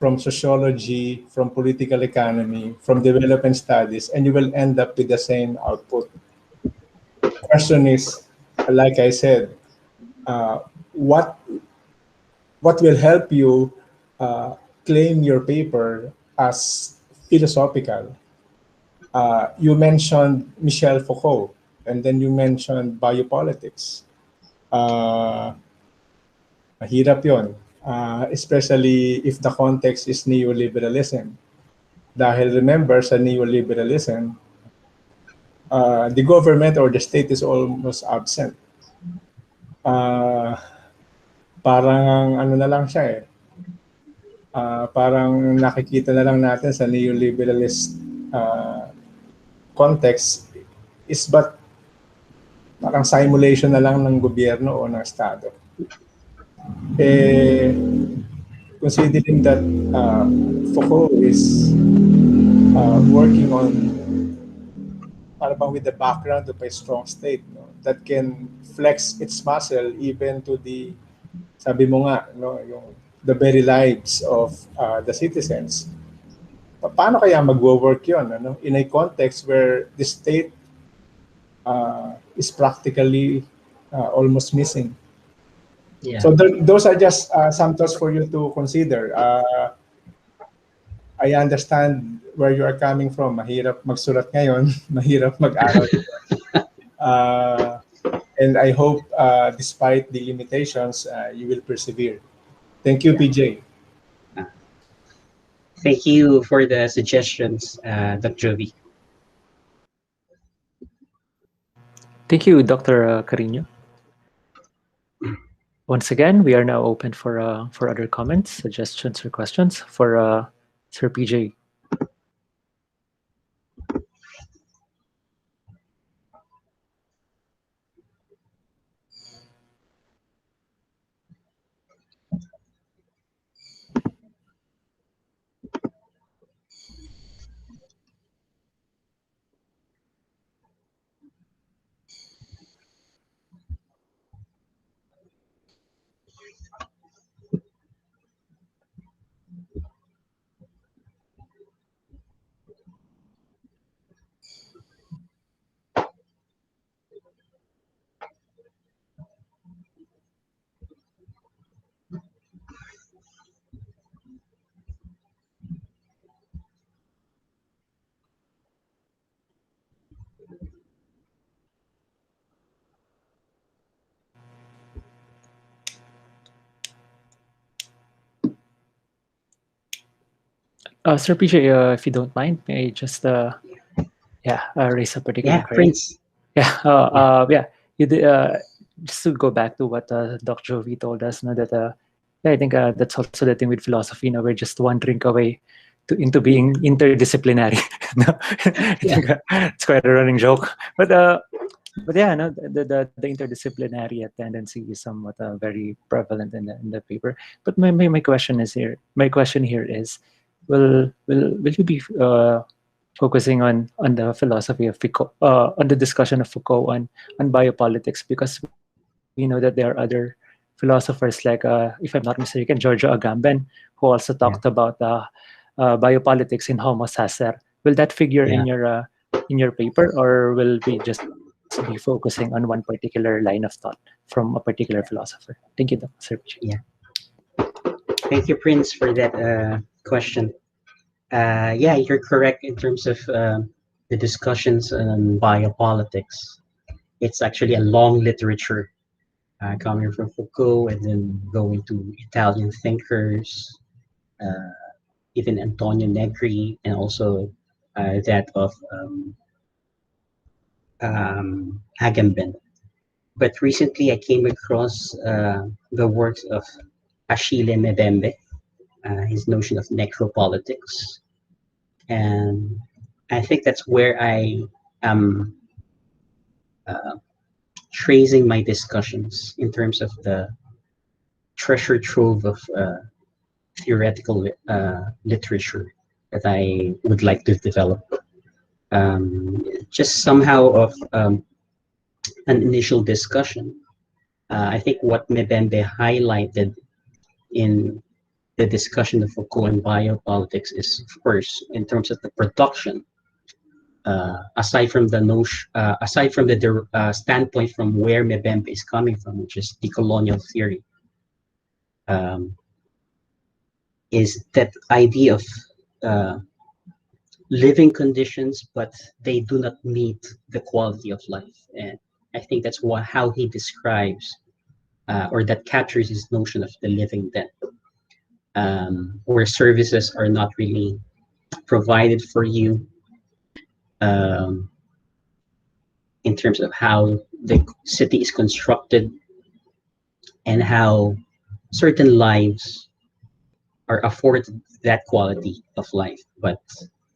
S8: from sociology, from political economy, from development studies, and you will end up with the same output. Question is, like I said, what will help you claim your paper as philosophical? You mentioned Michel Foucault, and then you mentioned biopolitics. Mahirap yun, especially if the context is neoliberalism. Dahil remember, sa neoliberalism, the government or the state is almost absent. Parang ano na lang siya eh. Parang nakikita na lang natin sa neoliberalist context is but parang simulation na lang ng gobyerno o ng Estado. Considering that Foucault is working on with the background of a strong state, no, that can flex its muscle even to the, sabi mo nga, no, the very lives of the citizens. Paano kaya mag-work yun? Ano? In a context where the state is practically almost missing.
S6: Yeah.
S8: So those are just some thoughts for you to consider. I understand where you are coming from. Mahirap magsulat ngayon, mahirap mag-aral. And I hope, despite the limitations, you will persevere. Thank you, PJ.
S6: Thank you for the suggestions, Dr. Jovi.
S2: Thank you, Dr. Carino. once again, we are now open for other comments, suggestions, or questions for Sir PJ. Sir PJ, if you don't mind, may I just raise a particular
S6: Yeah,
S2: query?
S6: Prince.
S2: Yeah. You did, just to go back to what Doc Jovi told us, no, that I think that's also the thing with philosophy. We're just one drink away into being interdisciplinary. No? I think it's quite a running joke, but yeah, no, the interdisciplinary tendency is somewhat very prevalent in the paper. But my question is here. My question here is, will you be focusing on the philosophy of Foucault, on the discussion of Foucault on biopolitics, because we know that there are other philosophers like, if I'm not mistaken, Giorgio Agamben, who also talked about biopolitics in Homo Sacer. Will that figure in your paper, or will we just be focusing on one particular line of thought from a particular philosopher? Thank you, Sir PJ.
S6: Yeah. Thank you, Prince, for that question. Yeah, you're correct in terms of the discussions on biopolitics. It's actually a long literature coming from Foucault and then going to Italian thinkers, even Antonio Negri, and also that of Agamben. But recently I came across the works of Achille Mbembe, his notion of necropolitics. And I think that's where I am tracing my discussions in terms of the treasure trove of theoretical literature that I would like to develop. Just somehow of an initial discussion. I think what Mbembe highlighted in the discussion of Foucault and biopolitics is, of course, in terms of the production, aside from the standpoint from where Mbembe is coming from, which is decolonial theory, is that idea of living conditions, but they do not meet the quality of life. And I think that's how he describes, or that captures his notion of the living death, where services are not really provided for you, in terms of how the city is constructed and how certain lives are afforded that quality of life, but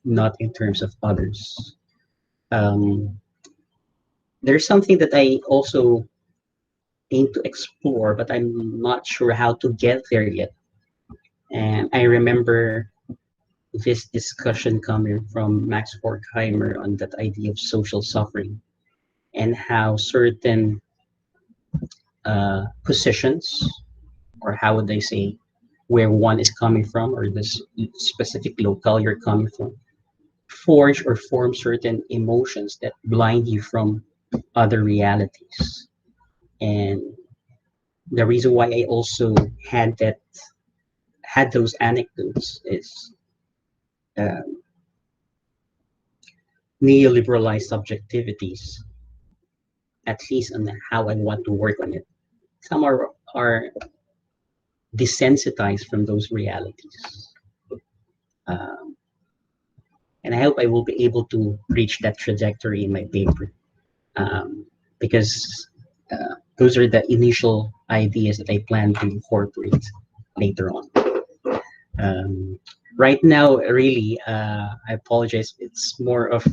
S6: not in terms of others. There's something that I also aim to explore, but I'm not sure how to get there yet. And I remember this discussion coming from Max Horkheimer on that idea of social suffering and how certain positions, or how would they say, where one is coming from, or this specific locale you're coming from, forge or form certain emotions that blind you from other realities. And the reason why I also had those anecdotes is neoliberalized subjectivities, at least on how I want to work on it. Some are desensitized from those realities. And I hope I will be able to reach that trajectory in my paper, because those are the initial ideas that I plan to incorporate later on. Right now, really, I apologize. It's more of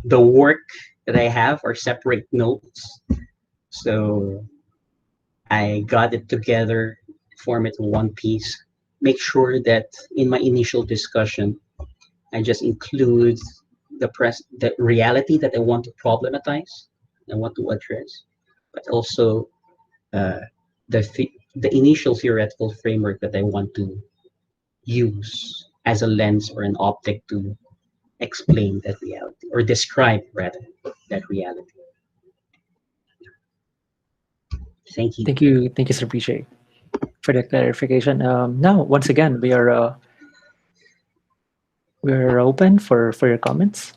S6: the work that I have are separate notes. So I got it together, form it in one piece, make sure that in my initial discussion, I just include the reality that I want to problematize, I want to address, but also uh, the initial theoretical framework that I want to use as a lens or an optic to explain that reality or describe rather that reality. Thank you.
S2: Thank you, Sir PJ, for the clarification. Now, once again, we're open for your comments.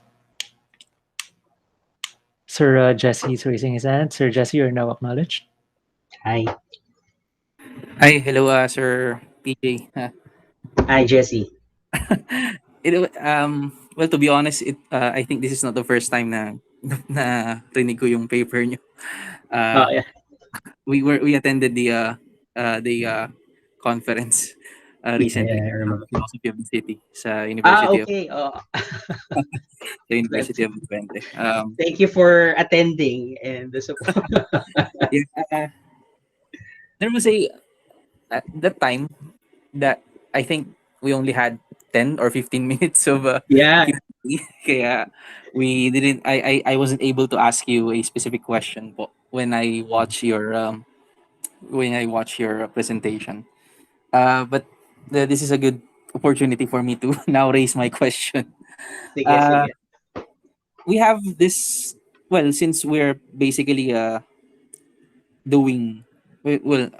S2: Sir Jesse is raising his hand. Sir Jesse, you're now acknowledged.
S6: Hi.
S4: Hi, hello, Sir PJ.
S6: Hi, Jesse.
S4: Well, to be honest, I think this is not the first time na na rinig ko yung paper nyo.
S6: Oh, yeah.
S4: We attended the conference recently,
S6: Yeah, I remember.
S4: Philosophy of the City sa University of
S6: Okay. Oh,
S4: the University of Twente.
S6: thank you for attending and the support.
S4: Yeah, there was at that time that I think we only had 10 or 15 minutes of
S6: Yeah.
S4: Q&A. Kaya I wasn't able to ask you a specific question po when I watch your presentation. But this is a good opportunity for me to now raise my question.
S6: Sige,
S4: Uh,
S6: sige.
S4: we have this, well, since we're basically doing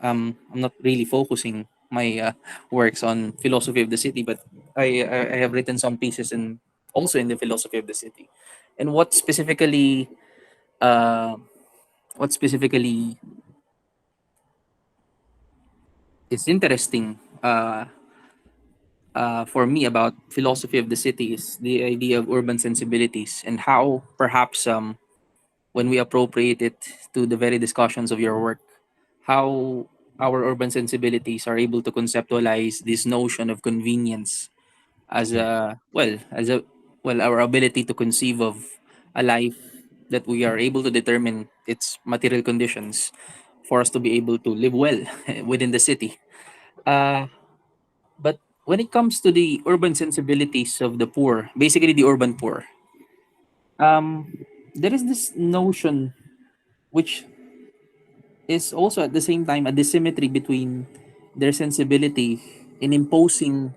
S4: I'm not really focusing my works on philosophy of the city, but I have written some pieces in also in the philosophy of the city. And uh what specifically is interesting for me about philosophy of the city is the idea of urban sensibilities and how perhaps when we appropriate it to the very discussions of your work, how our urban sensibilities are able to conceptualize this notion of convenience as our ability to conceive of a life that we are able to determine its material conditions for us to be able to live well within the city. But when it comes to the urban sensibilities of the poor, basically the urban poor, um, there is this notion which is also at the same time a dissymmetry between their sensibility in imposing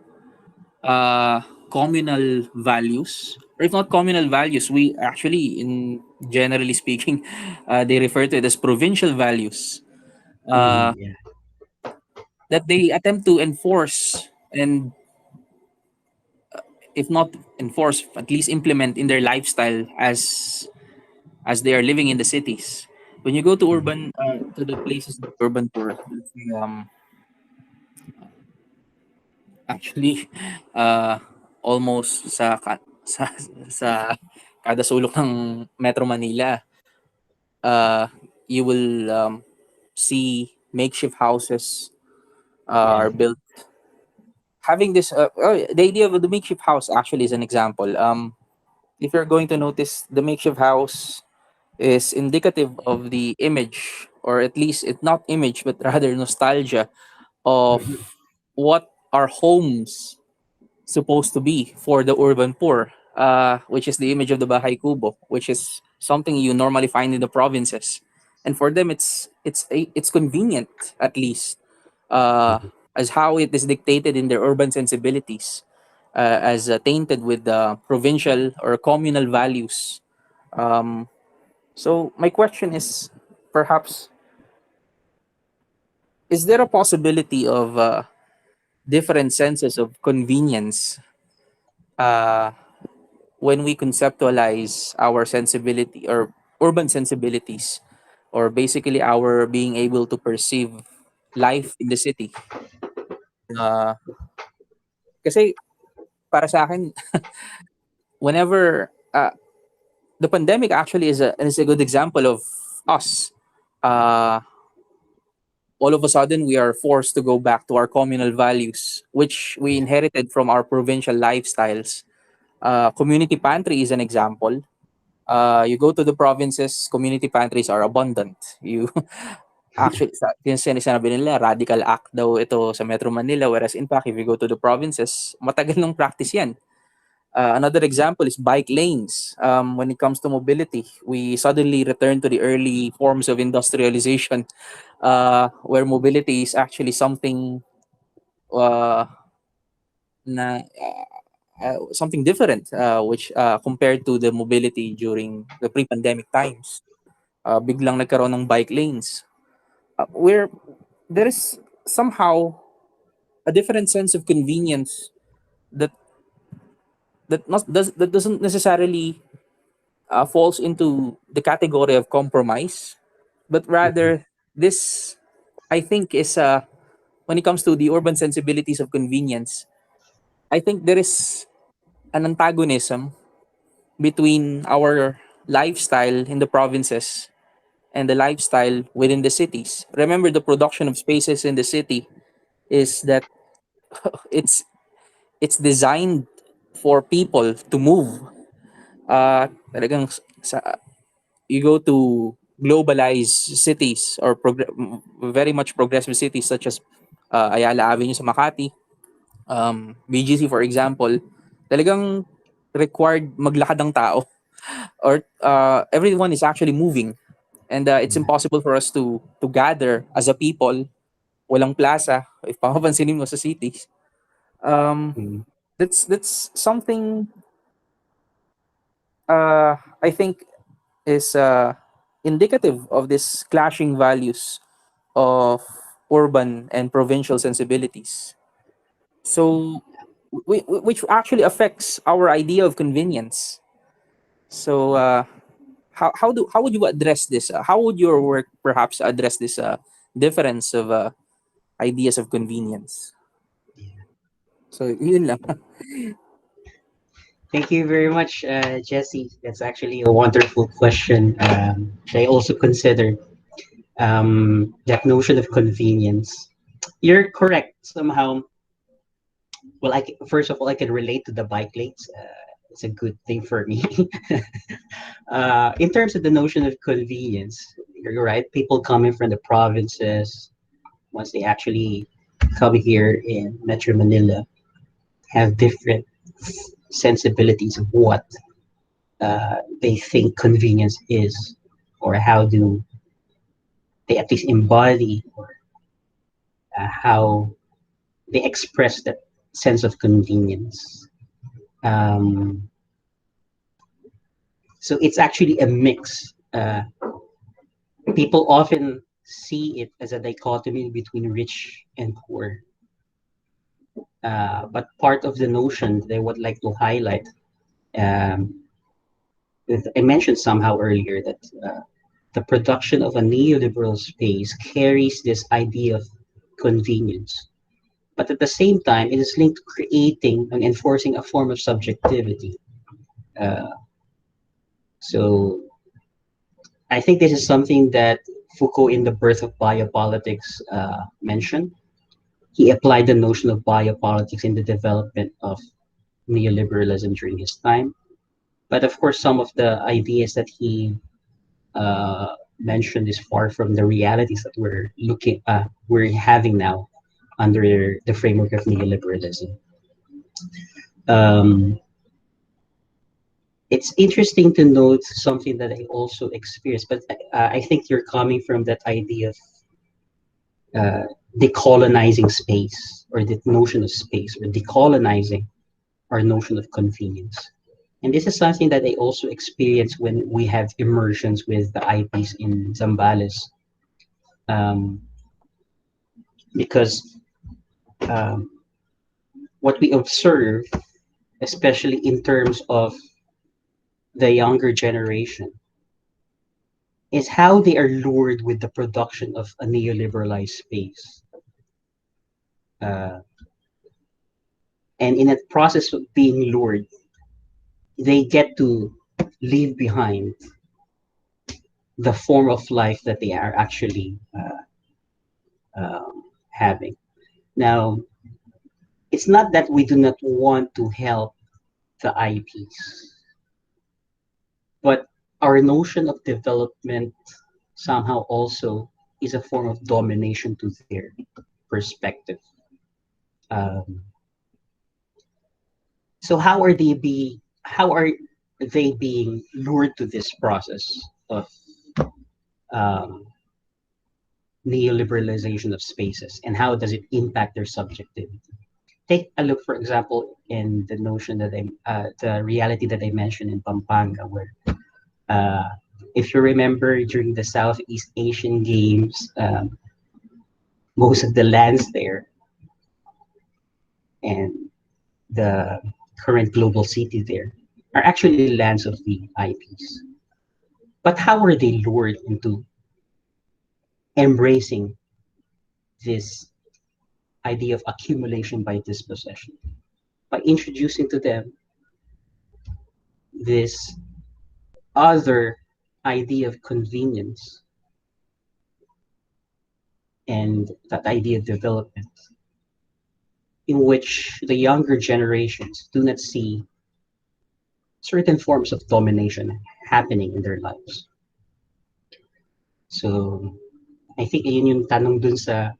S4: uh, communal values, or if not communal values, we actually, in generally speaking, they refer to it as provincial values uh,
S6: Yeah.
S4: that they attempt to enforce, and if not enforce, at least implement in their lifestyle as they are living in the cities. When you go to to the places of urban poor, let's say, actually, almost sa kada sulok ng Metro Manila, uh, you will see makeshift houses
S6: Yeah.
S4: are built. Having this, the idea of the makeshift house actually is an example. If you're going to notice, the makeshift house is indicative of the image, or at least it's not image, but rather nostalgia of
S6: Mhm.
S4: what our homes supposed to be for the urban poor, which is the image of the Bahay Kubo, which is something you normally find in the provinces. And for them, it's convenient, at least, as how it is dictated in their urban sensibilities, as tainted with the provincial or communal values. Um, so my question is, perhaps, is there a possibility of different senses of convenience uh, when we conceptualize our sensibility or urban sensibilities, or basically our being able to perceive life in the city? Uh, Kasi para sa akin, whenever the pandemic actually is a good example of us uh, all of a sudden we are forced to go back to our communal values, which we inherited from our provincial lifestyles. Community pantry is an example. You go to the provinces, community pantries are abundant. You actually, yung sinasabi nila, radical act daw ito sa Metro Manila, whereas in fact, if you go to the provinces, matagal nung practice yan. Another example is bike lanes. When it comes to mobility, we suddenly return to the early forms of industrialization, where mobility is actually something uh, something different, which compared to the mobility during the pre-pandemic times. Biglang nagkaroon ng bike lanes. Where there is somehow a different sense of convenience that that doesn't necessarily falls into the category of compromise, but rather this, I think, is when it comes to the urban sensibilities of convenience, I think there is an antagonism between our lifestyle in the provinces and the lifestyle within the cities. Remember, the production of spaces in the city is that it's it's designed for people to move. Talagang you go to globalized cities or very much progressive cities such as Ayala Avenue sa Makati, BGC for example, talagang required maglakad ng tao or everyone is actually moving, and it's impossible for us to gather as a people. Walang plaza if papapansinin mo sa cities. That's something I think is indicative of this clashing values of urban and provincial sensibilities. So, which actually affects our idea of convenience. So, how would you address this? How would your work perhaps address this difference of ideas of convenience? So, yun lang.
S6: Thank you very much, Jesse. That's actually a wonderful question. I also consider that notion of convenience. You're correct somehow. Well, first of all, I can relate to the bike lanes. It's a good thing for me. In terms of the notion of convenience, you're right. People coming from the provinces, once they actually come here in Metro Manila, have different sensibilities of what they think convenience is, or how do they at least embody, or how they express that sense of convenience. So it's actually a mix. People often see it as a dichotomy between rich and poor. But part of the notion that I would like to highlight, I mentioned somehow earlier that the production of a neoliberal space carries this idea of convenience. But at the same time, it is linked to creating and enforcing a form of subjectivity. So I think this is something that Foucault in The Birth of Biopolitics mentioned. He applied the notion of biopolitics in the development of neoliberalism during his time. But of course, some of the ideas that he mentioned is far from the realities that we're having now under the framework of neoliberalism. It's interesting to note something that I also experienced, but I think you're coming from that idea of decolonizing space, or the notion of space, or decolonizing our notion of convenience. And this is something that I also experience when we have immersions with the IPs in Zambales. Because what we observe, especially in terms of the younger generation, is how they are lured with the production of a neoliberalized space. And in that process of being lured, they get to leave behind the form of life that they are actually having. Now, it's not that we do not want to help the IPs, but our notion of development somehow also is a form of domination to their perspective. So how are they being lured to this process of neoliberalization of spaces, and how does it impact their subjectivity? Take a look, for example, in the notion that the reality that I mentioned in Pampanga, where if you remember during the Southeast Asian Games, most of the lands there and the current global city there are actually lands of the IPs. But how are they lured into embracing this idea of accumulation by dispossession? By introducing to them this other idea of convenience and that idea of development, in which the younger generations do not see certain forms of domination happening in their lives. So I think yun yung tanong dun sa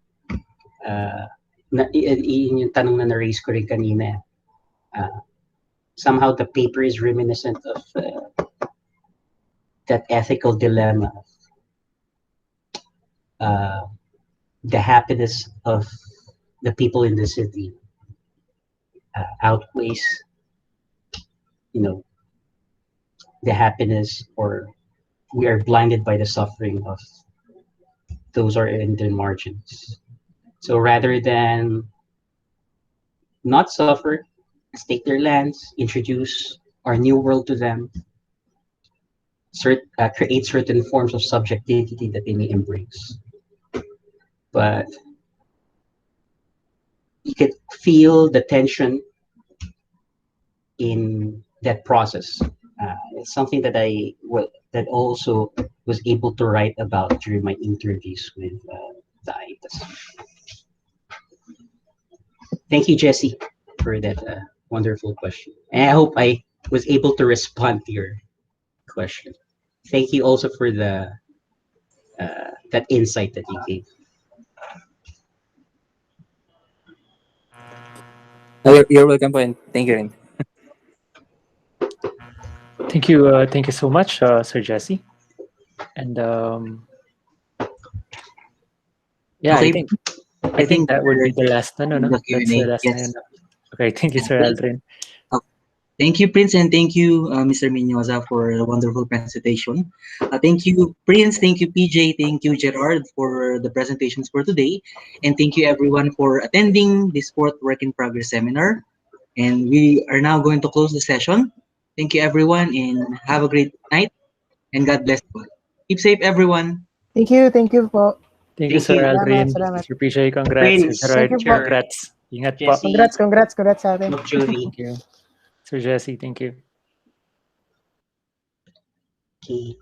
S6: yun yung tanong na na-raise ko rin kanina. Somehow the paper is reminiscent of that ethical dilemma of the happiness of the people in the city outweighs, the happiness, or we are blinded by the suffering of those are in the margins. So rather than not suffer, let's take their lands, introduce our new world to them, create certain forms of subjectivity that they may embrace. But you could feel the tension in that process. It's something that that also was able to write about during my interviews with the ITAS. Thank you, Jesse, for that wonderful question. And I hope I was able to respond to your question. Thank you also for the that insight that you gave.
S9: You're welcome po, and thank you rin.
S2: Thank you so much, Sir Jesse. And yeah,
S1: Okay.
S2: I think that would be the last. No.
S1: the
S2: That's
S1: Q&A.
S2: the last.
S1: Yes.
S2: Okay, thank you, Sir Aldrin.
S1: Thank you, Prince, and thank you, Mr. Miñoza, for a wonderful presentation. Thank you, Prince. Thank you, PJ. Thank you, Gerard, for the presentations for today. And thank you, everyone, for attending this fourth Work in Progress seminar. And we are now going to close the session. Thank you, everyone, and have a great night. And God bless you. Keep safe, everyone.
S3: Thank you po.
S2: Thank you, Sir Aldrin.
S3: Salamat.
S2: Sir PJ, congrats.
S6: Prince,
S2: Sir Gerard,
S3: thank you po.
S2: congrats. Ingat po.
S6: Jesse,
S3: Congrats sa atin.
S6: Julie.
S2: Thank you. Sir Jesse, thank you.
S6: Okay.